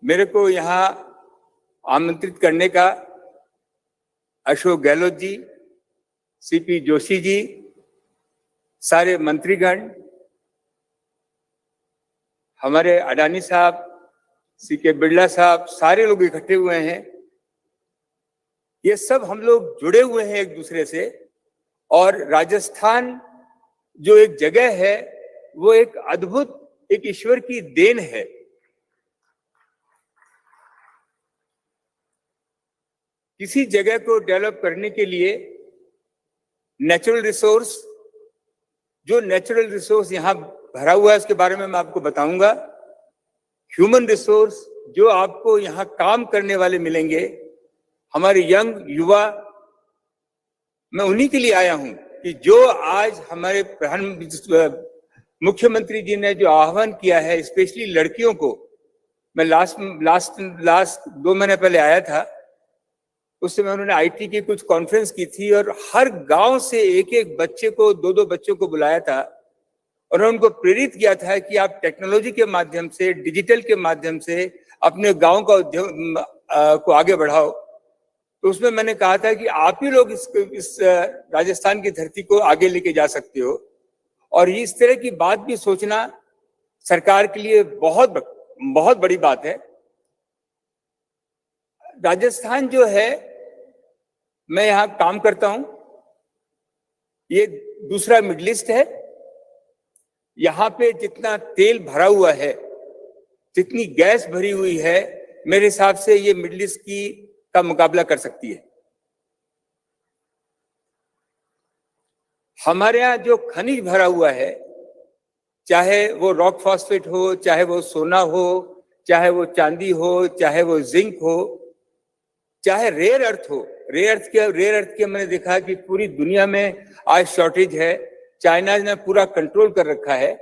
[SPEAKER 12] मेरे को यहां आमंत्रित करने का अशोक गहलोत जी, सीपी जोशी जी, सारे मंत्रीगण, हमारे अडानी साहब, सीके बिरला साहब, सारे लोग इकट्ठे हुए हैं। ये सब हम लोग जुड़े हुए हैं एक दूसरे से। और राजस्थान जो एक जगह है वो एक अद्भुत, एक ईश्वर की देन है। किसी जगह को डेवलप करने के लिए नेचुरल रिसोर्स, जो नेचुरल रिसोर्स यहाँ भरा हुआ है उसके बारे में मैं आपको बताऊंगा। ह्यूमन रिसोर्स, जो आपको यहाँ काम करने वाले मिलेंगे, हमारे यंग युवा, मैं उन्हीं के लिए आया हूं कि जो आज हमारे मुख्यमंत्री जी ने जो आह्वान किया है, स्पेशली लड़कियों को। मैं लास्ट 2 महीने पहले आया था, उस समय उन्होंने आईटी की कुछ कॉन्फ्रेंस की थी और हर गांव से एक बच्चे को, 2 बच्चों को बुलाया था और उनको प्रेरित किया था कि आप टेक्नोलॉजी के माध्यम से, डिजिटल के माध्यम से अपने गांव का उद्योग को आगे बढ़ाओ। तो उसमें मैंने कहा था कि आप ही लोग इस राजस्थान की धरती को आगे लेके जा सकते हो। और इस तरह की बात भी सोचना सरकार के लिए बहुत बड़ी बात है। राजस्थान जो है, मैं यहाँ काम करता हूँ, ये दूसरा मिडिल ईस्ट है। यहाँ पे जितना तेल भरा हुआ है, जितनी गैस भरी हुई है, मेरे हिसाब से ये मिडिल ईस्ट का मुकाबला कर सकती है। हमारे यहाँ जो खनिज भरा हुआ है, चाहे वो रॉक फॉस्फेट हो, चाहे वो सोना हो, चाहे वो चांदी हो, चाहे वो जिंक हो, चाहे रेयर अर्थ हो। रेयर अर्थ के मैंने देखा कि पूरी दुनिया में आज शॉर्टेज है। चाइना ने पूरा कंट्रोल कर रखा है।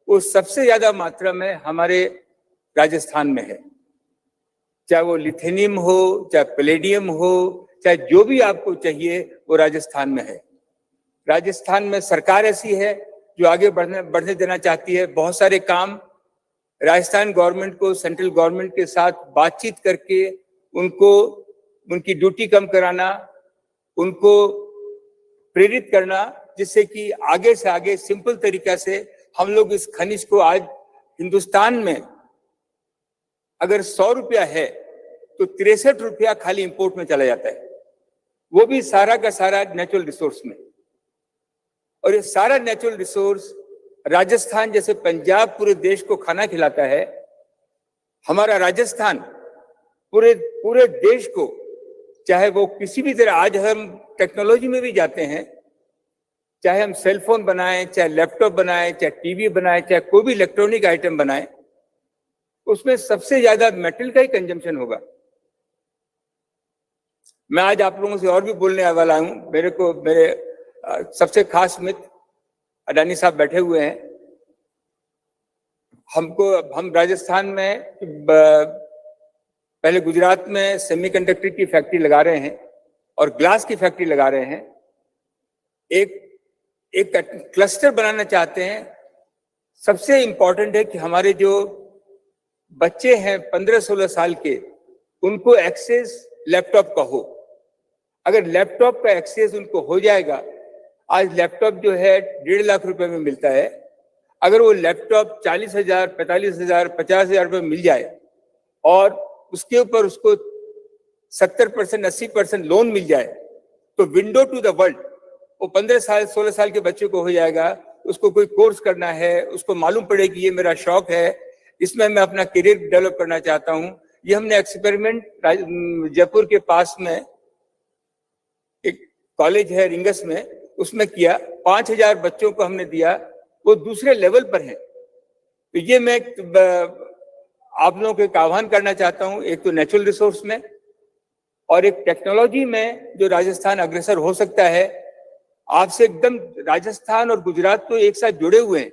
[SPEAKER 12] वो सबसे ज्यादा मात्रा में हमारे राजस्थान में है। चाहे वो लिथेनियम हो, चाहे पैलेडियम हो, चाहे जो भी आपको चाहिए वो राजस्थान में है। राजस्थान में सरकार ऐसी है जो आगे बढ़ने देना चाहती है। बहुत सारे काम राजस्थान गवर्नमेंट को सेंट्रल गवर्नमेंट के साथ बातचीत करके उनको उनकी ड्यूटी कम कराना, उनको प्रेरित करना, जिससे कि आगे से आगे सिंपल तरीका से हम लोग इस खनिज को आज हिंदुस्तान में अगर 100 रुपया है तो 63 रुपया खाली इंपोर्ट में चला जाता है, वो भी सारा का सारा नेचुरल रिसोर्स में। और ये सारा नेचुरल रिसोर्स राजस्थान जैसे पंजाब पूरे देश को खाना खिलाता है। हमारा राजस्थान पूरे देश को, चाहे वो किसी भी तरह, आज हम टेक्नोलॉजी में भी जाते हैं, चाहे हम सेल फोन बनाएं, चाहे लैपटॉप बनाएं, चाहे टीवी बनाएं, चाहे कोई भी इलेक्ट्रॉनिक आइटम बनाएं, उसमें सबसे ज्यादा मेटल का ही कंजम्पशन होगा। मैं आज आप लोगों से और भी बोलने वाला हूं। मेरे सबसे खास मित्र अडानी साहब बैठे हुए हैं। हम राजस्थान में पहले गुजरात में सेमीकंडक्टर की फैक्ट्री लगा रहे हैं और ग्लास की फैक्ट्री लगा रहे हैं। एक क्लस्टर बनाना चाहते हैं। सबसे इंपॉर्टेंट है कि हमारे जो बच्चे हैं 15-16 साल के, उनको एक्सेस लैपटॉप का हो। अगर लैपटॉप का एक्सेस उनको हो जाएगा, आज लैपटॉप जो है 1.5 लाख रुपए में मिलता है, अगर वो लैपटॉप 40,000, 45,000, 50,000 रुपए मिल जाए और उसके ऊपर उसको 70%, 80% लोन मिल जाए, तो विंडो टू द वर्ल्ड वो 15 साल 16 साल के बच्चे को हो जाएगा। उसको कोई कोर्स करना है, उसको मालूम पड़े कि ये मेरा शौक है, इसमें मैं अपना करियर डेवलप करना चाहता हूँ। ये हमने एक्सपेरिमेंट जयपुर के पास में एक कॉलेज है रिंगस में, उसमें किया। 5,000 बच्चों को हमने दिया, वो दूसरे लेवल पर हैं। तो ये मैं आप लोगों को एक आह्वान करना चाहता हूँ, एक तो नेचुरल रिसोर्स में और एक टेक्नोलॉजी में जो राजस्थान अग्रसर हो सकता है। आपसे एकदम राजस्थान और गुजरात तो एक साथ जुड़े हुए हैं।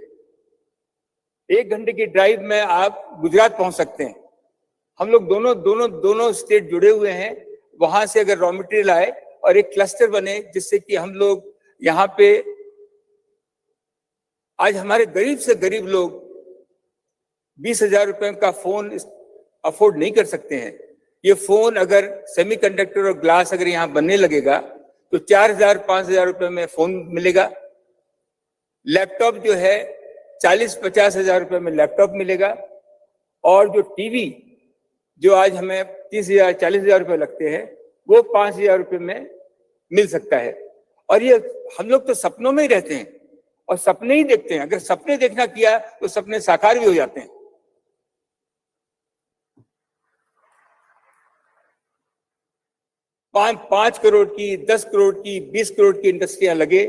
[SPEAKER 12] 1 घंटे की ड्राइव में आप गुजरात पहुंच सकते हैं। हम लोग दोनों स्टेट जुड़े हुए हैं। वहां से अगर रॉ मटेरियल आए और एक क्लस्टर बने, जिससे कि हम लोग यहाँ पे, आज हमारे गरीब से गरीब लोग 20,000 रुपए का फोन अफोर्ड नहीं कर सकते हैं। ये फोन अगर सेमीकंडक्टर और ग्लास अगर यहाँ बनने लगेगा तो 4,000-5,000 रुपए में फोन मिलेगा। लैपटॉप जो है 40-50,000 रुपए में लैपटॉप मिलेगा। और जो टीवी जो आज हमें 30,000-40,000 रुपए लगते हैं, वो 5,000 रुपए में मिल सकता है। और ये हम लोग तो सपनों में ही रहते हैं और सपने ही देखते हैं। अगर सपने देखना किया तो सपने साकार भी हो जाते हैं। 5 करोड़ की, 10 करोड़ की, 20 करोड़ की इंडस्ट्रियां लगे,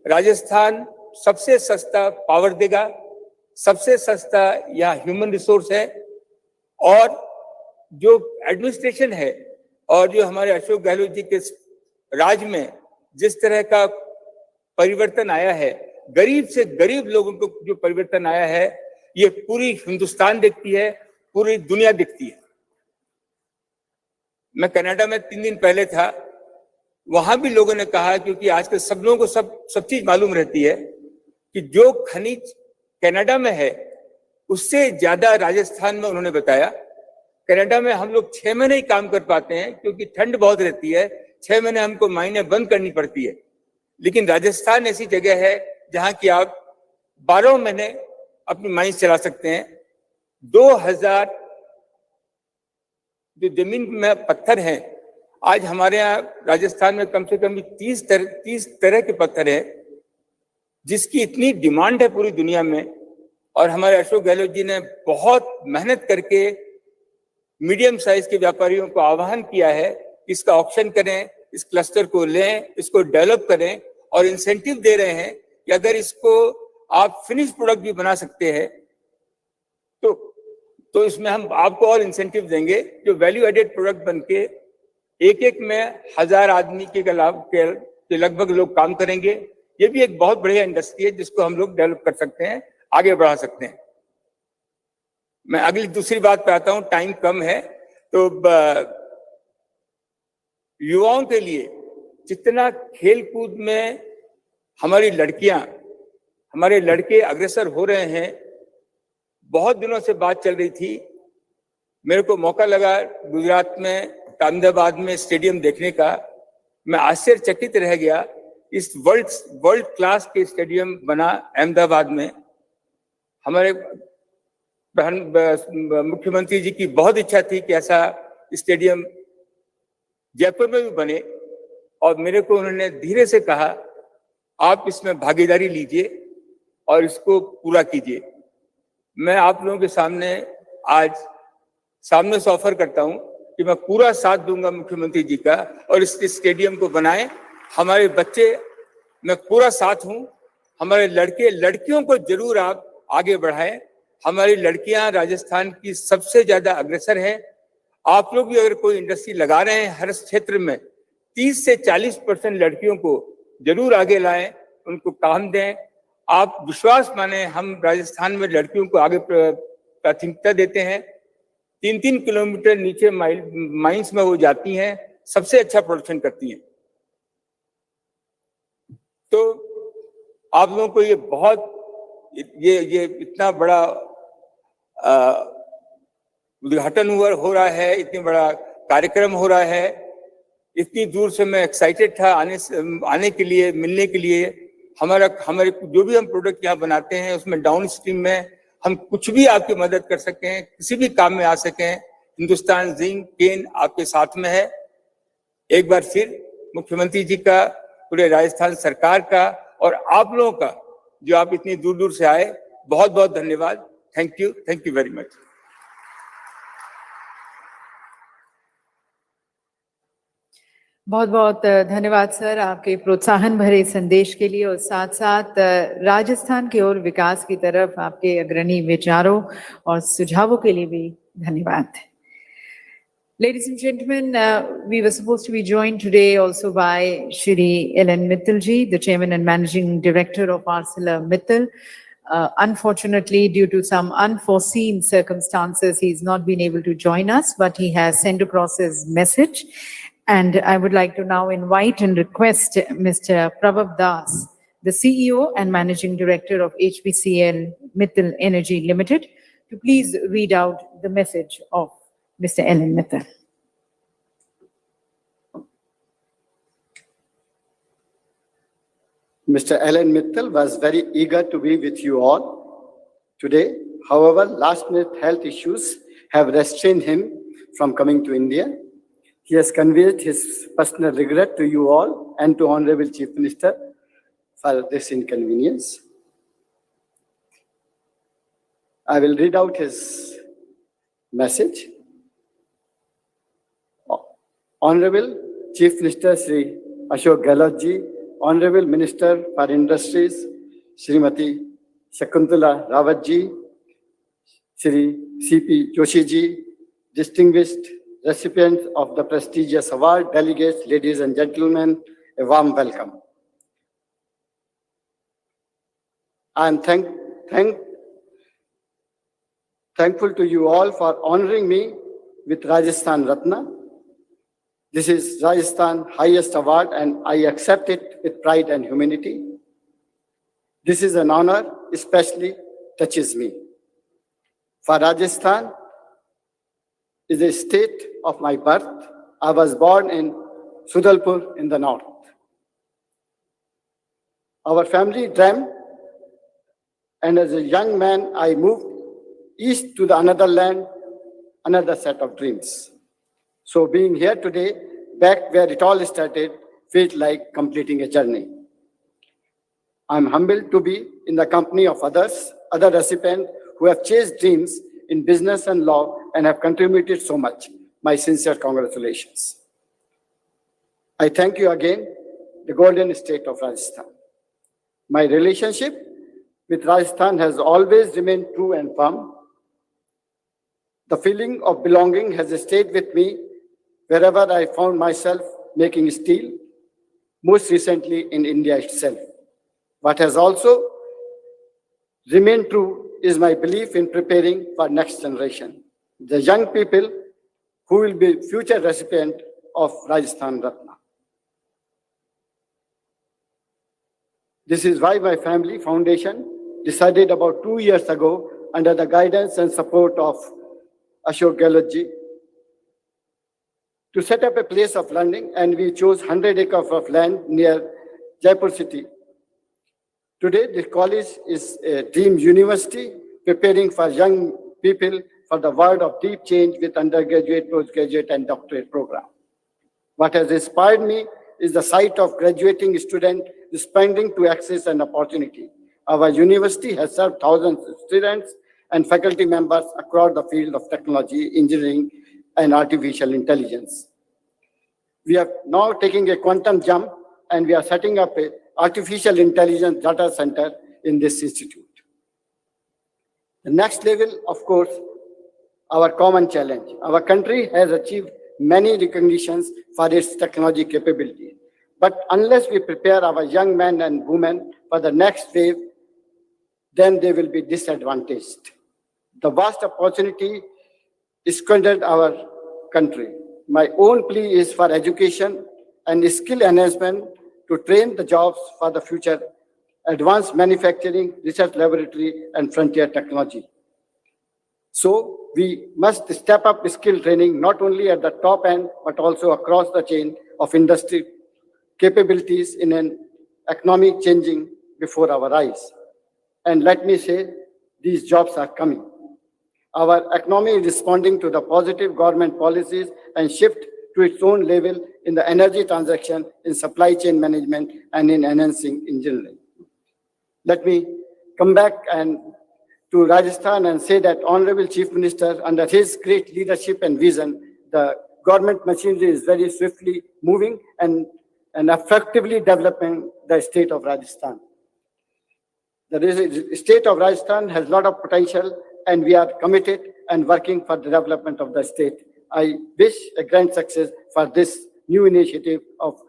[SPEAKER 12] राजस्थान सबसे सस्ता पावर देगा, सबसे सस्ता यहाँ ह्यूमन रिसोर्स है। और जो एडमिनिस्ट्रेशन है और जो हमारे अशोक गहलोत जी के राज में जिस तरह का परिवर्तन आया है, गरीब से गरीब लोगों को जो परिवर्तन आया है, ये पूरी हिंदुस्तान देखती है, पूरी दुनिया देखती है। मैं कनाडा में 3 दिन पहले था, वहां भी लोगों ने कहा, क्योंकि आजकल सब लोगों को सब चीज मालूम रहती है कि जो खनिज कनाडा में है उससे ज्यादा राजस्थान में, उन्होंने बताया। कनाडा में हम लोग 6 महीने ही काम कर पाते हैं क्योंकि ठंड बहुत रहती है, 6 महीने हमको माइने बंद करनी पड़ती है। लेकिन राजस्थान ऐसी जगह है जहां की आप 12 महीने अपनी माइंस चला सकते हैं। 2000 जो जमीन में पत्थर हैं, आज हमारे यहाँ राजस्थान में कम से कम 30 तरह के पत्थर हैं जिसकी इतनी डिमांड है पूरी दुनिया में, और हमारे अशोक गहलोत जी ने बहुत मेहनत करके मीडियम साइज के व्यापारियों को आह्वान किया है कि इसका ऑक्शन करें, इस क्लस्टर को लें, इसको डेवलप करें, और इंसेंटिव दे रहे हैं कि अगर इसको आप फिनिश प्रोडक्ट भी बना सकते हैं तो इसमें हम आपको और इंसेंटिव देंगे, जो वैल्यू एडेड प्रोडक्ट बनके एक में 1000 आदमी के लगभग लोग काम करेंगे। ये भी एक बहुत बढ़िया इंडस्ट्री है जिसको हम लोग डेवलप कर सकते हैं, आगे बढ़ा सकते हैं। मैं अगली दूसरी बात पे आता हूं, टाइम कम है, तो युवाओं के लिए जितना खेल कूद में हमारी लड़कियां, हमारे लड़के अग्रसर हो रहे हैं, बहुत दिनों से बात चल रही थी। मेरे को मौका लगा गुजरात में अहमदाबाद में स्टेडियम देखने का। मैं आश्चर्यचकित रह गया, इस वर्ल्ड क्लास के स्टेडियम बना अहमदाबाद में। हमारे मुख्यमंत्री जी की बहुत इच्छा थी कि ऐसा स्टेडियम जयपुर में भी बने, और मेरे को उन्होंने धीरे से कहा आप इसमें भागीदारी लीजिए और इसको पूरा कीजिए। मैं आप लोगों के सामने आज सामने से ऑफर करता हूं कि मैं पूरा साथ दूंगा मुख्यमंत्री जी का, और इस स्टेडियम को बनाएं। हमारे बच्चे, मैं पूरा साथ हूं। हमारे लड़के लड़कियों को जरूर आप आगे बढ़ाएं। हमारी लड़कियां राजस्थान की सबसे ज्यादा अग्रसर हैं। आप लोग भी अगर कोई इंडस्ट्री लगा रहे हैं हर क्षेत्र में, 30 से 40% लड़कियों को जरूर आगे लाएं, उनको काम दें। आप विश्वास माने, हम राजस्थान में लड़कियों को आगे प्राथमिकता देते हैं। 3-3 किलोमीटर नीचे माइंस में वो जाती हैं, सबसे अच्छा प्रोडक्शन करती हैं। तो आप लोगों को ये बहुत ये इतना बड़ा उद्घाटन हो रहा है, इतनी बड़ा कार्यक्रम हो रहा है। इतनी दूर से मैं एक्साइटेड था आने के लिए, मिलने के लिए। हमारे जो भी हम प्रोडक्ट यहाँ बनाते हैं उसमें डाउन स्ट्रीम में हम कुछ भी आपकी मदद कर सकें, किसी भी काम में आ सकें। हिंदुस्तान जिंक केन आपके साथ में है। एक बार फिर मुख्यमंत्री जी का, पूरे राजस्थान सरकार का और आप लोगों का, जो आप इतनी दूर दूर से आए, बहुत बहुत धन्यवाद। Thank you very much.
[SPEAKER 1] बहुत बहुत धन्यवाद सर आपके प्रोत्साहन भरे संदेश के लिए, और साथ साथ राजस्थान की ओर विकास की तरफ आपके अग्रणी विचारों और सुझावों के लिए भी धन्यवाद। Ladies and gentlemen, we were supposed to be joined today also by Shri Ellen Mittalji, the Chairman and Managing Director of ArcelorMittal. Unfortunately, due to some unforeseen circumstances, he's not been able to join us, but he has sent across his message. And I would like to now invite and request Mr. Prabhav Das, the CEO and Managing Director of HPCL Mittal Energy Limited, to please read out the message of Mr. Ellen Mittal.
[SPEAKER 5] Mr. Ellen Mittal was very eager to be with you all today. However, last-minute health issues have restrained him from coming to India. He has conveyed his personal regret to you all and to Honorable Chief Minister for this inconvenience. I will read out his message. Honorable Chief Minister Shri Ashok Gehlot ji, Honorable Minister for Industries Srimati Shakuntala Rawat ji, Shri C.P. Joshi ji, distinguished recipients of the prestigious award, delegates, ladies and gentlemen, a warm welcome. I am thankful to you all for honoring me with Rajasthan Ratna. This is Rajasthan's highest award and I accept it with pride and humility. This is an honor, especially touches me. For Rajasthan is a state of my birth. I was born in Sudalpur in the north. Our family dreamt, and as a young man, I moved east to the another land, another set of dreams. So being here today, back where it all started, felt like completing a journey.
[SPEAKER 9] I'm humbled to be in the company of other recipients who have chased dreams in business and law and have contributed so much. My sincere congratulations. I thank you again, the golden state of Rajasthan. My relationship with Rajasthan has always remained true and firm. The feeling of belonging has stayed with me wherever I found myself making steel, most recently in India itself. What has also remained true is my belief in preparing for next generation, the young people who will be future recipient of Rajasthan Ratna. This is why my family foundation decided about 2 years ago, under the guidance and support of Ashok Gehlot ji, to set up a place of learning, and we chose 100 acres of land near Jaipur city. Today, the college is a dream university, preparing for young people for the world of deep change with undergraduate, postgraduate, and doctorate program. What has inspired me is the sight of graduating students responding to access and opportunity. Our university has served thousands of students and faculty members across the field of technology, engineering, and artificial intelligence. We are now taking a quantum jump, and we are setting up an artificial intelligence data center in this institute. The next level, of course, our common challenge. Our country has achieved many recognitions for its technology capability. But unless we prepare our young men and women for the next wave, then they will be disadvantaged. The vast opportunity is squandered our country. My own plea is for education and skill enhancement to train the jobs for the future, advanced manufacturing, research laboratory, and frontier technology. So we must step up skill training, not only at the top end, but also across the chain of industry capabilities in an economy changing before our eyes. And let me say, these jobs are coming. Our economy is responding to the positive government policies and shift to its own level in the energy transaction, in supply chain management, and in enhancing engineering. Let me come back to Rajasthan and say that Honorable Chief Minister, under his great leadership and vision, the government machinery is very swiftly moving and effectively developing the state of Rajasthan. The state of Rajasthan has a lot of potential, and we are committed and working for the development of the state. I wish a grand success for this new initiative of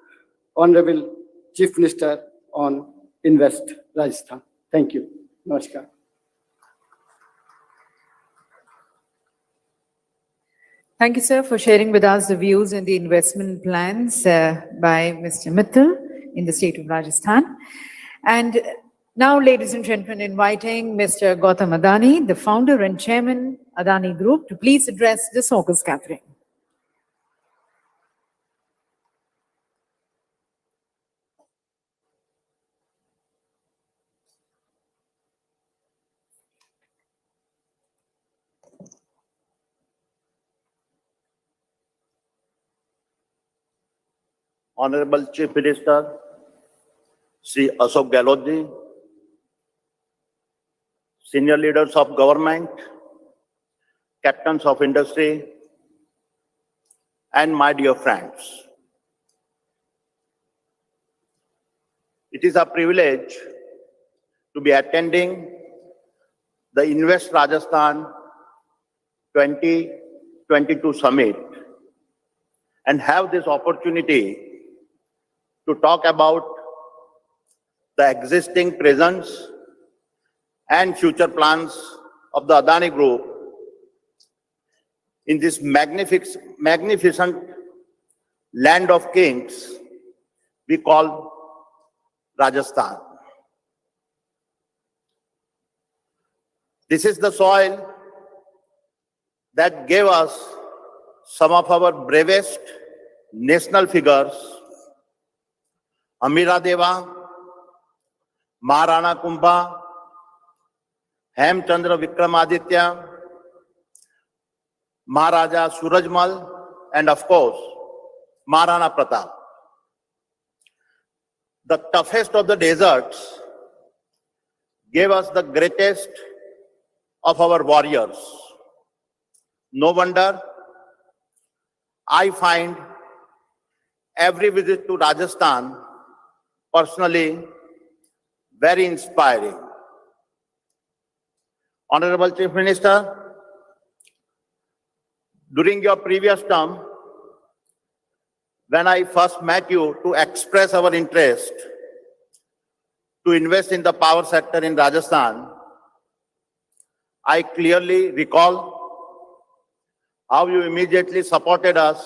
[SPEAKER 9] Honorable Chief Minister on Invest Rajasthan. Thank you. Namaskar.
[SPEAKER 1] Thank you, sir, for sharing with us the views and the investment plans by Mr. Mittal in the state of Rajasthan. And now, ladies and gentlemen, inviting Mr. Gautam Adani, the founder and chairman, Adani Group, to please address this August gathering.
[SPEAKER 13] Honorable Chief Minister, Shri Ashok Gehlot ji, senior leaders of government, captains of industry, and my dear friends. It is a privilege to be attending the Invest Rajasthan 2022 Summit and have this opportunity to talk about the existing presence and future plans of the Adani Group in this magnificent land of kings we call Rajasthan. This is the soil that gave us some of our bravest national figures, Amira Deva, Maharana Kumbha, Hemchandra Vikramaditya, Maharaja Surajmal, and of course, Maharana Pratap. The toughest of the deserts gave us the greatest of our warriors. No wonder I find every visit to Rajasthan personally very inspiring. Honorable Chief Minister, during your previous term, when I first met you to express our interest to invest in the power sector in Rajasthan, I clearly recall how you immediately supported us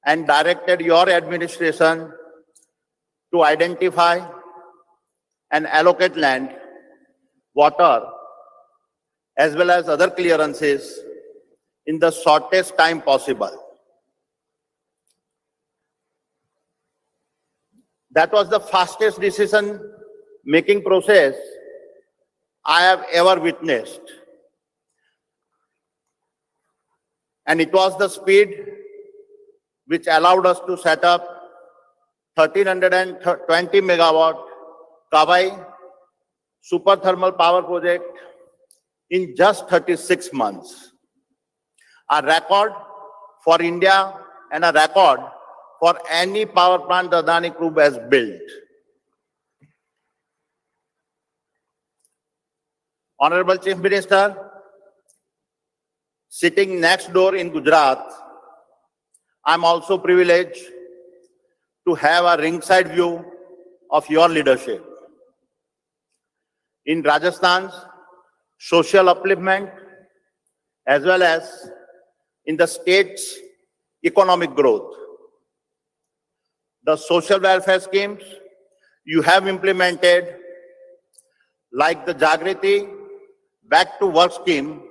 [SPEAKER 13] and directed your administration to identify and allocate land, water, as well as other clearances in the shortest time possible. That was the fastest decision-making process I have ever witnessed. And it was the speed which allowed us to set up 1320 megawatt Kawai super thermal power project in just 36 months. A record for India and a record for any power plant the Adani Group has built. Honorable Chief Minister, sitting next door in Gujarat, I'm also privileged to have a ringside view of your leadership. In Rajasthan's social upliftment, as well as in the state's economic growth. The social welfare schemes you have implemented, like the Jagriti Back to Work scheme,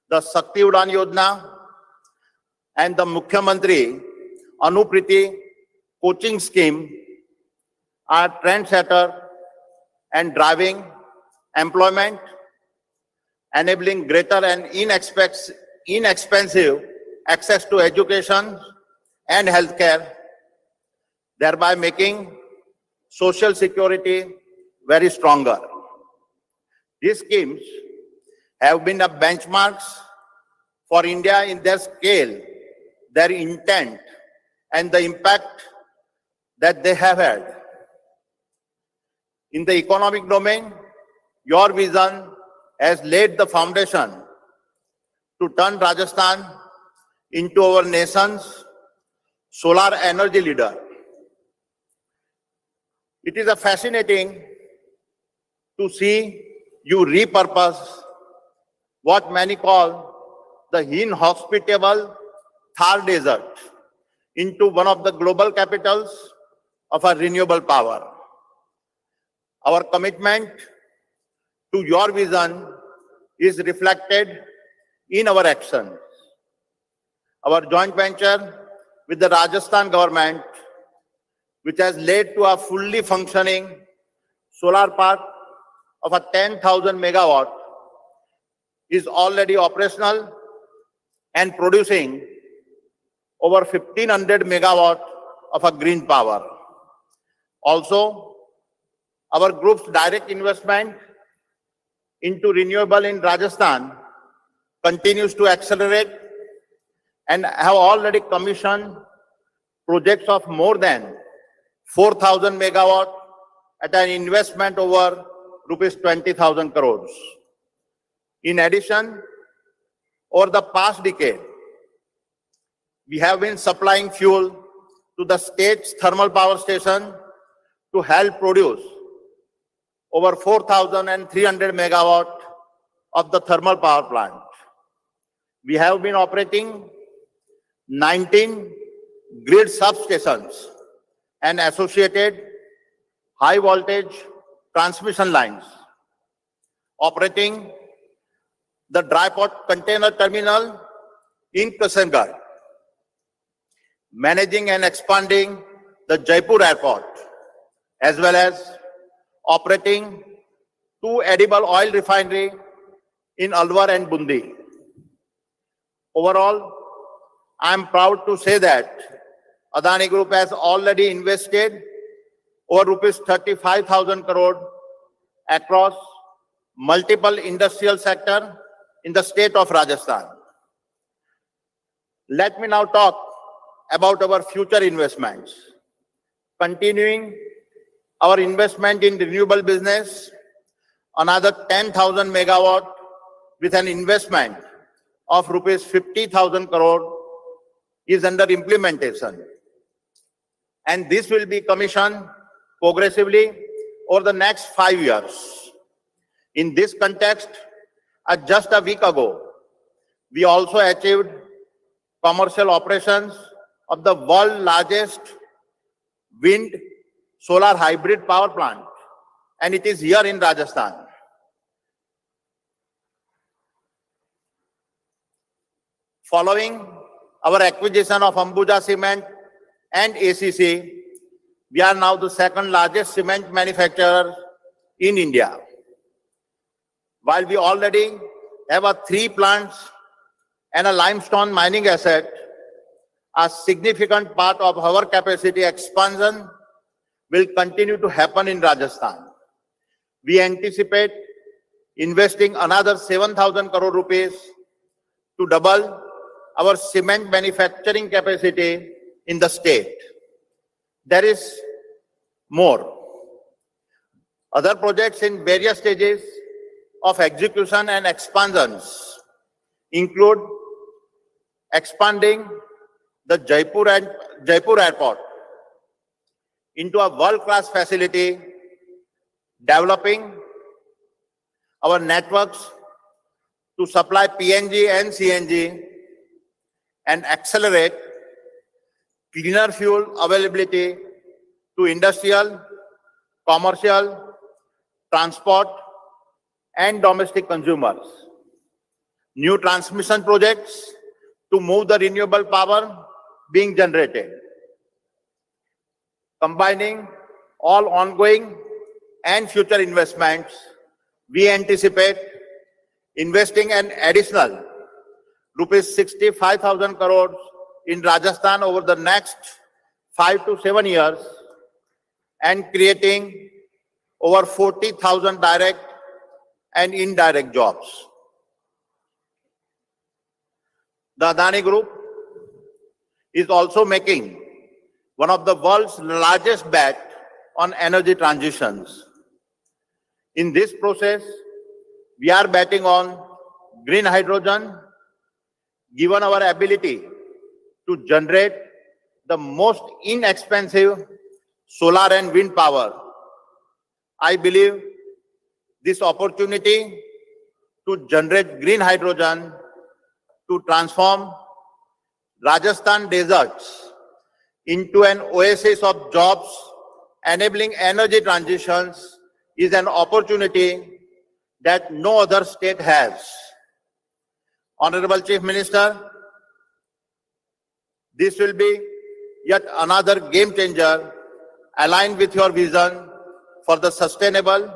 [SPEAKER 13] the Shakti Udan Yojana, and the Mukhyamantri Anupriti coaching scheme are trendsetter and driving employment, enabling greater and inexpensive access to education and healthcare, thereby making social security very stronger. These schemes have been a benchmarks for India in their scale, their intent, and the impact that they have had. In the economic domain, your vision has laid the foundation to turn Rajasthan into our nation's solar energy leader. It is fascinating to see you repurpose what many call the inhospitable Thar Desert into one of the global capitals of our renewable power. Our commitment to your vision is reflected in our actions. Our joint venture with the Rajasthan government, which has led to a fully functioning solar park of a 10,000 megawatt, is already operational and producing over 1,500 megawatt of a green power. Also, our group's direct investment into renewable in Rajasthan continues to accelerate and have already commissioned projects of more than 4,000 megawatt at an investment over rupees 20,000 crores. In addition, over the past decade, we have been supplying fuel to the state's thermal power station to help produce over 4,300 megawatt of the thermal power plant. We have been operating 19 grid substations and associated high voltage transmission lines, operating the dry port container terminal in Kasaragod, managing and expanding the Jaipur airport, as well as operating 2 edible oil refinery in Alwar and Bundi. Overall, I am proud to say that Adani Group has already invested over rupees 35,000 crore across multiple industrial sectors in the state of Rajasthan. Let me now talk about our future investments. Continuing our investment in renewable business, another 10,000 megawatt with an investment of rupees 50,000 crore is under implementation. And this will be commissioned progressively over the next 5 years. In this context, just a week ago, we also achieved commercial operations of the world's largest wind solar hybrid power plant, and it is here in Rajasthan. Following our acquisition of Ambuja Cement and ACC, we are now the second largest cement manufacturer in India. While we already have 3 plants and a limestone mining asset, a significant part of our capacity expansion will continue to happen in Rajasthan. We anticipate investing another 7,000 crore rupees to double our cement manufacturing capacity in the state. There is more. Other projects in various stages of execution and expansions include expanding the Jaipur Airport into a world-class facility, developing our networks to supply PNG and CNG, and accelerate cleaner fuel availability to industrial, commercial, transport, and domestic consumers. New transmission projects to move the renewable power being generated. Combining all ongoing and future investments, we anticipate investing an additional rupees 65,000 crores in Rajasthan over the next 5 to 7 years and creating over 40,000 direct and indirect jobs. The Adani Group is also making one of the world's largest bet on energy transitions. In this process, we are betting on green hydrogen, given our ability to generate the most inexpensive solar and wind power. I believe this opportunity to generate green hydrogen to transform Rajasthan deserts into an oasis of jobs, enabling energy transitions, is an opportunity that no other state has. Honorable Chief Minister, this will be yet another game changer aligned with your vision for the sustainable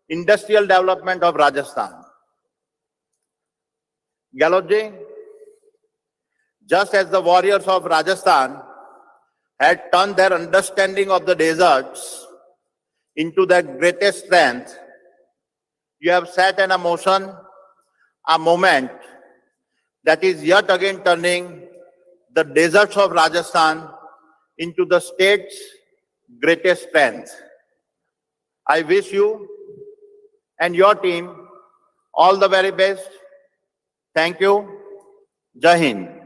[SPEAKER 13] industrial development of Rajasthan. Gehlot ji, just as the warriors of Rajasthan had turned their understanding of the deserts into their greatest strength, you have set in motion a moment that is yet again turning the deserts of Rajasthan into the state's greatest strength. I wish you and your team all the very best. Thank you. Jai Hind.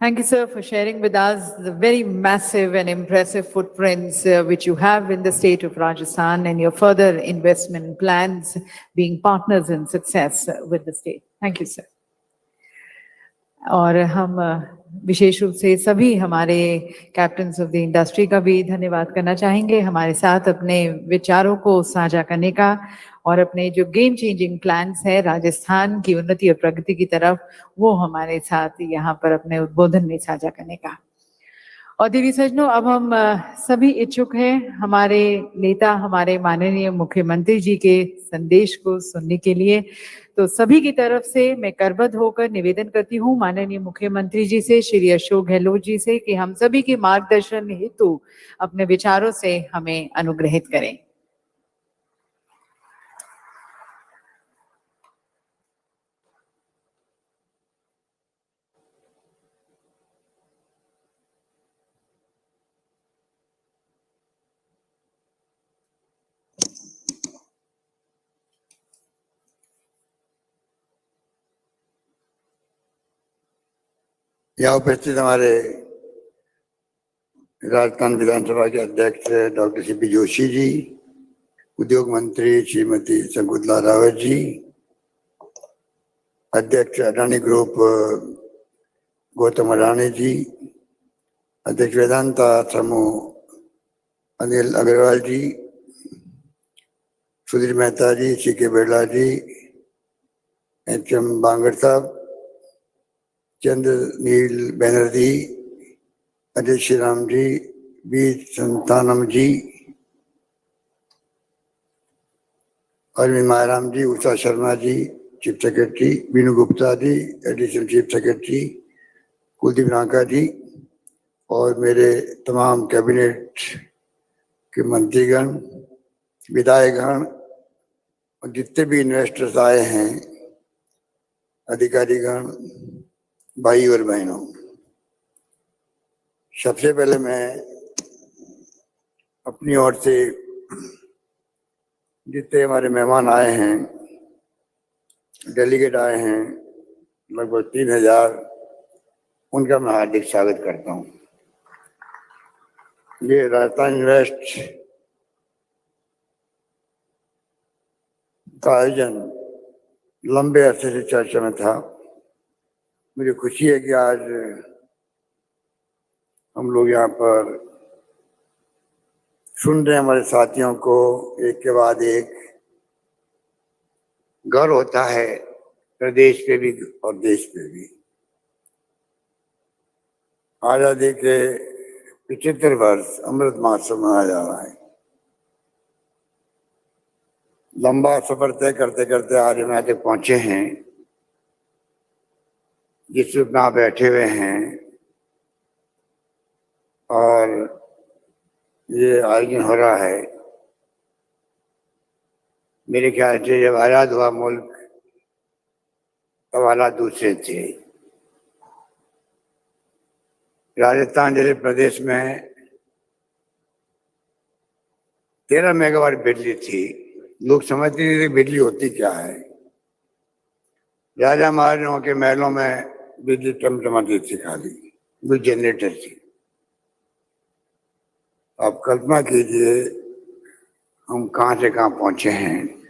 [SPEAKER 1] Thank you, sir, for sharing with us the very massive and impressive footprints which you have in the state of Rajasthan and your further investment plans being partners in success with the state. Thank you, sir. और हम विशेष रूप से सभी हमारे captains of the industry का भी धन्यवाद करना चाहेंगे हमारे साथ अपने विचारों को साझा करने का और अपने जो गेम चेंजिंग प्लान्स है राजस्थान की उन्नति और प्रगति की तरफ वो हमारे साथ यहाँ पर अपने उद्बोधन में साझा करने का। और देवी सज्जनों, अब हम सभी इच्छुक हैं हमारे नेता, हमारे माननीय मुख्यमंत्री जी के संदेश को सुनने के लिए। तो सभी की तरफ से मैं करबद्ध होकर निवेदन करती हूँ माननीय मुख्यमंत्री जी से, श्री अशोक गहलोत जी से, कि हम सभी के मार्गदर्शन हेतु अपने विचारों से हमें अनुग्रहित करें।
[SPEAKER 9] यहाँ उपस्थित हमारे राजस्थान विधानसभा के अध्यक्ष डॉक्टर सीपी जोशी जी, उद्योग मंत्री श्रीमती शकुंतला रावत जी, अध्यक्ष अडानी ग्रुप गौतम अडानी जी, अध्यक्ष वेदांता समूह अनिल अग्रवाल जी, सुधीर मेहता जी, सीके बिरला जी, एच.एम. बांगड़ साहब, चंद्रनील बैनर्जी, अजय श्रीराम जी, बी संतानम जी, अरविंद मायाराम जी, Usha Sharma ji, chief secretary, Binu Gupta ji, additional chief secretary, Kuldeep नाका जी, और मेरे तमाम कैबिनेट के मंत्रीगण, विधायकगण और जितने भी इन्वेस्टर्स आए हैं, अधिकारीगण, भाई और बहनों, सबसे पहले मैं अपनी ओर से जितने हमारे मेहमान आए हैं, डेलीगेट आए हैं, लगभग 3000, उनका मैं हार्दिक स्वागत करता हूं। ये राजस्थान इन्वेस्ट का आयोजन लंबे अरसे से चर्चा में था। मुझे खुशी है कि आज हम लोग यहाँ पर सुन रहे हैं हमारे साथियों को एक के बाद एक। गर्व होता है प्रदेश पे भी और देश पे भी। आजादी के 75 वर्ष अमृत महोत्सव मनाया जा रहा है। लंबा सफर तय करते करते आज हम यहाँ तक पहुंचे हैं, जिसमें आप बैठे हुए हैं, और ये आयोजन हो रहा है। मेरे ख्याल से जब आजाद हुआ मुल्क तब हालात दूसरे थे। राजस्थान जैसे प्रदेश में 13 मेगावाट बिजली थी। लोग समझते नहीं थे बिजली होती क्या है। राजा महाराजाओं के महलों में बिजली टमटमाती थी, खाली वो जनरेटर थी। आप कल्पना कीजिए हम कहाँ से कहाँ पहुंचे हैं।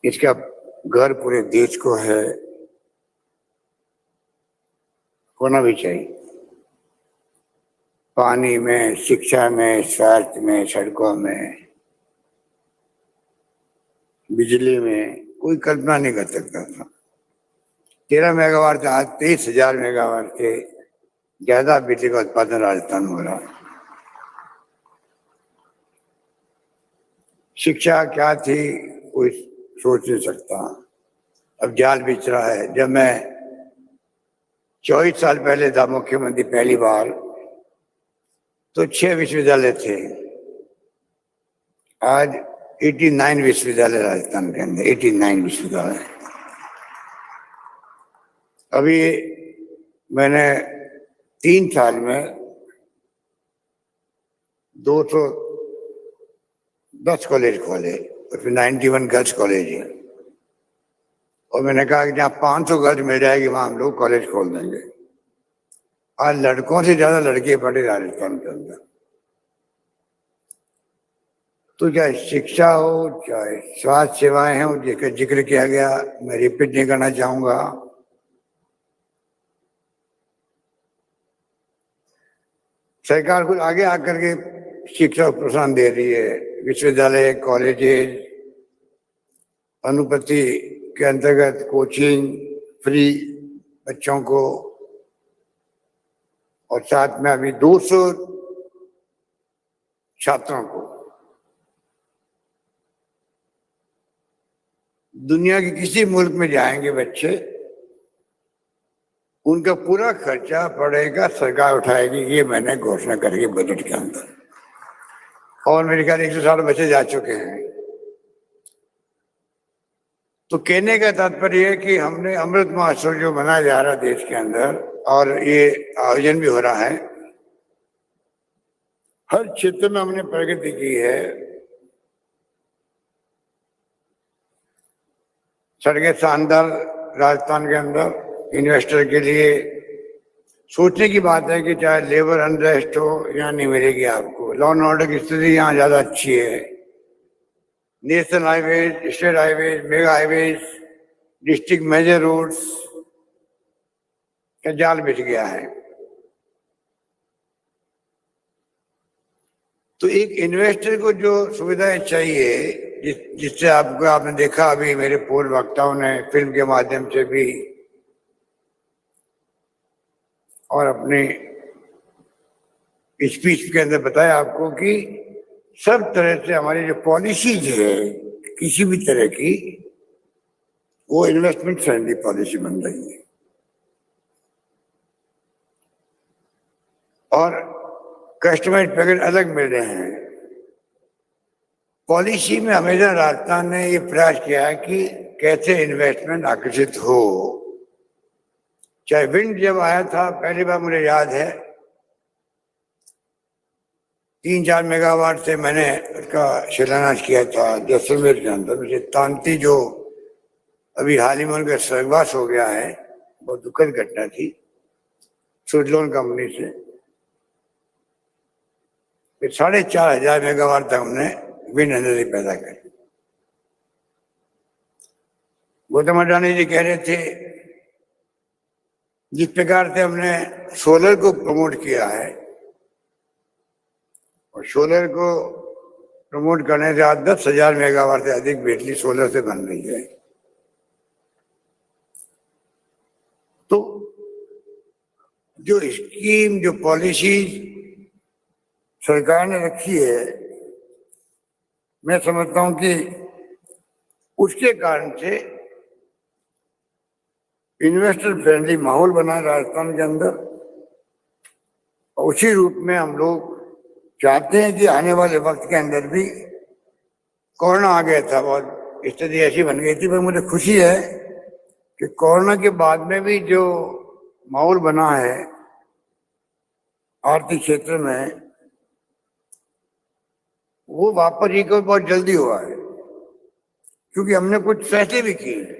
[SPEAKER 9] इसका घर पूरे देश को है, होना भी चाहिए। पानी में, शिक्षा में, स्वास्थ्य में, सड़कों में, बिजली में कोई कल्पना नहीं कर सकता था। 13 मेगावाट से आज 23,000 मेगावाट के ज्यादा बिजली का उत्पादन राजस्थान हो रहा है। शिक्षा क्या थी कोई सोच नहीं सकता। अब जाल बिछ रहा है। जब मैं 24 साल पहले था मुख्यमंत्री पहली बार, तो 6 विश्वविद्यालय थे। आज 89 विश्वविद्यालय राजस्थान के अंदर, 89 विश्वविद्यालय। अभी मैंने 3 साल में 210 कॉलेज खोले, उसमें 91 गर्ल्स कॉलेज है। और मैंने कहा कि जहाँ 500 गर्ल्स मिल जाएगी वहां हम लोग कॉलेज खोल देंगे। आज लड़कों से ज्यादा लड़के पढ़े राजस्थान के अंदर। तो चाहे शिक्षा हो, चाहे स्वास्थ्य सेवाएं हो, जिसका जिक्र किया गया, मैं रिपीट नहीं करना चाहूंगा। सरकार कुछ आगे आकर के शिक्षा को प्रोत्साहन दे रही है। विश्वविद्यालय, कॉलेजेस, अनुपति के अंतर्गत कोचिंग फ्री बच्चों को, और साथ में अभी 200 छात्रों को दुनिया के किसी मुल्क में जाएंगे बच्चे, उनका पूरा खर्चा पड़ेगा, सरकार उठाएगी। ये मैंने घोषणा करी बजट के अंदर, और मेरे ख्याल 160 बच्चे जा चुके हैं। तो कहने का तात्पर्य है कि हमने अमृत महोत्सव जो मनाया जा रहा है देश के अंदर, और ये आयोजन भी हो रहा है, हर क्षेत्र में हमने प्रगति की है। सड़कें शानदार राजस्थान के अंदर इन्वेस्टर के लिए सोचने की बात है कि चाहे लेबर अनरेस्ट हो, यहाँ नहीं मिलेगी आपको। लॉ एंड ऑर्डर की स्थिति यहाँ ज्यादा अच्छी है। National highways, state highways, mega highways, district major roads का जाल बिछ गया है। तो एक इन्वेस्टर को जो सुविधाएं चाहिए, जिससे आपने देखा अभी मेरे पूर्व वक्ताओं ने फिल्म के माध्यम से भी और अपने स्पीच के अंदर बताया आपको कि सब तरह से हमारी जो पॉलिसीज है किसी भी तरह की, वो इन्वेस्टमेंट फ्रेंडली पॉलिसी बन रही है। और कस्टमाइज्ड पैकेज अलग मिल रहे हैं। पॉलिसी में हमेशा राजस्थान ने ये प्रयास किया है कि कैसे इन्वेस्टमेंट आकर्षित हो। चाहे विंड जब आया था पहली बार, मुझे याद है 3-4 मेगावाट से मैंने उसका शिलान्यास किया था जैसलमेर के अंदर। मुझे तांती जो अभी हाल ही में उनका स्वर्गवास हो गया है, बहुत दुखद घटना थी, सुजलोन कंपनी से। फिर 4,500 मेगावाट तक हमने विंड एनर्जी पैदा करी। गौतम अडानी जी कह रहे थे, जिस प्रकार से हमने सोलर को प्रमोट किया है, और सोलर को प्रमोट करने से आज 10,000 मेगावाट से अधिक बिजली सोलर से बन रही है। तो जो स्कीम, जो पॉलिसी सरकार ने रखी है, मैं समझता हूं कि उसके कारण से इन्वेस्टर फ्रेंडली माहौल बना राजस्थान के अंदर। उसी रूप में हम लोग चाहते हैं कि आने वाले वक्त के अंदर भी, कोरोना आ गया था, बहुत स्थिति ऐसी बन गई थी, पर मुझे खुशी है कि कोरोना के बाद में भी जो माहौल बना है आर्थिक क्षेत्र में, वो वापस रिकवर बहुत जल्दी हुआ है, क्योंकि हमने कुछ फैसले भी किए।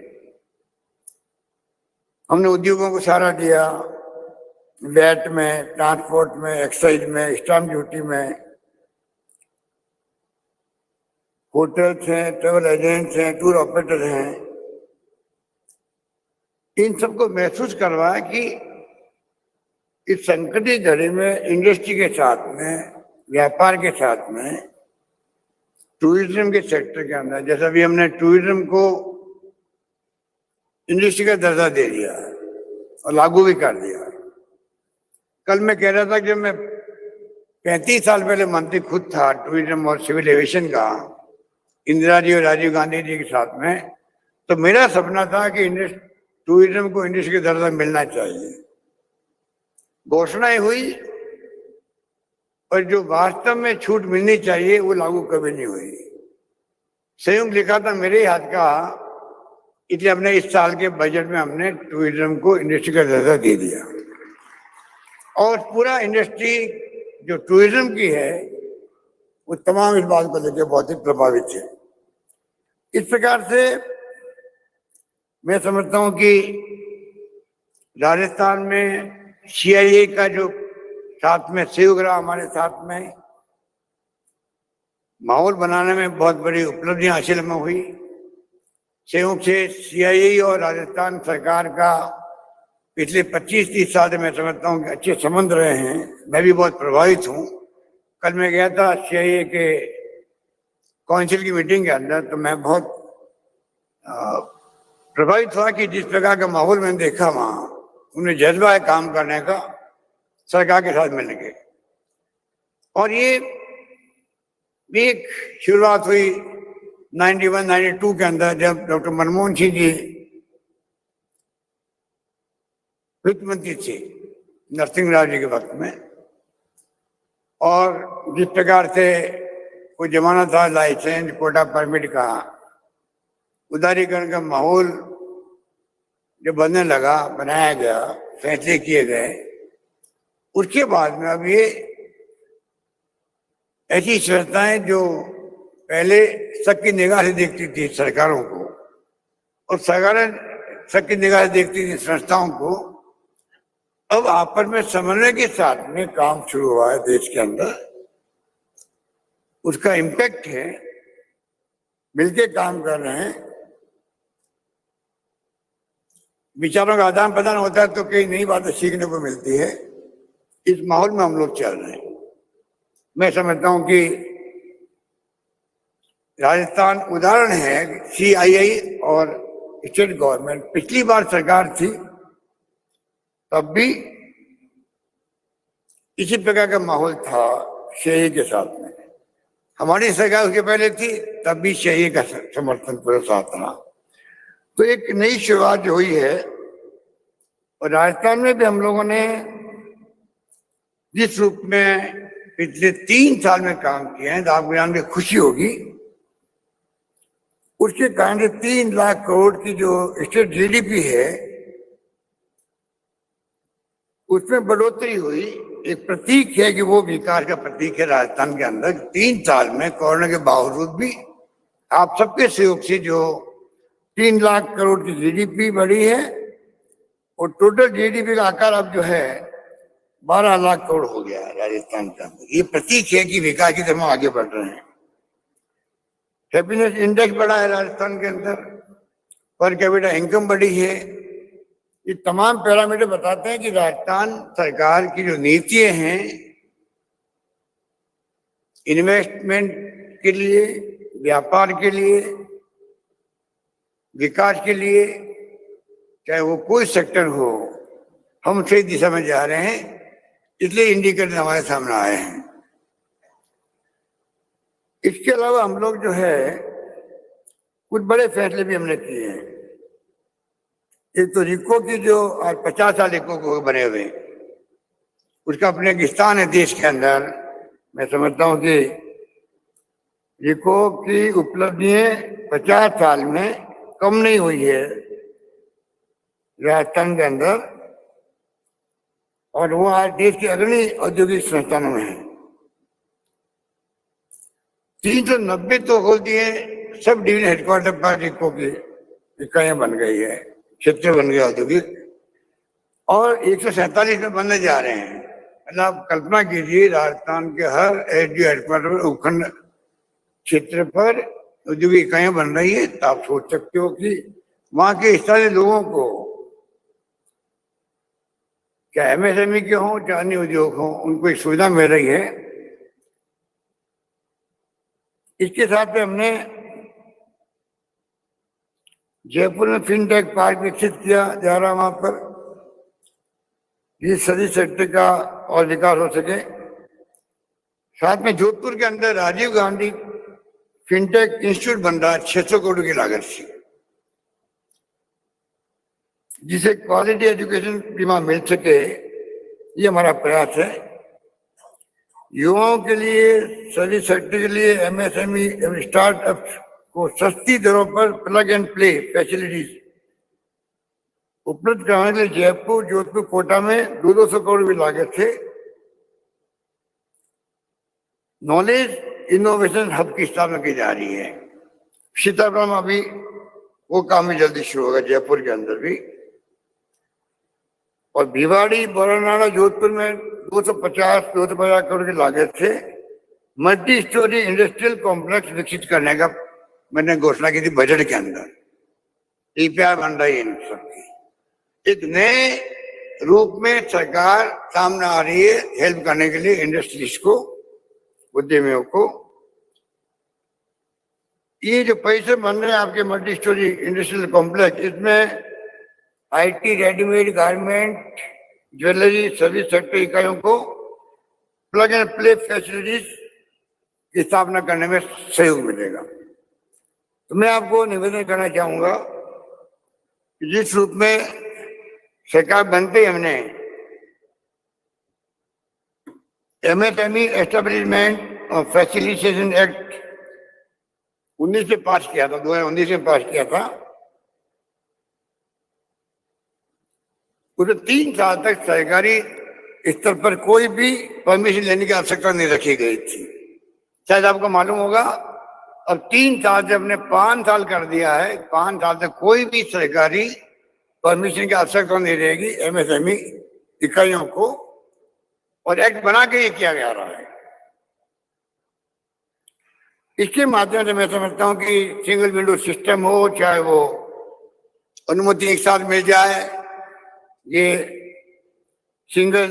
[SPEAKER 9] हमने उद्योगों को सहारा दिया, वैट में, ट्रांसपोर्ट में, एक्साइज में, स्टाम्प ड्यूटी में, होटल्स हैं, ट्रेवल एजेंट्स हैं, टूर ऑपरेटर हैं, इन सबको महसूस करवाया कि इस संकट की घड़ी में इंडस्ट्री के साथ में, व्यापार के साथ में, टूरिज्म के सेक्टर के अंदर, जैसा भी हमने टूरिज्म को इंडस्ट्री का दर्जा दे दिया और लागू भी कर दिया। कल मैं कह रहा था कि जब मैं 35 साल पहले मंत्री खुद था टूरिज्म और सिविल एविएशन का, इंदिरा जी और राजीव गांधी जी के साथ में, तो मेरा सपना था कि टूरिज्म को इंडस्ट्री का दर्जा मिलना चाहिए। घोषणाएं हुई, और जो वास्तव में छूट मिलनी चाहिए वो लागू कभी नहीं हुई। संयुक्त लिखा था मेरे हाथ का, इसलिए हमने इस साल के बजट में हमने टूरिज्म को इंडस्ट्री का दर्जा दे दिया, और पूरा इंडस्ट्री जो टूरिज्म की है वो तमाम इस बात को लेकर बहुत ही प्रभावित है। इस प्रकार से मैं समझता हूं कि राजस्थान में CIA का जो साथ में सहयोग रहा, हमारे साथ में माहौल बनाने में बहुत बड़ी उपलब्धियां हासिल में हुई। सहयोग से CIA और राजस्थान सरकार का पिछले 25-30 साल से मैं समझता हूँ कि अच्छे संबंध रहे हैं। मैं भी बहुत प्रभावित हूँ। कल मैं गया था CIA के काउंसिल की मीटिंग के अंदर, तो मैं बहुत प्रभावित हुआ कि जिस प्रकार का माहौल मैंने देखा वहाँ, उन्हें जज्बा है काम करने का,
[SPEAKER 12] सरकार के साथ मिलेंगे। और ये भी एक शुरुआत हुई 91-92 के अंदर, जब डॉक्टर मनमोहन सिंह जी वित्त मंत्री थे नरसिंह राव जी के वक्त में। और जिस प्रकार से वो जमाना था लाइसेंस कोटा परमिट का, उदारीकरण का माहौल जो बनने लगा, बनाया गया, फैसले किए गए, उसके बाद में अब ये ऐसी संस्थाएं जो पहले सबकी निगाह से देखती थी सरकारों को, और सरकारें सबकी निगाह से देखती थी संस्थाओं को, अब आपस में समन्वय के साथ में काम शुरू हुआ है देश के अंदर। उसका इम्पैक्ट है, मिलके काम कर रहे हैं, विचारों का आदान प्रदान होता है तो कई नई बातें सीखने को मिलती है। इस माहौल में हम लोग चल रहे हैं। मैं समझता हूं कि राजस्थान उदाहरण है। CII और स्टेट गवर्नमेंट, पिछली बार सरकार थी तब भी इसी प्रकार का माहौल था CII के साथ में। हमारी सरकार उसके पहले थी तब भी CII का समर्थन पूरा साथ रहा। तो एक नई शुरुआत जो हुई है, और राजस्थान में भी हम लोगों ने जिस रूप में पिछले 3 साल में काम किए हैं, तो आपको जान के खुशी होगी, उसके कारण 3 लाख करोड़ की जो स्टेट GDP है उसमें बढ़ोतरी हुई। एक प्रतीक है कि वो विकास का प्रतीक है राजस्थान के अंदर। 3 साल में कोरोना के बावजूद भी आप सबके सहयोग से जो 3 लाख करोड़ की GDP बढ़ी है, और टोटल GDP का आकार अब जो है 12 लाख करोड़ हो गया है राजस्थान के अंदर। ये प्रतीक है कि विकास की तरफ आगे बढ़ रहे हैं। हैप्पीनेस इंडेक्स बढ़ा है राजस्थान के अंदर, पर कैपिटा इनकम बढ़ी है। ये तमाम पैरामीटर बताते हैं कि राजस्थान सरकार की जो नीतियां हैं इन्वेस्टमेंट के लिए, व्यापार के लिए, विकास के लिए, चाहे वो कोई सेक्टर हो, हम सही दिशा में जा रहे हैं। इसलिए इंडिकेटर हमारे सामने आए हैं। इसके अलावा हम लोग जो है कुछ बड़े फैसले भी हमने किए हैं। एक तो रिको की जो आज 50 साल रिको को बने हुए, उसका अपने एक स्थान है देश के अंदर। मैं समझता हूं कि रिको की उपलब्धियां 50 साल में कम नहीं हुई है राजस्थान के अंदर, और वो आज देश के अग्रणी औद्योगिक संस्थानों में है। 390 तो खोल दिए सब डिवीजन हेडक्वार्टर पर रिको की इकाइयां बन गई है, क्षेत्र बन गया औद्योगिक, और 147 में बनने जा रहे हैं। मतलब आप कल्पना कीजिए, राजस्थान के हर SDO हेडक्वार्टर पर, उपखंड क्षेत्र पर औद्योगिक इकाइयां बन रही है। तो आप सोच सकते हो कि वहां के स्थानीय लोगों को, चाहे MSME के हों चाहे अन्य उद्योग हों, उनको एक सुविधा मिल रही है। इसके साथ में हमने जयपुर में फिनटेक पार्क विकसित किया जा रहा, वहां पर इस सभी सेक्टर का और विकास हो सके। साथ में जोधपुर के अंदर राजीव गांधी फिनटेक इंस्टीट्यूट बन रहा है 600 करोड़ की लागत से, जिसे क्वालिटी एजुकेशन भी वहां मिल सके, ये हमारा प्रयास है। युवाओं के लिए, सभी सेक्टर के लिए, MSME एवं स्टार्टअप्स को सस्ती दरों पर प्लग एंड प्ले फैसिलिटीज उपलब्ध कराने के लिए जयपुर, जोधपुर, कोटा में 200 करोड़ की लागत से नॉलेज इनोवेशन हब की स्थापना की जा रही है। सीतापुर में अभी वो काम भी जल्दी शुरू होगा, जयपुर के अंदर भी। और भिवाड़ी, बोरानाड़ा, जोधपुर में 250 करोड़ की लागत से मल्टी स्टोरी इंडस्ट्रियल कॉम्प्लेक्स विकसित करने का मैंने घोषणा की थी बजट के अंदर। EPR बन रही है इन सबकी। एक नए रूप में सरकार सामने आ रही है हेल्प करने के लिए इंडस्ट्रीज को, उद्यमियों को। ये जो पैसे बन रहे हैं आपके मल्टी स्टोरी इंडस्ट्रियल कॉम्प्लेक्स, इसमें IT, readymade garment,
[SPEAKER 9] jewellery service sector इकाइयों को प्लग एंड प्ले फैसिलिटीज की स्थापना करने में सहयोग मिलेगा। तो मैं आपको निवेदन करना चाहूंगा कि जिस रूप में सरकार बनते ही हमने एमएसएमई एस्टेब्लिशमेंट और फैसिलिटेशन एक्ट 19 में पास किया था, 2019 में पास किया था। उसे 3 साल तक सरकारी स्तर पर कोई भी परमिशन लेने की आवश्यकता नहीं रखी गई थी। शायद आपको मालूम होगा, अब 3 साल से हमने 5 साल कर दिया है। 5 साल तक कोई भी सरकारी परमिशन की आवश्यकता नहीं रहेगी एमएसएमई इकाइयों को, और एक्ट बना के ये किया जा रहा है। इसके माध्यम से मैं समझता हूं कि सिंगल विंडो सिस्टम हो, चाहे वो अनुमति एक साथ मिल जाए, ये सिंगल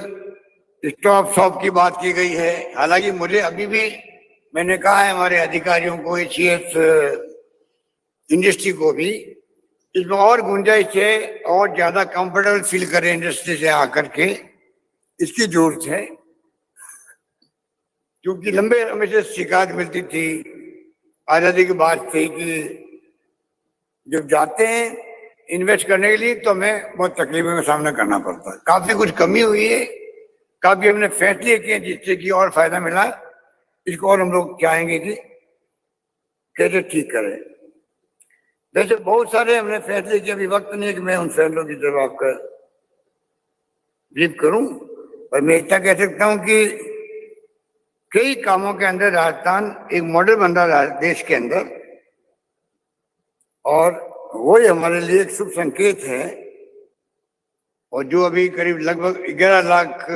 [SPEAKER 9] स्टॉप शॉप की बात की गई है। हालांकि मुझे अभी भी, मैंने कहा है हमारे अधिकारियों को, एचईएस इंडस्ट्री को भी, इसमें और गुंजाइश है और ज्यादा कंफर्टेबल फील करें इंडस्ट्री से आकर के, इसकी जरूरत है। क्योंकि लंबे समय से शिकायत मिलती थी आजादी की बात थी कि जब जाते हैं इन्वेस्ट करने के लिए तो हमें बहुत तकलीफों का सामना करना पड़ता है। काफी कुछ कमी हुई है, काफी हमने फैसले किए जिससे कि और फायदा मिला। इसको और हम लोग चाहेंगे कि कैसे ठीक करें। वैसे बहुत सारे हमने फैसले किए, अभी वक्त नहीं है कि मैं उन फैसलों की तरफ आपका ब्रीफ करूं, पर मैं इतना कह सकता हूं कि कई कामों के अंदर राजस्थान एक मॉडल बन रहा है देश के अंदर, और वही हमारे लिए एक शुभ संकेत है। और जो अभी करीब लगभग 11 लाख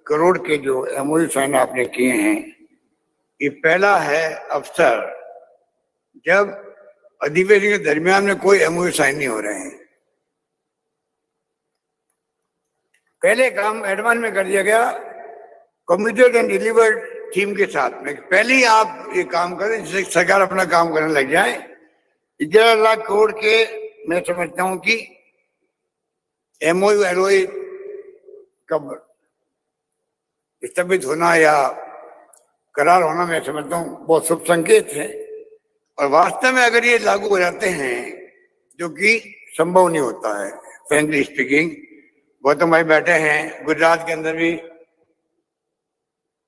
[SPEAKER 9] करोड़ के जो एमओयू साइन आपने किए हैं, ये पहला है अवसर जब अधिवेशन के दरमियान में कोई एमओयू साइन नहीं हो रहे हैं। पहले काम एडवांस में कर दिया गया कमिटेड एंड डिलीवर्ड थीम के साथ में। पहले ही आप ये काम करें जिससे सरकार अपना काम करने लग जाए। 11 लाख करोड़ के मैं समझता हूं कि एमओयू एलओई कब स्थगित होना या करार होना, मैं समझता हूं बहुत शुभ संकेत है। और वास्तव में अगर ये लागू हो जाते हैं, जो कि संभव नहीं होता है फ्रेंकली स्पीकिंग। गौतम भाई बैठे हैं, गुजरात के अंदर भी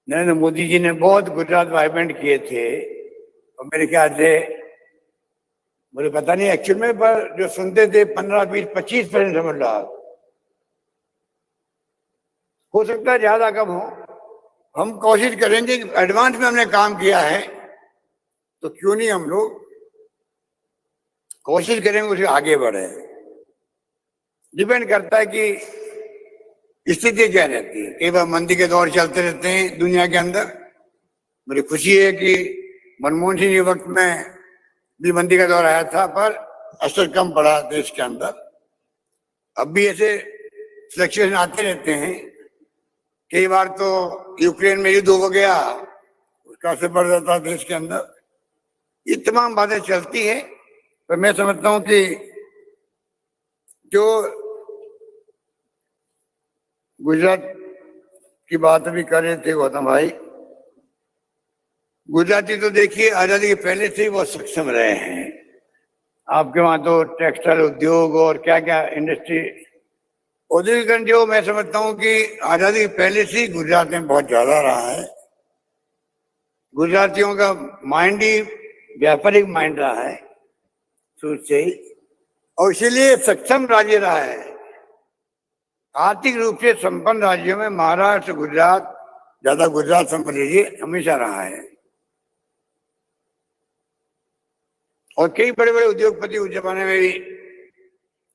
[SPEAKER 9] नरेंद्र मोदी जी ने बहुत गुजरात वाइब्रेंट किए थे, और मेरे ख्याल से, मुझे पता नहीं एक्चुअल में, पर जो सुनते थे 15, 20, 25% समझ लो आप, हो सकता है ज्यादा कम हो। हम कोशिश करेंगे कि एडवांस में हमने काम किया है तो क्यों नहीं हम लोग कोशिश करेंगे उसे आगे बढ़े। डिपेंड करता है कि स्थिति क्या रहती है। कई बार मंदी के दौर चलते रहते हैं दुनिया के अंदर। मुझे खुशी है कि मनमोहन सिंह के वक्त में भी मंदी का दौर आया था, पर असर कम पड़ा देश के अंदर। अब भी ऐसे फ्लक्चुएशन आते रहते हैं। कई बार तो यूक्रेन में युद्ध हो गया, उसका असर पड़ जाता है देश के अंदर। ये तमाम बातें चलती है, पर मैं समझता हूं कि जो गुजरात की बात अभी कर रहे थे गौतम भाई, गुजराती तो देखिए आजादी के पहले से ही बहुत सक्षम रहे हैं। आपके वहां तो टेक्सटाइल उद्योग और क्या क्या इंडस्ट्री, औद्योगिकरण जो मैं समझता हूं कि आजादी के पहले से ही गुजरात में बहुत ज्यादा रहा है। गुजरातियों का माइंड ही व्यापारिक माइंड रहा है शुरू से ही, और इसीलिए सक्षम राज्य रहा है। आर्थिक रूप से संपन्न राज्यों में महाराष्ट्र, गुजरात, ज्यादा गुजरात समझ लीजिए, हमेशा रहा है। और कई बड़े बड़े उद्योगपति उस जमाने में भी,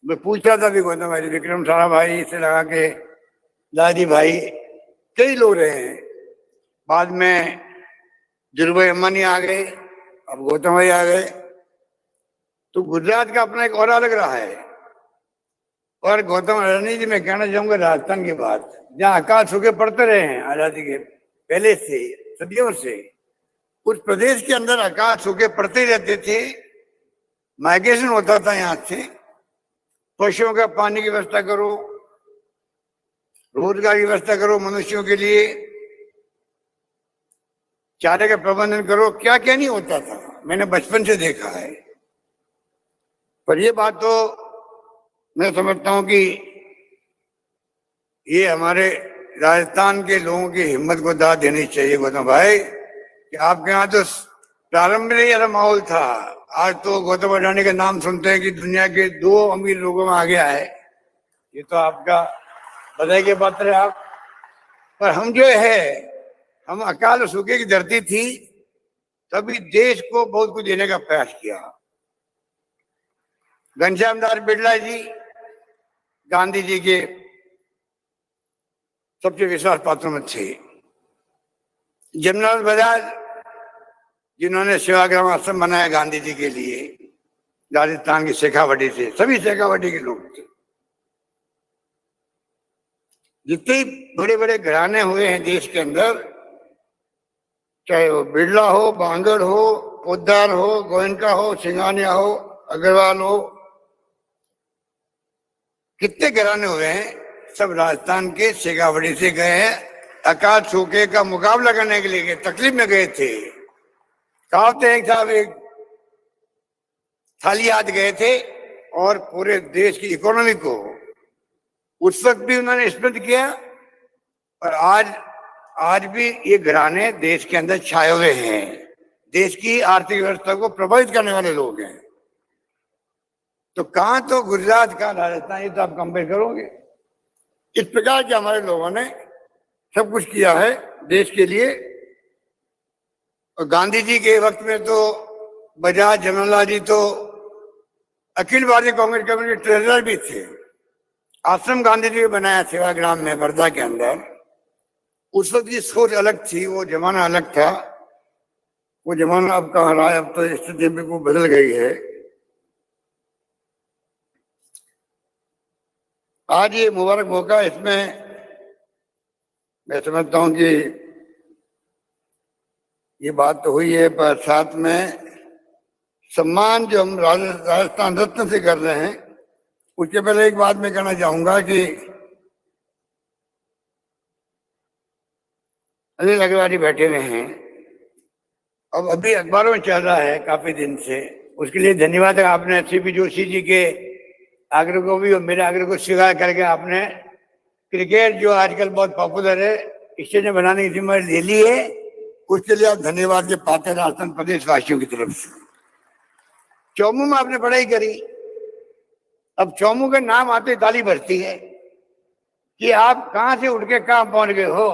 [SPEAKER 9] मैं पूछ रहा था भी गौतम भाई, विक्रम सारा भाई से लगा के दादी भाई, कई लोग रहे हैं। बाद में धीरूभाई अंबानी आ गए, अब गौतम भाई आ गए। तो गुजरात का अपना एक और अलग रहा है। और गौतम अडानी जी, मैं कहना चाहूंगा राजस्थान की बात, जहाँ आकाश सूखे पड़ते रहे हैं आजादी के पहले से, सदियों से, उस प्रदेश के अंदर आकाश सूखे पड़ते रहते थे। माइग्रेशन होता था यहाँ से। पशुओं का पानी की व्यवस्था करो,
[SPEAKER 12] रोजगार की व्यवस्था करो मनुष्यों के लिए, चारे का प्रबंधन करो, क्या क्या नहीं होता था, मैंने बचपन से देखा है। पर ये बात तो मैं समझता हूं कि ये हमारे राजस्थान के लोगों की हिम्मत को दाद देनी चाहिए गौतम भाई, कि आपके यहाँ तो प्रारंभ में ही ऐसा माहौल था। आज तो गौतम अडानी का नाम सुनते हैं कि दुनिया के 2 अमीर लोगों में आ गया है। ये तो आपका बधाई के पात्र है आप। पर हम जो है, हम अकाल और सूखे की धरती थी, तभी देश को बहुत कुछ देने का प्रयास किया। घनश्याम दास बिरला जी गांधी जी के सबसे विश्वास पात्रों में थे। जमनालाल बजाज जिन्होंने सेवाग्राम आश्रम बनाया गांधी जी के लिए, राजस्थान की शेखावटी से, सभी शेखावटी के लोग थे। जितने बड़े बड़े घराने हुए हैं देश के अंदर, चाहे वो बिरला हो, बांगड़ हो, पोद्दार हो, गोयनका हो, सिंघानिया हो, अग्रवाल हो, कितने घराने हुए हैं, सब राजस्थान के शेखावटी से गए हैं। अकाल सूखे का मुकाबला करने के लिए गए, तकलीफ में गए थे। कहावते हैं साहब, एक थाली हाथ गए थे और पूरे देश की इकोनॉमी को उस वक्त भी उन्होंने स्मृत किया। और आज भी ये घराने देश के अंदर छाए हुए हैं, देश की आर्थिक व्यवस्था को प्रभावित करने वाले लोग हैं। तो कहां तो गुजरात, कहां राजस्थान, ये तो आप कंपेयर करोगे। इस प्रकार के हमारे लोगों ने सब कुछ किया है देश के लिए। और गांधी जी के वक्त में तो बजाज, जमनालाल जी तो अखिल भारतीय कांग्रेस कमेटी के ट्रेजरर भी थे। आश्रम गांधी जी ने बनाया सेवाग्राम में, वर्धा के अंदर। उस वक्त की सोच अलग थी, वो जमाना अलग था। वो जमाना अब कहाँ रहा है, अब तो स्थिति बिल्कुल बदल गई है। आज ये मुबारक मौका, इसमें मैं समझता हूं कि ये बात तो हुई है, पर साथ में सम्मान जो हम राजस्थान रत्न से कर रहे हैं, उसके पहले एक बात मैं कहना चाहूंगा कि अनिल अग्रवाल बैठे हुए हैं, अब अभी अखबारों में चल रहा है काफी दिन से, उसके लिए धन्यवाद है। आपने सीपी जोशी जी के आग्रह को भी और मेरे आग्रह को स्वीकार करके आपने क्रिकेट जो आजकल बहुत पॉपुलर है, स्टेडियम बनाने की जिम्मेदारी ले ली है। उसके लिए आप धन्यवाद के पात्र राजस्थान प्रदेश वासियों की तरफ से। चौमू में आपने पढ़ाई करी, अब चौमू के नाम आते ताली बजती है कि आप कहां से उठ के कहां पहुंच गए हो।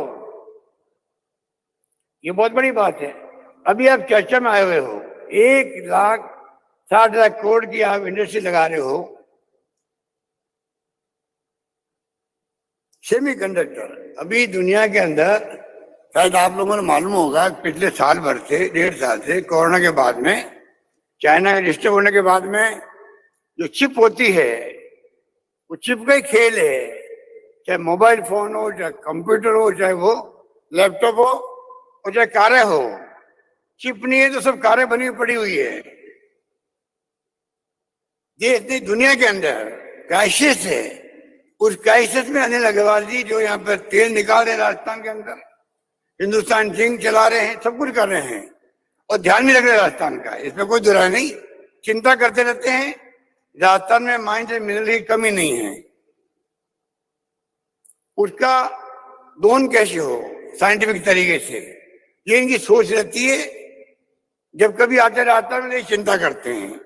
[SPEAKER 12] ये बहुत बड़ी बात है। अभी आप चर्चा में आए हुए हो, 1,60,00,000 करोड़ की आप इंडस्ट्री लगा रहे हो। सेमीकंडक्टर अभी दुनिया के अंदर, शायद आप लोगों ने मालूम होगा, पिछले साल भर से, 1.5 साल से, कोरोना के बाद में, चाइना के डिस्टर्ब होने के बाद में, जो चिप होती है, वो चिप का ही खेल है। चाहे मोबाइल फोन हो, चाहे कंप्यूटर हो, चाहे वो लैपटॉप हो, और चाहे कारें हो, चिप नहीं है तो सब कारें बनी पड़ी हुई है। देश नहीं, दुनिया के अंदर क्राइसिस है। उस क्राइसिस में अनिल अग्रवाल जी जो यहाँ पर तेल निकाल रहे हैं राजस्थान के अंदर, हिंदुस्तान जिंक चला रहे हैं, सब कुछ कर रहे हैं और ध्यान भी रख रहे हैं राजस्थान का, इसमें कोई दुराय नहीं। चिंता करते रहते हैं। राजस्थान में माइंड से मिनरल की कमी नहीं है, उसका दोहन कैसे हो साइंटिफिक तरीके से, ये इनकी सोच रहती है। जब कभी आते राजस्थान में चिंता करते हैं।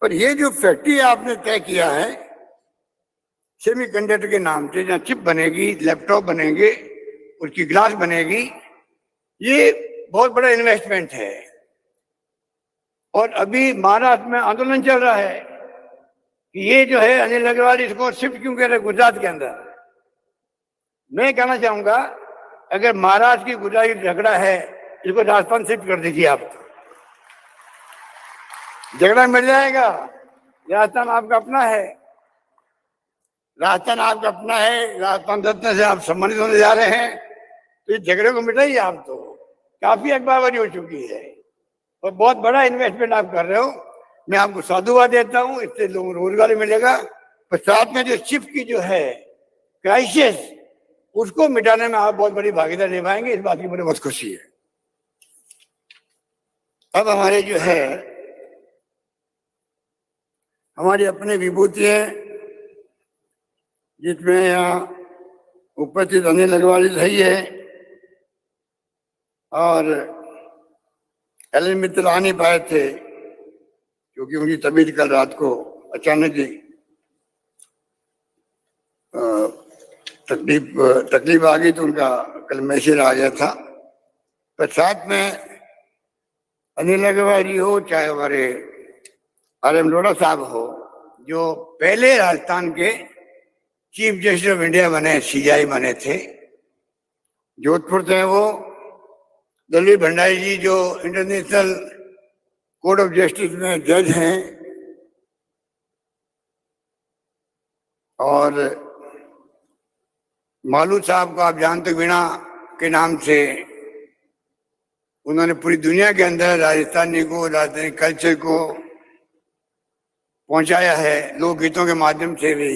[SPEAKER 12] पर ये जो फैक्ट्री आपने तय किया है सेमीकंडक्टर के नाम से, जहाँ चिप बनेगी, लैपटॉप बनेंगे, उसकी ग्लास बनेगी, ये बहुत बड़ा इन्वेस्टमेंट है। और अभी महाराष्ट्र में आंदोलन चल रहा है कि ये जो है अनिल अग्रवाल इसको शिफ्ट क्यों कर रहे गुजरात के अंदर। मैं कहना चाहूंगा, अगर महाराष्ट्र की गुजरात की झगड़ा है, इसको राजस्थान शिफ्ट कर दीजिए आप, झगड़ा मिल जाएगा। राजस्थान आपका अपना है, राजस्थान आपका अपना है, राजस्थान रत्न से आप सम्मानित होने जा रहे हैं, तो इस झगड़े को मिटाइए आप। तो काफी अखबारबाजी हो चुकी है और बहुत बड़ा इन्वेस्टमेंट आप कर रहे हो। मैं आपको साधुवाद देता हूँ, इससे लोगों को रोजगार मिलेगा। पर साथ में जो चिप की जो है
[SPEAKER 9] क्राइसिस, उसको मिटाने में आप बहुत बड़ी भागीदारी निभाएंगे, इस बात की मुझे बहुत खुशी है। अब हमारे जो है हमारी अपनी विभूति है, जिसमें यहाँ उपस्थित अनिल अग्रवाल सही है और एल मित्र आ नहीं पाए थे क्योंकि उनकी तबीयत कल रात को अचानक ही तकलीफ आ गई, तो उनका कल मैसेज आ गया था। पर साथ में अनिल अग्रवाल जी हो, चाहे हमारे RM लोढ़ा साहब हो, जो पहले राजस्थान के चीफ जस्टिस ऑफ इंडिया बने, CJI बने थे, जोधपुर से वो दलवीर भंडारी जी जो इंटरनेशनल कोर्ट ऑफ जस्टिस में जज हैं, और मालू साहब को आप जानते, वीणा के नाम से उन्होंने पूरी दुनिया के अंदर राजस्थानी को, राजस्थानी कल्चर को पहुंचाया है, लोकगीतों के माध्यम से भी।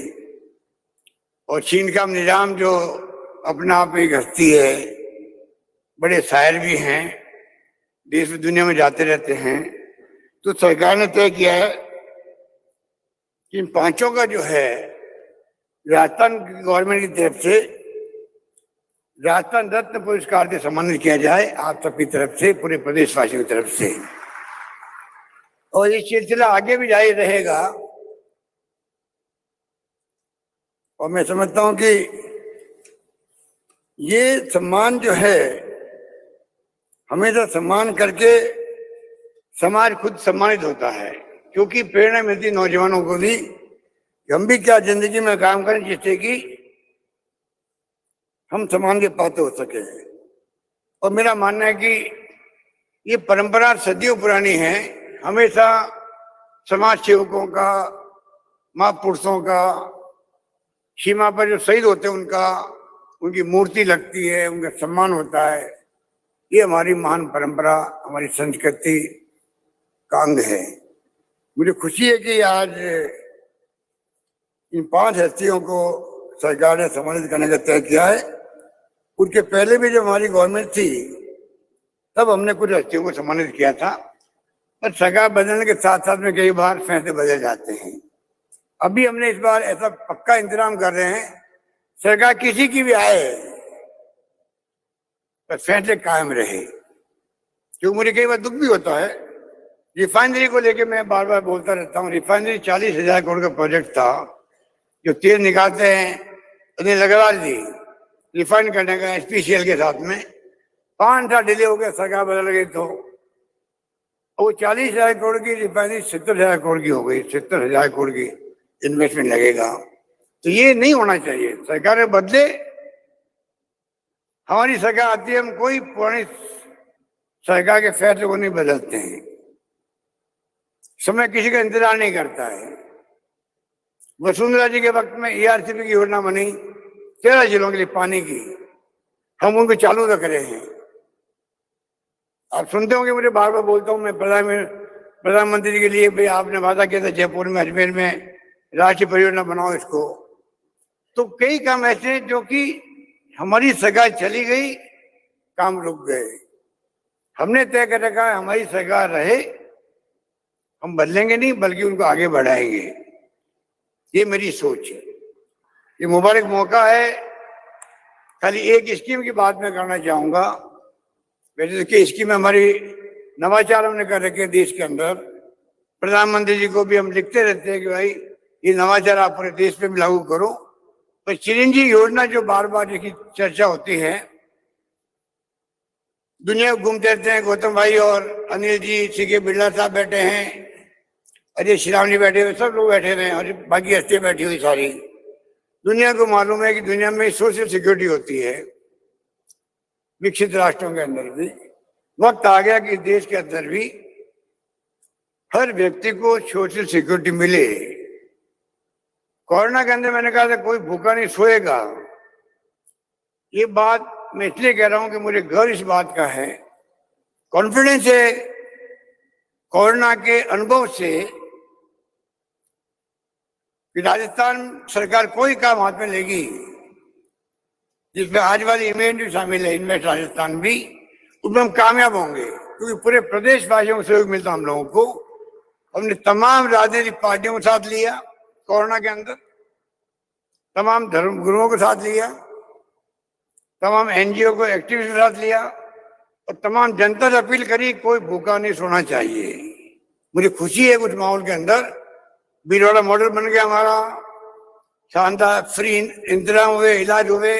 [SPEAKER 9] और चीन का निजाम जो अपना आप एक हस्ती है, बड़े शायर भी हैं, देश में दुनिया में जाते रहते हैं। तो सरकार ने तय किया है कि इन पांचों का जो है राजस्थान गवर्नमेंट की तरफ से राजस्थान रत्न पुरस्कार से सम्मानित किया जाए, आप सबकी तरफ से, पूरे प्रदेशवासियों की तरफ से। और ये सिलसिला आगे भी जारी रहेगा। और मैं समझता हूं कि ये सम्मान जो है हमेशा सम्मान करके समाज खुद सम्मानित होता है, क्योंकि प्रेरणा मिलती नौजवानों को भी कि हम भी क्या जिंदगी में काम करें जिससे कि हम सम्मान के पात्र हो सके। और मेरा मानना है कि ये परंपरा सदियों पुरानी है। हमेशा समाज सेवकों का, महापुरुषों का, सीमा पर जो शहीद होते हैं उनका, उनकी मूर्ति लगती है, उनका सम्मान होता है। ये हमारी महान परंपरा, हमारी संस्कृति का अंग है। मुझे खुशी है कि आज इन 5 हस्तियों को सरकार ने सम्मानित करने का तय किया है। उनके पहले भी जब हमारी गवर्नमेंट थी तब हमने कुछ हस्तियों को सम्मानित किया था, पर सरकार बदलने के साथ साथ में कई बार फैसले बदल जाते हैं। अभी हमने इस बार ऐसा पक्का इंतजाम कर रहे हैं, सरकार किसी की भी आए पर फैसले कायम रहे। क्योंकि मुझे कई बार दुख भी होता है, रिफाइनरी को लेके मैं बार बार बोलता रहता हूँ। रिफाइनरी 40,000 करोड़ का प्रोजेक्ट था, जो तेल निकालते हैं अनिल अग्रवाल जी रिफाइन करने का SPCL के साथ में, 5 साल डिले हो गया, सरकार बदल गई तो वो 40,000 करोड़ की रिफाइनरी 70,000 करोड़ की हो गई। 70,000 करोड़ की इन्वेस्टमेंट लगेगा। तो ये नहीं होना चाहिए। सरकार बदले, हमारी सरकार आती है, हम कोई पुरानी सरकार के फैसले को नहीं बदलते हैं। समय किसी का इंतजार नहीं करता है। वसुंधरा जी के वक्त में ERCP की योजना बनी 13 जिलों के लिए पानी की, हम उनको चालू रख रहे हैं। आप सुनते होंगे, मुझे बार बार बोलता हूँ मैं प्रधानमंत्री के लिए, भाई आपने वादा किया था जयपुर में, अजमेर में राष्ट्रीय परियोजना बनाओ इसको। तो कई काम ऐसे जो कि हमारी सरकार चली गई, काम रुक गए। हमने तय कर रखा है हमारी सरकार रहे, हम बदलेंगे नहीं बल्कि उनको आगे बढ़ाएंगे। ये मेरी सोच है। ये मुबारक मौका है। खाली एक स्कीम की बात मैं करना चाहूंगा। वैसे तो स्कीम हमारी नवाचार हमने कर रखे देश के अंदर। प्रधानमंत्री जी को भी हम लिखते रहते हैं कि भाई ये नवाचार आप पूरे देश में भी लागू करो। पर चिरंजीवी योजना जो बार बार जिसकी चर्चा होती है, दुनिया घूमते रहते हैं। गौतम भाई और अनिल जी, सीके बिरला साहब बैठे हैं, अजय श्रीराम बैठे हुए, सब लोग बैठे हुए हैं और बाकी हस्तियां बैठी हुई सारी। दुनिया को मालूम है कि दुनिया में सोशल सिक्योरिटी होती है, विकसित राष्ट्रों के अंदर भी। वक्त आ गया कि देश के अंदर भी हर व्यक्ति को सोशल सिक्योरिटी मिले। कोरोना के अंदर मैंने कहा था कोई भूखा नहीं सोएगा। ये बात मैं इसलिए कह रहा हूं कि मुझे गर्व इस बात का है, कॉन्फिडेंस है कोरोना के अनुभव से कि राजस्थान सरकार कोई काम हाथ में लेगी
[SPEAKER 12] जिसमें आज वाली इवेंट भी शामिल है, इन्वेस्ट राजस्थान भी, उसमें हम कामयाब होंगे क्योंकि पूरे प्रदेश वासियों को सहयोग मिलता हम लोगों को। हमने तमाम राजनीतिक पार्टियों को साथ लिया कोरोना के अंदर, तमाम धर्म गुरुओं को साथ लिया, तमाम एनजीओ को एक्टिविस्ट के साथ लिया और तमाम जनता से अपील करी कोई भूखा नहीं सोना चाहिए। मुझे खुशी है कुछ माहौल के अंदर भीलवाड़ा मॉडल बन गया हमारा, शानदार फ्री इंतजाम हुए, इलाज हुए,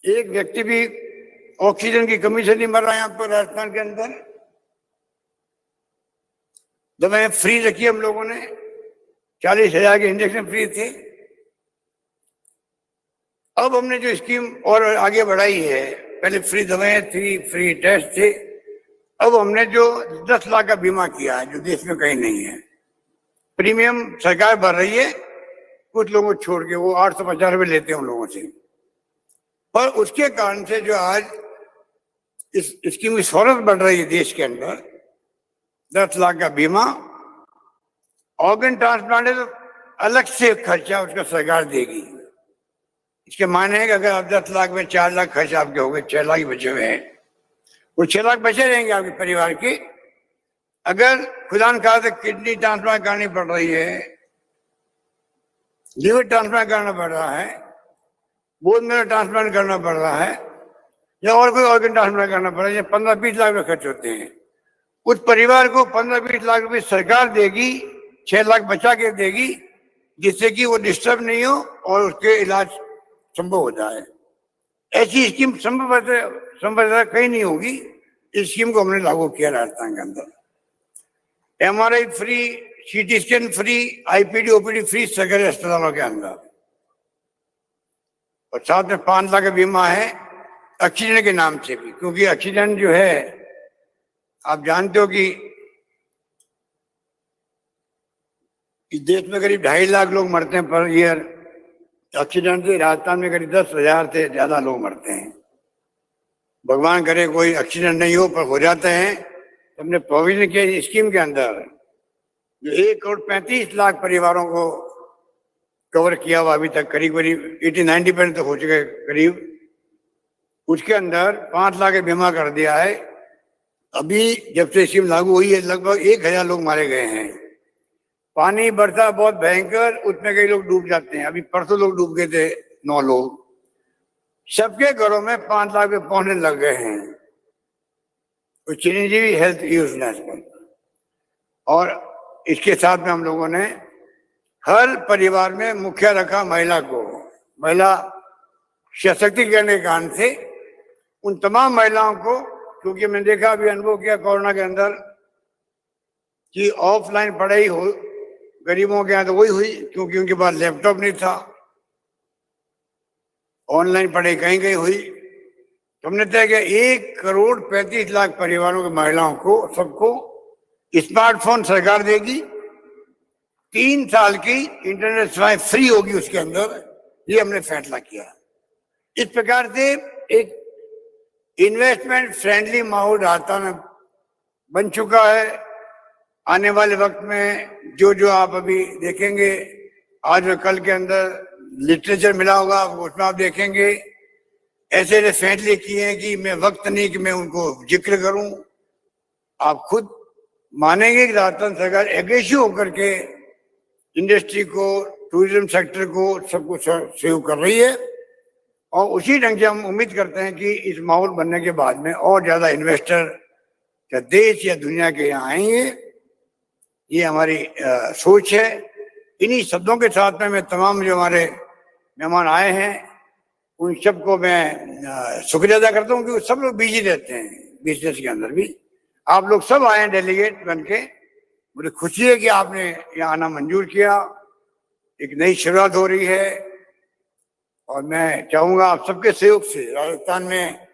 [SPEAKER 12] एक व्यक्ति भी ऑक्सीजन की कमी से नहीं मर रहा है यहाँ पर राजस्थान के अंदर। दवाएं फ्री रखी हम लोगों ने, 40,000 के इंजेक्शन फ्री थे। अब हमने जो स्कीम और आगे बढ़ाई है, पहले फ्री दवाएं थी, फ्री टेस्ट थे, अब हमने जो 10 लाख का बीमा किया है जो देश में कहीं नहीं है। प्रीमियम सरकार भर रही है, कुछ लोगों को छोड़ के, वो 850 रुपये लेते हैं उन लोगों से। और उसके कारण से जो आज इस स्कीम की सहूलत बढ़ रही है देश के अंदर, 10 लाख का बीमा, ऑर्गन ट्रांसप्लांट है तो अलग से खर्चा उसका सरकार देगी। इसके माने है कि अगर आप 10 लाख में 4 लाख खर्च आपके हो गए, 6 लाख बचे हुए हैं, वो 6 लाख बचे रहेंगे आपके परिवार के। अगर खुदा न खास्ता किडनी ट्रांसप्लांट करनी पड़ रही है, लीवर ट्रांसप्लांट करना पड़ रहा है, बोन मैरो ट्रांसप्लांट करना पड़ रहा है, या और कोई ऑर्गन ट्रांसप्लांट करना पड़ रहा है, 15-20 लाख रुपए खर्च होते हैं। उस परिवार को 15-20 लाख रुपए सरकार देगी, 6 लाख बचा के देगी, जिससे कि वो डिस्टर्ब नहीं हो और उसके इलाज संभव हो जाए। ऐसी स्कीम संभव कहीं नहीं होगी। इस स्कीम को हमने लागू किया राजस्थान के अंदर। MRI free, CT scan free, IPD OPD free सरकारी अस्पतालों के अंदर, और साथ में 5 लाख का बीमा है ऑक्सीजन के नाम से भी, क्योंकि ऑक्सीजन जो है आप जानते हो कि इस देश में करीब 2.5 लाख लोग मरते हैं पर ईयर ऑक्सीजन से। राजस्थान में करीब 10,000 से ज्यादा लोग मरते हैं। भगवान करे कोई ऑक्सीजन नहीं हो, पर हो जाते हैं। तो हमने प्रोविजन किया स्कीम के अंदर जो 1,35,00,000 परिवारों को कवर किया हुआ अभी तक, करीब 80-90% तक हो चुके करीब। उसके अंदर 5 लाख का बीमा कर दिया है। अभी जब से स्कीम लागू हुई है लगभग 1,000 लोग मारे गए हैं। पानी बरसा बहुत भयंकर, उसमें कई लोग डूब जाते हैं। अभी परसों लोग डूब गए थे, 9 लोग। सबके घरों में 5 लाख रुपए पहुंचने लग गए हैं चिरंजीवी हेल्थ योजना पर। और इसके साथ में हम लोगों ने हर परिवार में मुखिया रखा महिला को। महिला सशक्तिकरण के कारण से उन तमाम महिलाओं को, क्योंकि मैंने देखा अभी अनुभव किया कोरोना के अंदर कि ऑफलाइन पढ़ाई हो गरीबों के यहाँ तो वही हुई, क्योंकि उनके पास लैपटॉप नहीं था। ऑनलाइन पढ़ाई कहीं कहीं हुई। तो हमने तय किया 1,35,00,000 परिवारों की महिलाओं को, सबको स्मार्टफोन सरकार देगी। 3 साल की इंटरनेट सेवाएं फ्री होगी उसके अंदर। ये हमने फैसला किया। इस प्रकार से एक इन्वेस्टमेंट फ्रेंडली माहौल राजस्थान में बन चुका है। आने वाले वक्त में जो आप अभी देखेंगे, आज और कल के अंदर लिटरेचर मिला होगा, उसमें आप देखेंगे ऐसे ऐसे फैसले किए हैं कि मैं वक्त नहीं कि मैं उनको जिक्र करूं। आप खुद मानेंगे कि राजस्थान सरकार एग्रेसिव होकर के इंडस्ट्री को, टूरिज्म सेक्टर को, सबको सहयोग कर रही है। और उसी ढंग से हम उम्मीद करते हैं कि इस माहौल बनने के बाद में और ज्यादा इन्वेस्टर या देश या दुनिया के यहाँ आएंगे। ये हमारी सोच है। इन्हीं शब्दों के साथ में मैं तमाम जो हमारे मेहमान आए हैं उन सबको मैं शुक्रिया अदा करता हूँ, क्योंकि सब लोग बिजी रहते हैं बिजनेस के अंदर भी। आप लोग सब आए हैं डेलीगेट बन के। मुझे खुशी है कि आपने यहाँ आना मंजूर किया। एक नई शुरुआत हो रही है और मैं चाहूंगा आप सबके सहयोग से राजस्थान में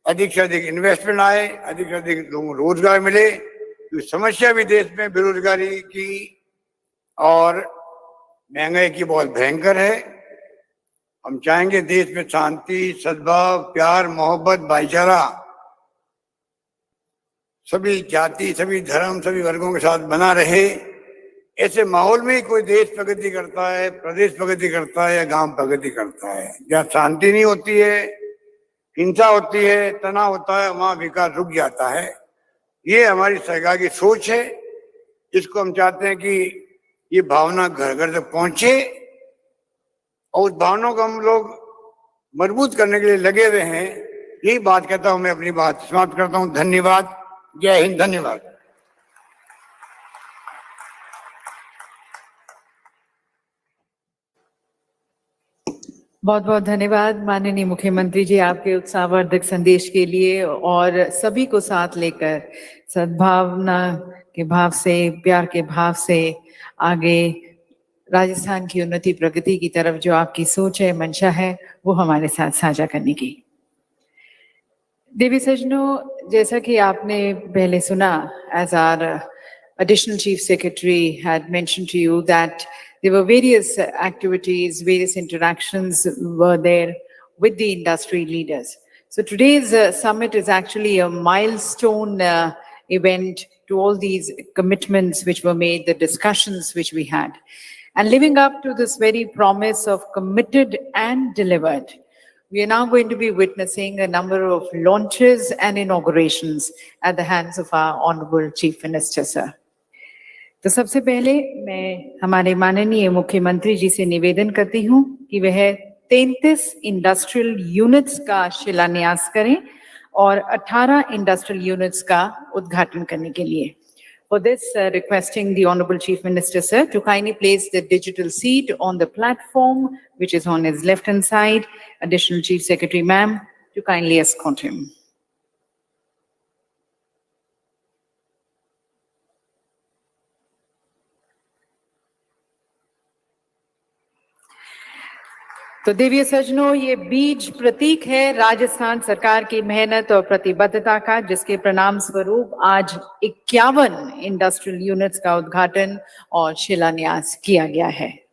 [SPEAKER 12] अधिक से अधिक इन्वेस्टमेंट आए, अधिक से अधिक लोगों को रोजगार मिले। क्योंकि समस्या भी देश में बेरोजगारी की और महंगाई की बहुत भयंकर है। हम चाहेंगे देश में शांति, सद्भाव, प्यार, मोहब्बत, भाईचारा सभी जाति, सभी धर्म, सभी वर्गों के साथ बना रहे।
[SPEAKER 9] ऐसे माहौल में ही कोई देश प्रगति करता है, प्रदेश प्रगति करता है या गांव प्रगति करता है। जहाँ शांति नहीं होती है, हिंसा होती है, तनाव होता है, वहां विकास रुक जाता है। ये हमारी सरकार की सोच है। इसको हम चाहते हैं कि ये भावना घर घर तक पहुंचे और उस भावना को हम लोग मजबूत करने के लिए लगे हुए हैं। यही बात कहता हूं, मैं अपनी बात समाप्त करता हूं। धन्यवाद। जय हिंद। धन्यवाद।
[SPEAKER 1] बहुत बहुत धन्यवाद माननीय मुख्यमंत्री जी आपके उत्साहवर्धक संदेश के लिए और सभी को साथ लेकर सद्भावना के भाव से, प्यार के भाव से आगे राजस्थान की उन्नति प्रगति की तरफ जो आपकी सोच है, मंशा है, वो हमारे साथ साझा करने की। देवी सज्जनों, जैसा कि आपने पहले सुना, as our additional chief secretary had mentioned to you that there were various activities, various interactions were there with the industry leaders. So today's summit is actually a milestone event to all these commitments which were made, the discussions which we had. And living up to this very promise of committed and delivered, we are now going to be witnessing a number of launches and inaugurations at the hands of our Honorable Chief Minister, sir. तो सबसे पहले मैं हमारे माननीय मुख्यमंत्री जी से निवेदन करती हूँ कि वह 33 इंडस्ट्रियल यूनिट्स का शिलान्यास करें और 18 इंडस्ट्रियल यूनिट्स का उद्घाटन करने के लिए। For this, requesting the Honorable Chief Minister, sir, to kindly place the digital seat on the platform, which is on his left-hand side. Additional Chief Secretary, ma'am, to kindly escort him. तो देवीय सज्जनों, ये बीज प्रतीक है राजस्थान सरकार की मेहनत और प्रतिबद्धता का, जिसके परिणाम स्वरूप आज 51 इंडस्ट्रियल यूनिट्स का उद्घाटन और शिलान्यास किया गया है।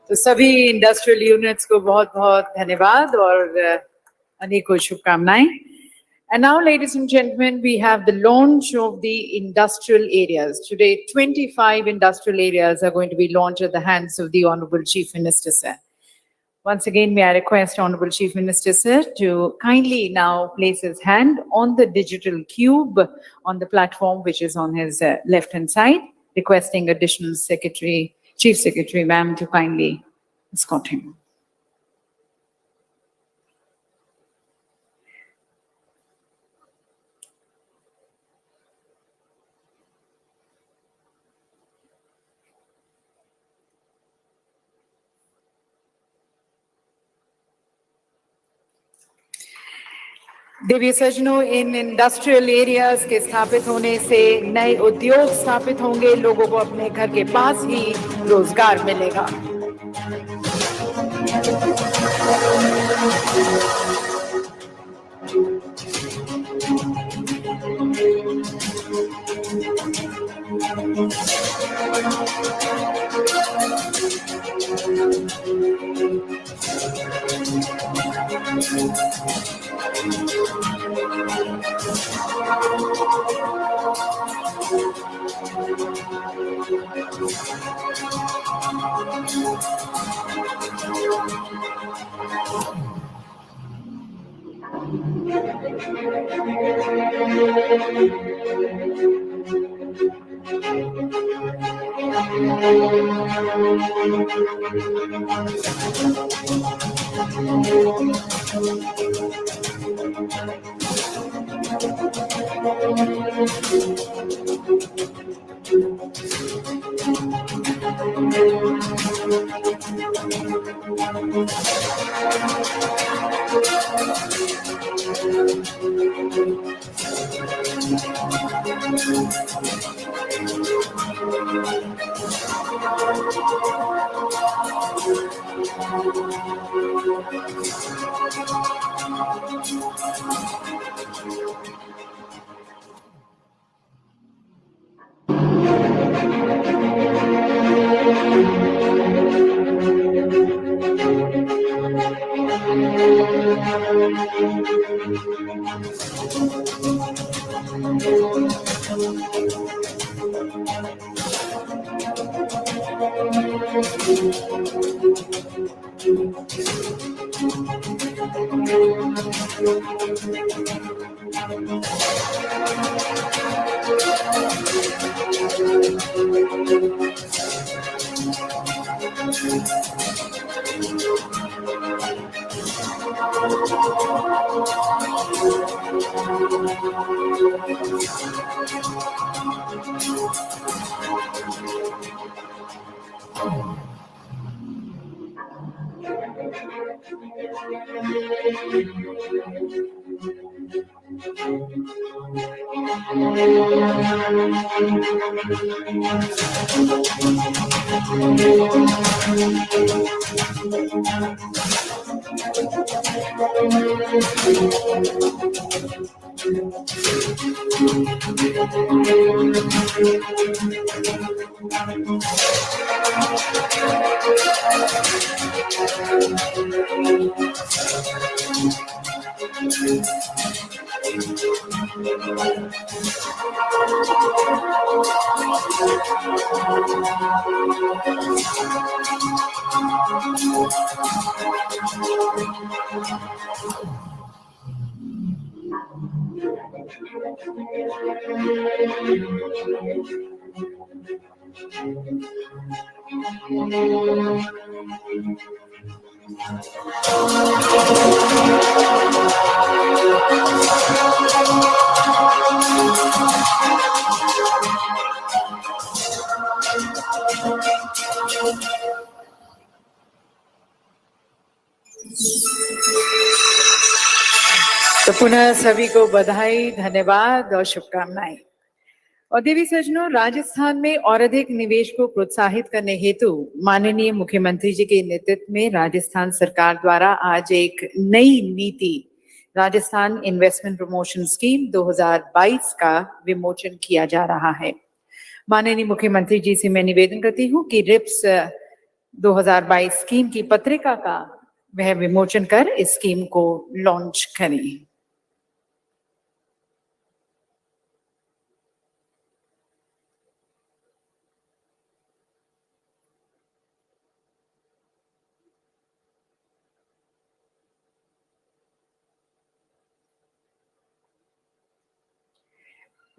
[SPEAKER 1] तो सभी इंडस्ट्रियल यूनिट्स को बहुत बहुत धन्यवाद और अनेकों शुभकामनाएं. And now, ladies and gentlemen, we have the launch of the industrial areas. Today, 25 industrial areas are going to be launched at the hands of the Honorable Chief Minister, sir. Once again, may I request Honorable Chief Minister, sir, to kindly now place his hand on the digital cube on the platform, which is on his left-hand side, requesting additional Secretary, Chief Secretary, ma'am, to kindly escort him. देवी सजनों, इन industrial areas के स्थापित होने से नए उद्योग स्थापित होंगे, लोगों को अपने घर के पास ही रोजगार मिलेगा। तो पुनः सभी को बधाई, धन्यवाद और शुभकामनाएं। और देवी सज्जनों, राजस्थान में और अधिक निवेश को प्रोत्साहित करने हेतु माननीय मुख्यमंत्री जी के नेतृत्व में राजस्थान सरकार द्वारा आज एक नई नीति राजस्थान इन्वेस्टमेंट प्रमोशन स्कीम 2022 का विमोचन किया जा रहा है। माननीय मुख्यमंत्री जी से मैं निवेदन करती हूँ कि रिप्स 2022 स्कीम की पत्रिका का वह विमोचन कर इस स्कीम को लॉन्च करें।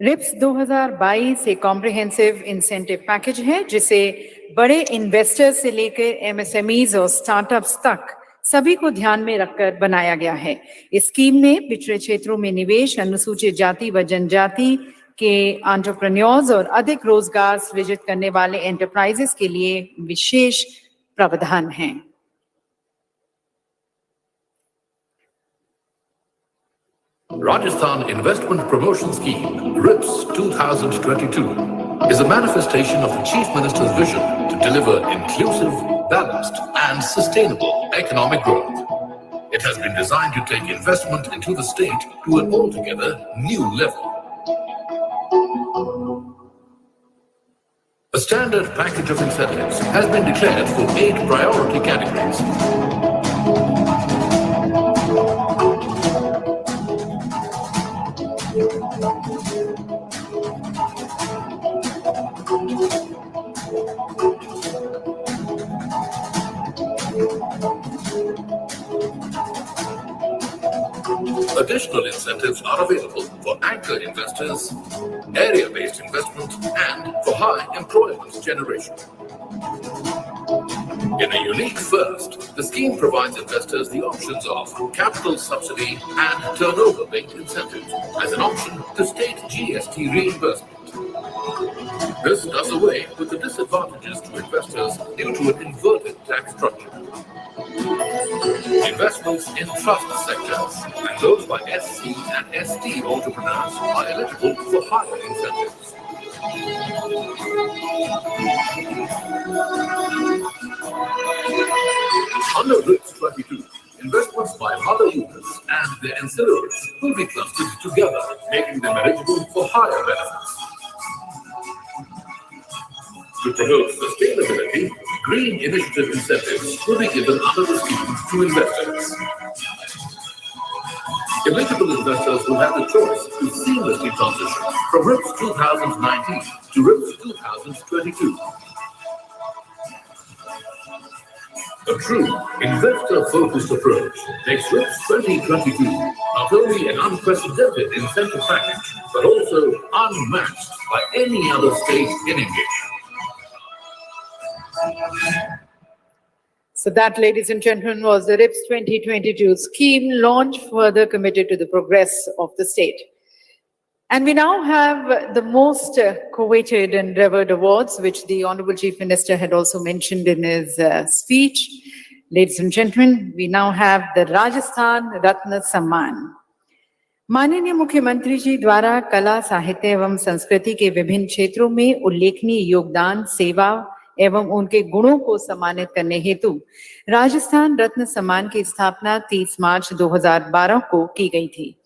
[SPEAKER 1] रिप्स 2022 एक कॉम्प्रिहेंसिव इंसेंटिव पैकेज है जिसे बड़े इन्वेस्टर्स से लेकर एमएसएमईज और स्टार्टअप्स तक सभी को ध्यान में रखकर बनाया गया है। इस स्कीम में पिछड़े क्षेत्रों में निवेश, अनुसूचित जाति व जनजाति के एंटरप्रेन्योर्स और अधिक रोजगार सृजित करने वाले एंटरप्राइजेस के लिए विशेष प्रावधान हैं।
[SPEAKER 4] Rajasthan Investment Promotion Scheme, RIPS 2022, is a manifestation of the Chief Minister's vision to deliver inclusive, balanced and sustainable economic growth. It has been designed to take investment into the state to an altogether new level. A standard package of incentives has been declared for 8 priority categories. Additional incentives are available for anchor investors, area-based investment, and for high employment generation. In a unique first, the scheme provides investors the options of capital subsidy and turnover-linked incentives as an option to state GST reimbursement. This does away with the disadvantages to investors due to an inverted tax structure. Investments in trust sectors and those by SC and ST entrepreneurs are eligible for higher incentives. Under RIPS 22, investments by mother units and their ancillaries will be clustered together, making them eligible for higher benefits. To promote sustainability, green initiative incentives will be given under the scheme to investors. Eligible investors will have the choice to seamlessly transition from RIPS 2019 to RIPS 2022. A true investor-focused approach makes RIPS 2022 not only an unprecedented incentive package, but also unmatched by any other state in India.
[SPEAKER 1] So that, ladies and gentlemen, was the RIPS 2022 scheme launch, further committed to the progress of the state. And we now have the most coveted and revered awards, which the Honorable Chief Minister had also mentioned in his speech. Ladies and gentlemen, we now have the Rajasthan Ratna Samman. माननीय मुख्यमंत्री जी द्वारा कला, साहित्य एवं संस्कृति के विभिन्न क्षेत्रों में उल्लेखनीय योगदान, सेवा एवं उनके गुणों को सम्मानित करने हेतु राजस्थान रत्न सम्मान की स्थापना 30 मार्च 2012 को की गई थी।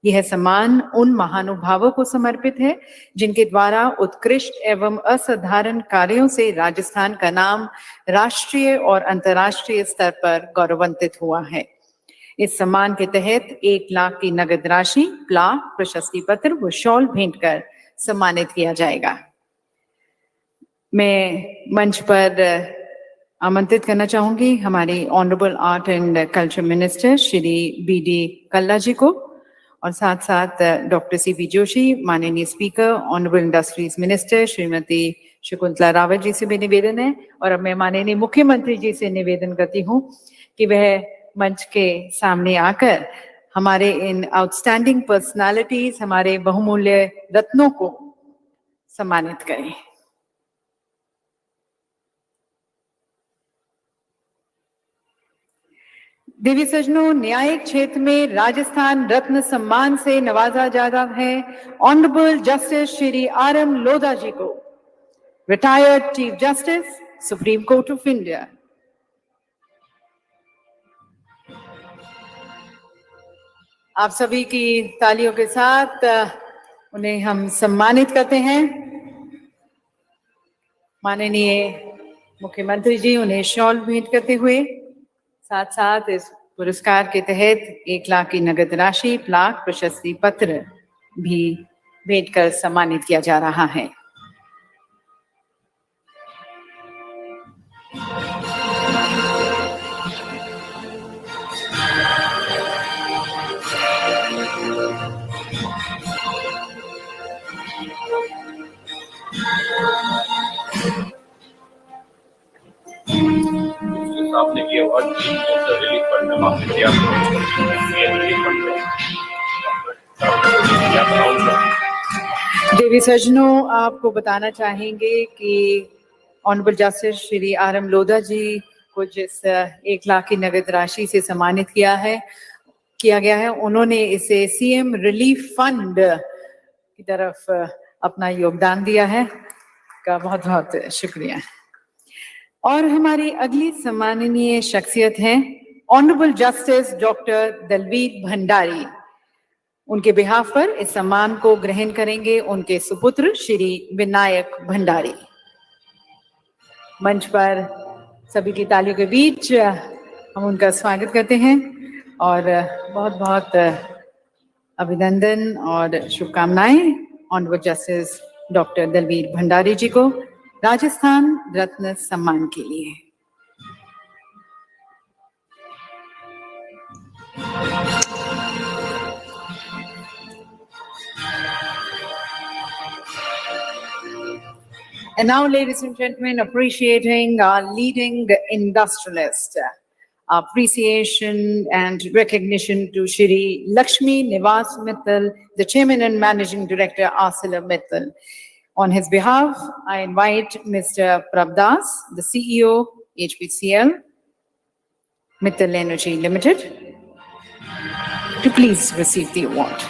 [SPEAKER 1] यह सम्मान उन महानुभावों को समर्पित है जिनके द्वारा उत्कृष्ट एवं असाधारण कार्यों से राजस्थान का नाम राष्ट्रीय और अंतर्राष्ट्रीय स्तर पर गौरवान्वित हुआ है। इस सम्मान के तहत 1 लाख की नगद राशि, प्लाक, प्रशस्ति पत्र व शॉल भेंट कर सम्मानित किया जाएगा। मैं मंच पर आमंत्रित करना चाहूंगी हमारी honourable art and culture minister Shri BD Kalla ji को, और साथ साथ डॉक्टर CP जोशी, माननीय speaker, honourable industries minister Shrimati Shakuntala Rawat ji से भी निवेदन है। और अब मैं माननीय मुख्यमंत्री जी से निवेदन करती हूँ कि वह मंच के सामने आकर हमारे इन आउटस्टैंडिंग पर्सनालिटीज, हमारे बहुमूल्य रत्नों को सम्मानित करें। देवी सजनों, न्यायिक क्षेत्र में राजस्थान रत्न सम्मान से नवाजा जा रहा है honourable justice Shri RM Lodha ji को, retired chief justice, supreme court of India. आप सभी की तालियों के साथ उन्हें हम सम्मानित करते हैं। माननीय मुख्यमंत्री जी उन्हें शॉल भेंट करते हुए, साथ साथ इस पुरस्कार के तहत 1 लाख की नगद राशि, प्लाक, प्रशस्ति पत्र भी भेंट कर सम्मानित किया जा रहा है।
[SPEAKER 14] आपने ये अवार्ड रिलीफ फंड में मांग किया रिलीफ फंड में
[SPEAKER 1] देवी सजनों, आपको बताना चाहेंगे कि honourable justice Shri RM Lodha ji को जिस 1 लाख की नगद राशि से सम्मानित किया है, किया गया है, उन्होंने इसे सीएम रिलीफ फंड की तरफ अपना योगदान दिया है, का बहुत बहुत शुक्रिया। और हमारी अगली सम्माननीय शख्सियत है honourable justice doctor Dalveer Bhandari. उनके बिहाफ पर इस सम्मान को ग्रहण करेंगे उनके सुपुत्र श्री विनायक भंडारी। मंच पर सभी की तालियों के बीच हम उनका स्वागत करते हैं और बहुत बहुत अभिनंदन और शुभकामनाएं honourable justice doctor Dalveer Bhandari ji को राजस्थान रत्न सम्मान के लिए। And now, ladies and gentlemen, appreciating our leading industrialist, appreciation and recognition to Shri Lakshmi Nivas Mittal, the Chairman and Managing Director, Arcelor Mittal. On his behalf, I invite Mr. Prabdas, the CEO, HPCL, Mittal Energy Limited, to please receive the award.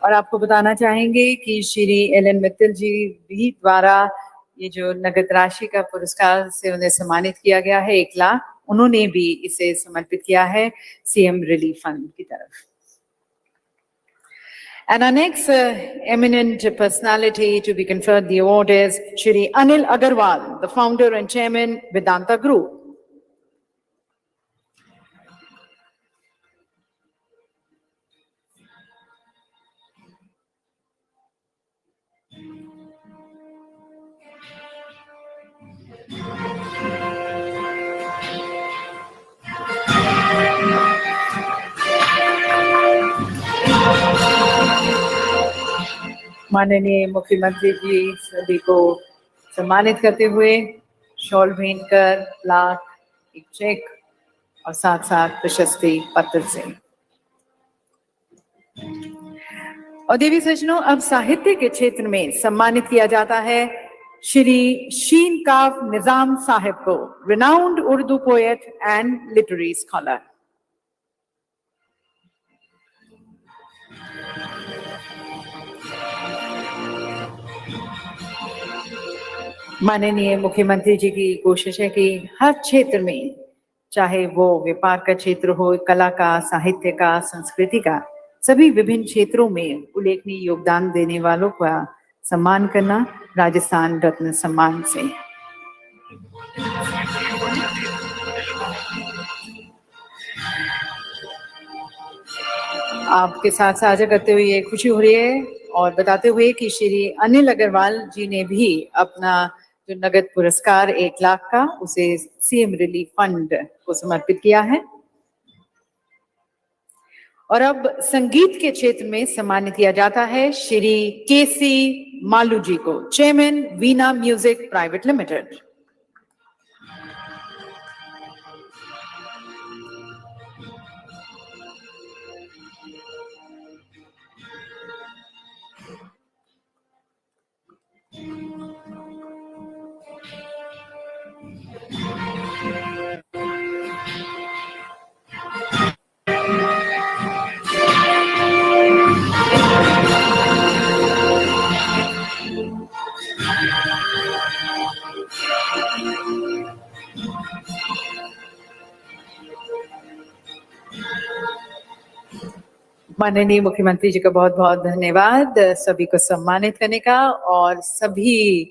[SPEAKER 1] और आपको बताना चाहेंगे कि Shri LN. Mittal जी भी द्वारा ये जो नगद राशि का पुरस्कार से उन्हें सम्मानित किया गया है 1 लाख, उन्होंने भी इसे समर्पित किया है सीएम रिलीफ फंड की तरफ। And our next eminent personality to be conferred the award is Shri Anil Agarwal, the founder and chairman, Vedanta Group. माननीय मुख्यमंत्री जी सभी को सम्मानित करते हुए शॉल भेंट कर प्लाक, एक चेक और साथ साथ प्रशस्ति पत्र से। और देवी सज्जनों, अब साहित्य के क्षेत्र में सम्मानित किया जाता है श्री शीनकाफ निजाम साहिब को, renowned Urdu poet and literary scholar. माननीय मुख्यमंत्री जी की कोशिश है कि हर क्षेत्र में, चाहे वो व्यापार का क्षेत्र हो, कला का, साहित्य का, संस्कृति का, सभी विभिन्न क्षेत्रों में उल्लेखनीय योगदान देने वालों का सम्मान करना राजस्थान रत्न सम्मान से। आपके साथ साझा करते हुए ये खुशी हो रही है और बताते हुए कि श्री अनिल अग्रवाल जी ने भी अपना जो नगद पुरस्कार 1 लाख का, उसे सीएम रिलीफ फंड को समर्पित किया है। और अब संगीत के क्षेत्र में सम्मानित किया जाता है श्री केसी मालू जी को, चेयरमैन वीणा म्यूजिक प्राइवेट लिमिटेड। माननीय मुख्यमंत्री जी का बहुत बहुत धन्यवाद सभी को सम्मानित करने का, और सभी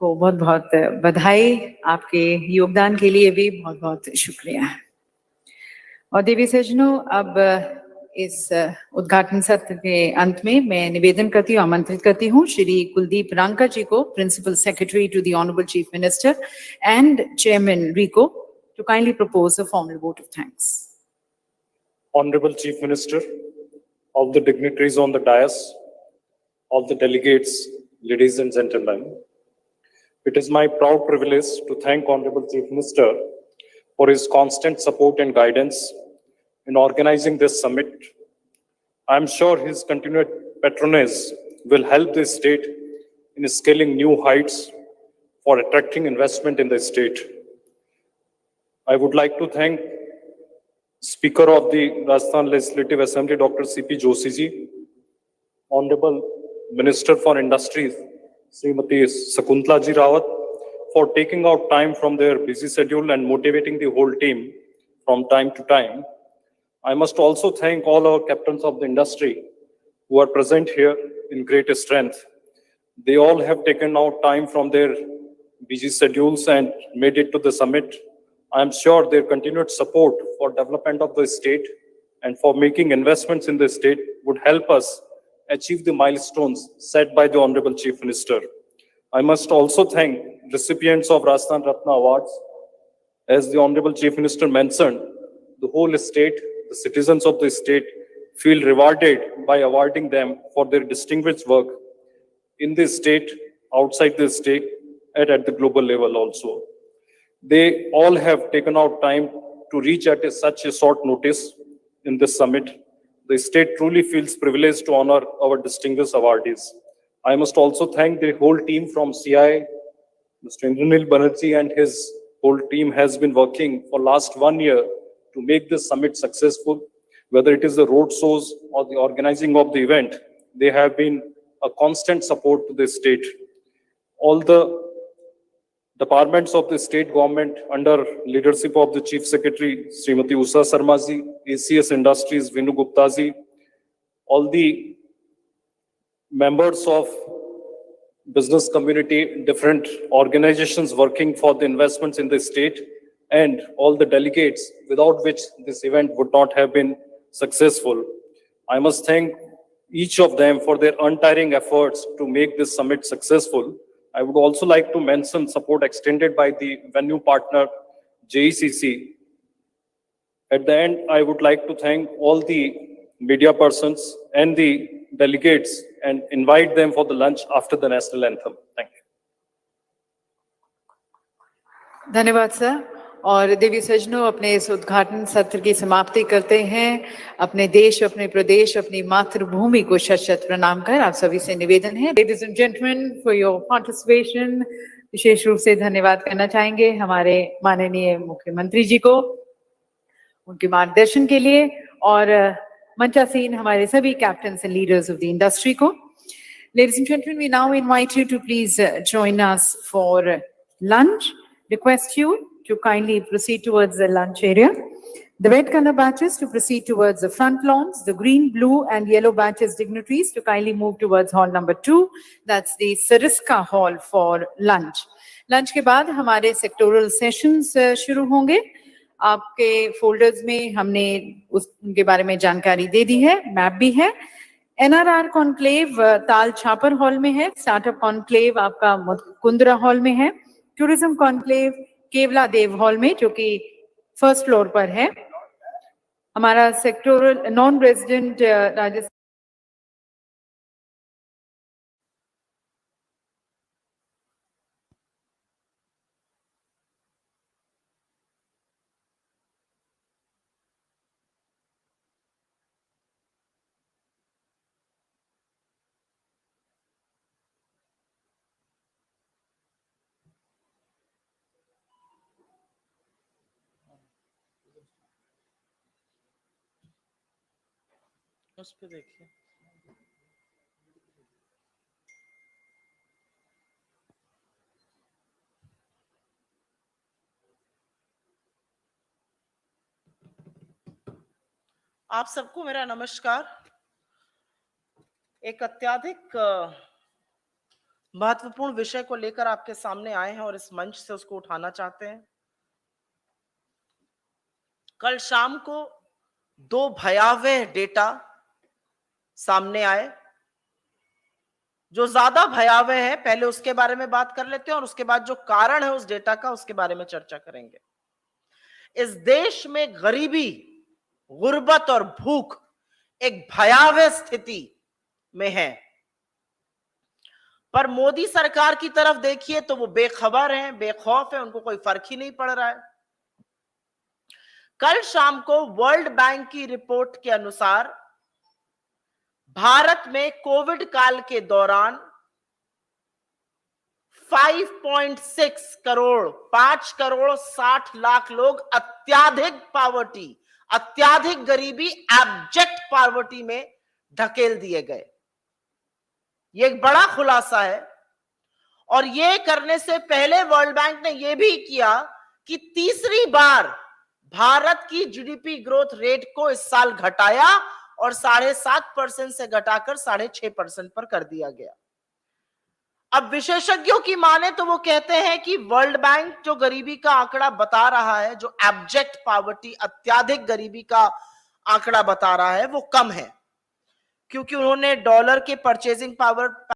[SPEAKER 1] को बहुत बहुत बधाई, आपके योगदान के लिए भी बहुत बहुत शुक्रिया। और देवी सज्जनों, अब इस उद्घाटन सत्र के अंत में मैं निवेदन करती हूँ, आमंत्रित करती हूँ श्री कुलदीप रांका जी को, principal secretary to the honourable chief minister and chairman RICO, to kindly propose a formal vote of thanks.
[SPEAKER 15] Honorable Chief Minister, all the dignitaries on the dais, all the delegates, ladies and gentlemen. It is my proud privilege to thank Honorable Chief Minister for his constant support and guidance in organizing this summit. I am sure his continued patronage will help the state in scaling new heights for attracting investment in the state. I would like to thank Speaker of the Rajasthan Legislative Assembly, Dr. C.P. Joshi ji, Honorable Minister for Industries, Srimati Sakuntala ji Rawat, for taking out time from their busy schedule and motivating the whole team from time to time. I must also thank all our captains of the industry who are present here in great strength. They all have taken out time from their busy schedules and made it to the summit. I am sure their continued support for development of the state and for making investments in the state would help us achieve the milestones set by the Honorable Chief Minister. I must also thank recipients of Rajasthan Ratna Awards. As the Honorable Chief Minister mentioned, the whole state, the citizens of the state feel rewarded by awarding them for their distinguished work in the state, outside the state, and at the global level also. They all have taken out time to reach at such a short notice in this summit. The state truly feels privileged to honor our distinguished awardees. I must also thank the whole team from CI. Mr. Indranil Banerjee and his whole team has been working for last 1 year to make this summit successful. Whether it is the road shows or the organizing of the event, they have been a constant support to the state. All the departments of the state government under leadership of the Chief Secretary, Srimati Usha Sharma ji, ACS Industries, Vinu Gupta ji, all the members of business community, different organizations working for the investments in the state, and all the delegates, without which this event would not have been successful. I must thank each of them for their untiring efforts to make this summit successful. I would also like to mention support extended by the venue partner, JECC. At the end, I would like to thank all the media persons and the delegates and invite them for the lunch after the national anthem. Thank you.
[SPEAKER 1] धन्यवाद sir. और देवी सजनों, अपने इस उद्घाटन सत्र की समाप्ति करते हैं अपने देश, अपने प्रदेश, अपनी मातृभूमि को शत शत प्रणाम कर। आप सभी से निवेदन है, ladies and gentleman, for your participation. विशेष रूप से धन्यवाद करना चाहेंगे हमारे माननीय मुख्यमंत्री जी को उनके मार्गदर्शन के लिए, और मंचासीन हमारे सभी captains and leaders of the industry को। Ladies and gentleman, we now invite you to please join us for lunch. Request you to kindly proceed towards the lunch area. The red color batches to proceed towards the front lawns. The green, blue and yellow batches dignitaries to kindly move towards hall number 2. That's the Sariska hall for lunch. Lunch के बाद हमारे sectoral sessions शुरू होंगे। आपके folders में हमने उनके बारे में जानकारी दे दी है, मैप भी है। NRR conclave Tal Chhapar hall में है। स्टार्टअप कॉन्क्लेव आपका मुकुंदरा हॉल में है। टूरिज्म कॉन्क्लेव केवला देव हॉल में, जो कि फर्स्ट फ्लोर पर है। हमारा सेक्टोरल नॉन रेजिडेंट राजस्थान
[SPEAKER 2] उस पे देखिए। आप सबको मेरा नमस्कार। एक अत्यधिक महत्वपूर्ण विषय को लेकर आपके सामने आए हैं और इस मंच से उसको उठाना चाहते हैं। कल शाम को 2 भयावह डेटा सामने आए। जो ज्यादा भयावह है, पहले उसके बारे में बात कर लेते हैं और उसके बाद जो कारण है उस डेटा का, उसके बारे में चर्चा करेंगे। इस देश में गरीबी, गुर्बत और भूख एक भयावह स्थिति में है। पर मोदी सरकार की तरफ देखिए तो वो बेखबर हैं, बेखौफ है, उनको कोई फर्क ही नहीं पड़ रहा है। कल शाम को वर्ल्ड बैंक की रिपोर्ट के अनुसार भारत में कोविड काल के दौरान 5.6 करोड़ 5 करोड़ 60 लाख लोग अत्याधिक पावर्टी, अत्याधिक गरीबी, एब्जेक्ट पावर्टी में ढकेल दिए गए। ये एक बड़ा खुलासा है। और ये करने से पहले वर्ल्ड बैंक ने यह भी किया कि तीसरी बार भारत की जीडीपी ग्रोथ रेट को इस साल घटाया और 7.5% से घटाकर 6.5% पर कर दिया गया। अब विशेषज्ञों की माने तो वो कहते हैं कि वर्ल्ड बैंक जो गरीबी का आंकड़ा बता रहा है, जो एब्जेक्ट पावर्टी, अत्याधिक गरीबी का आंकड़ा बता रहा है, वो कम है, क्योंकि उन्होंने डॉलर के परचेजिंग पावर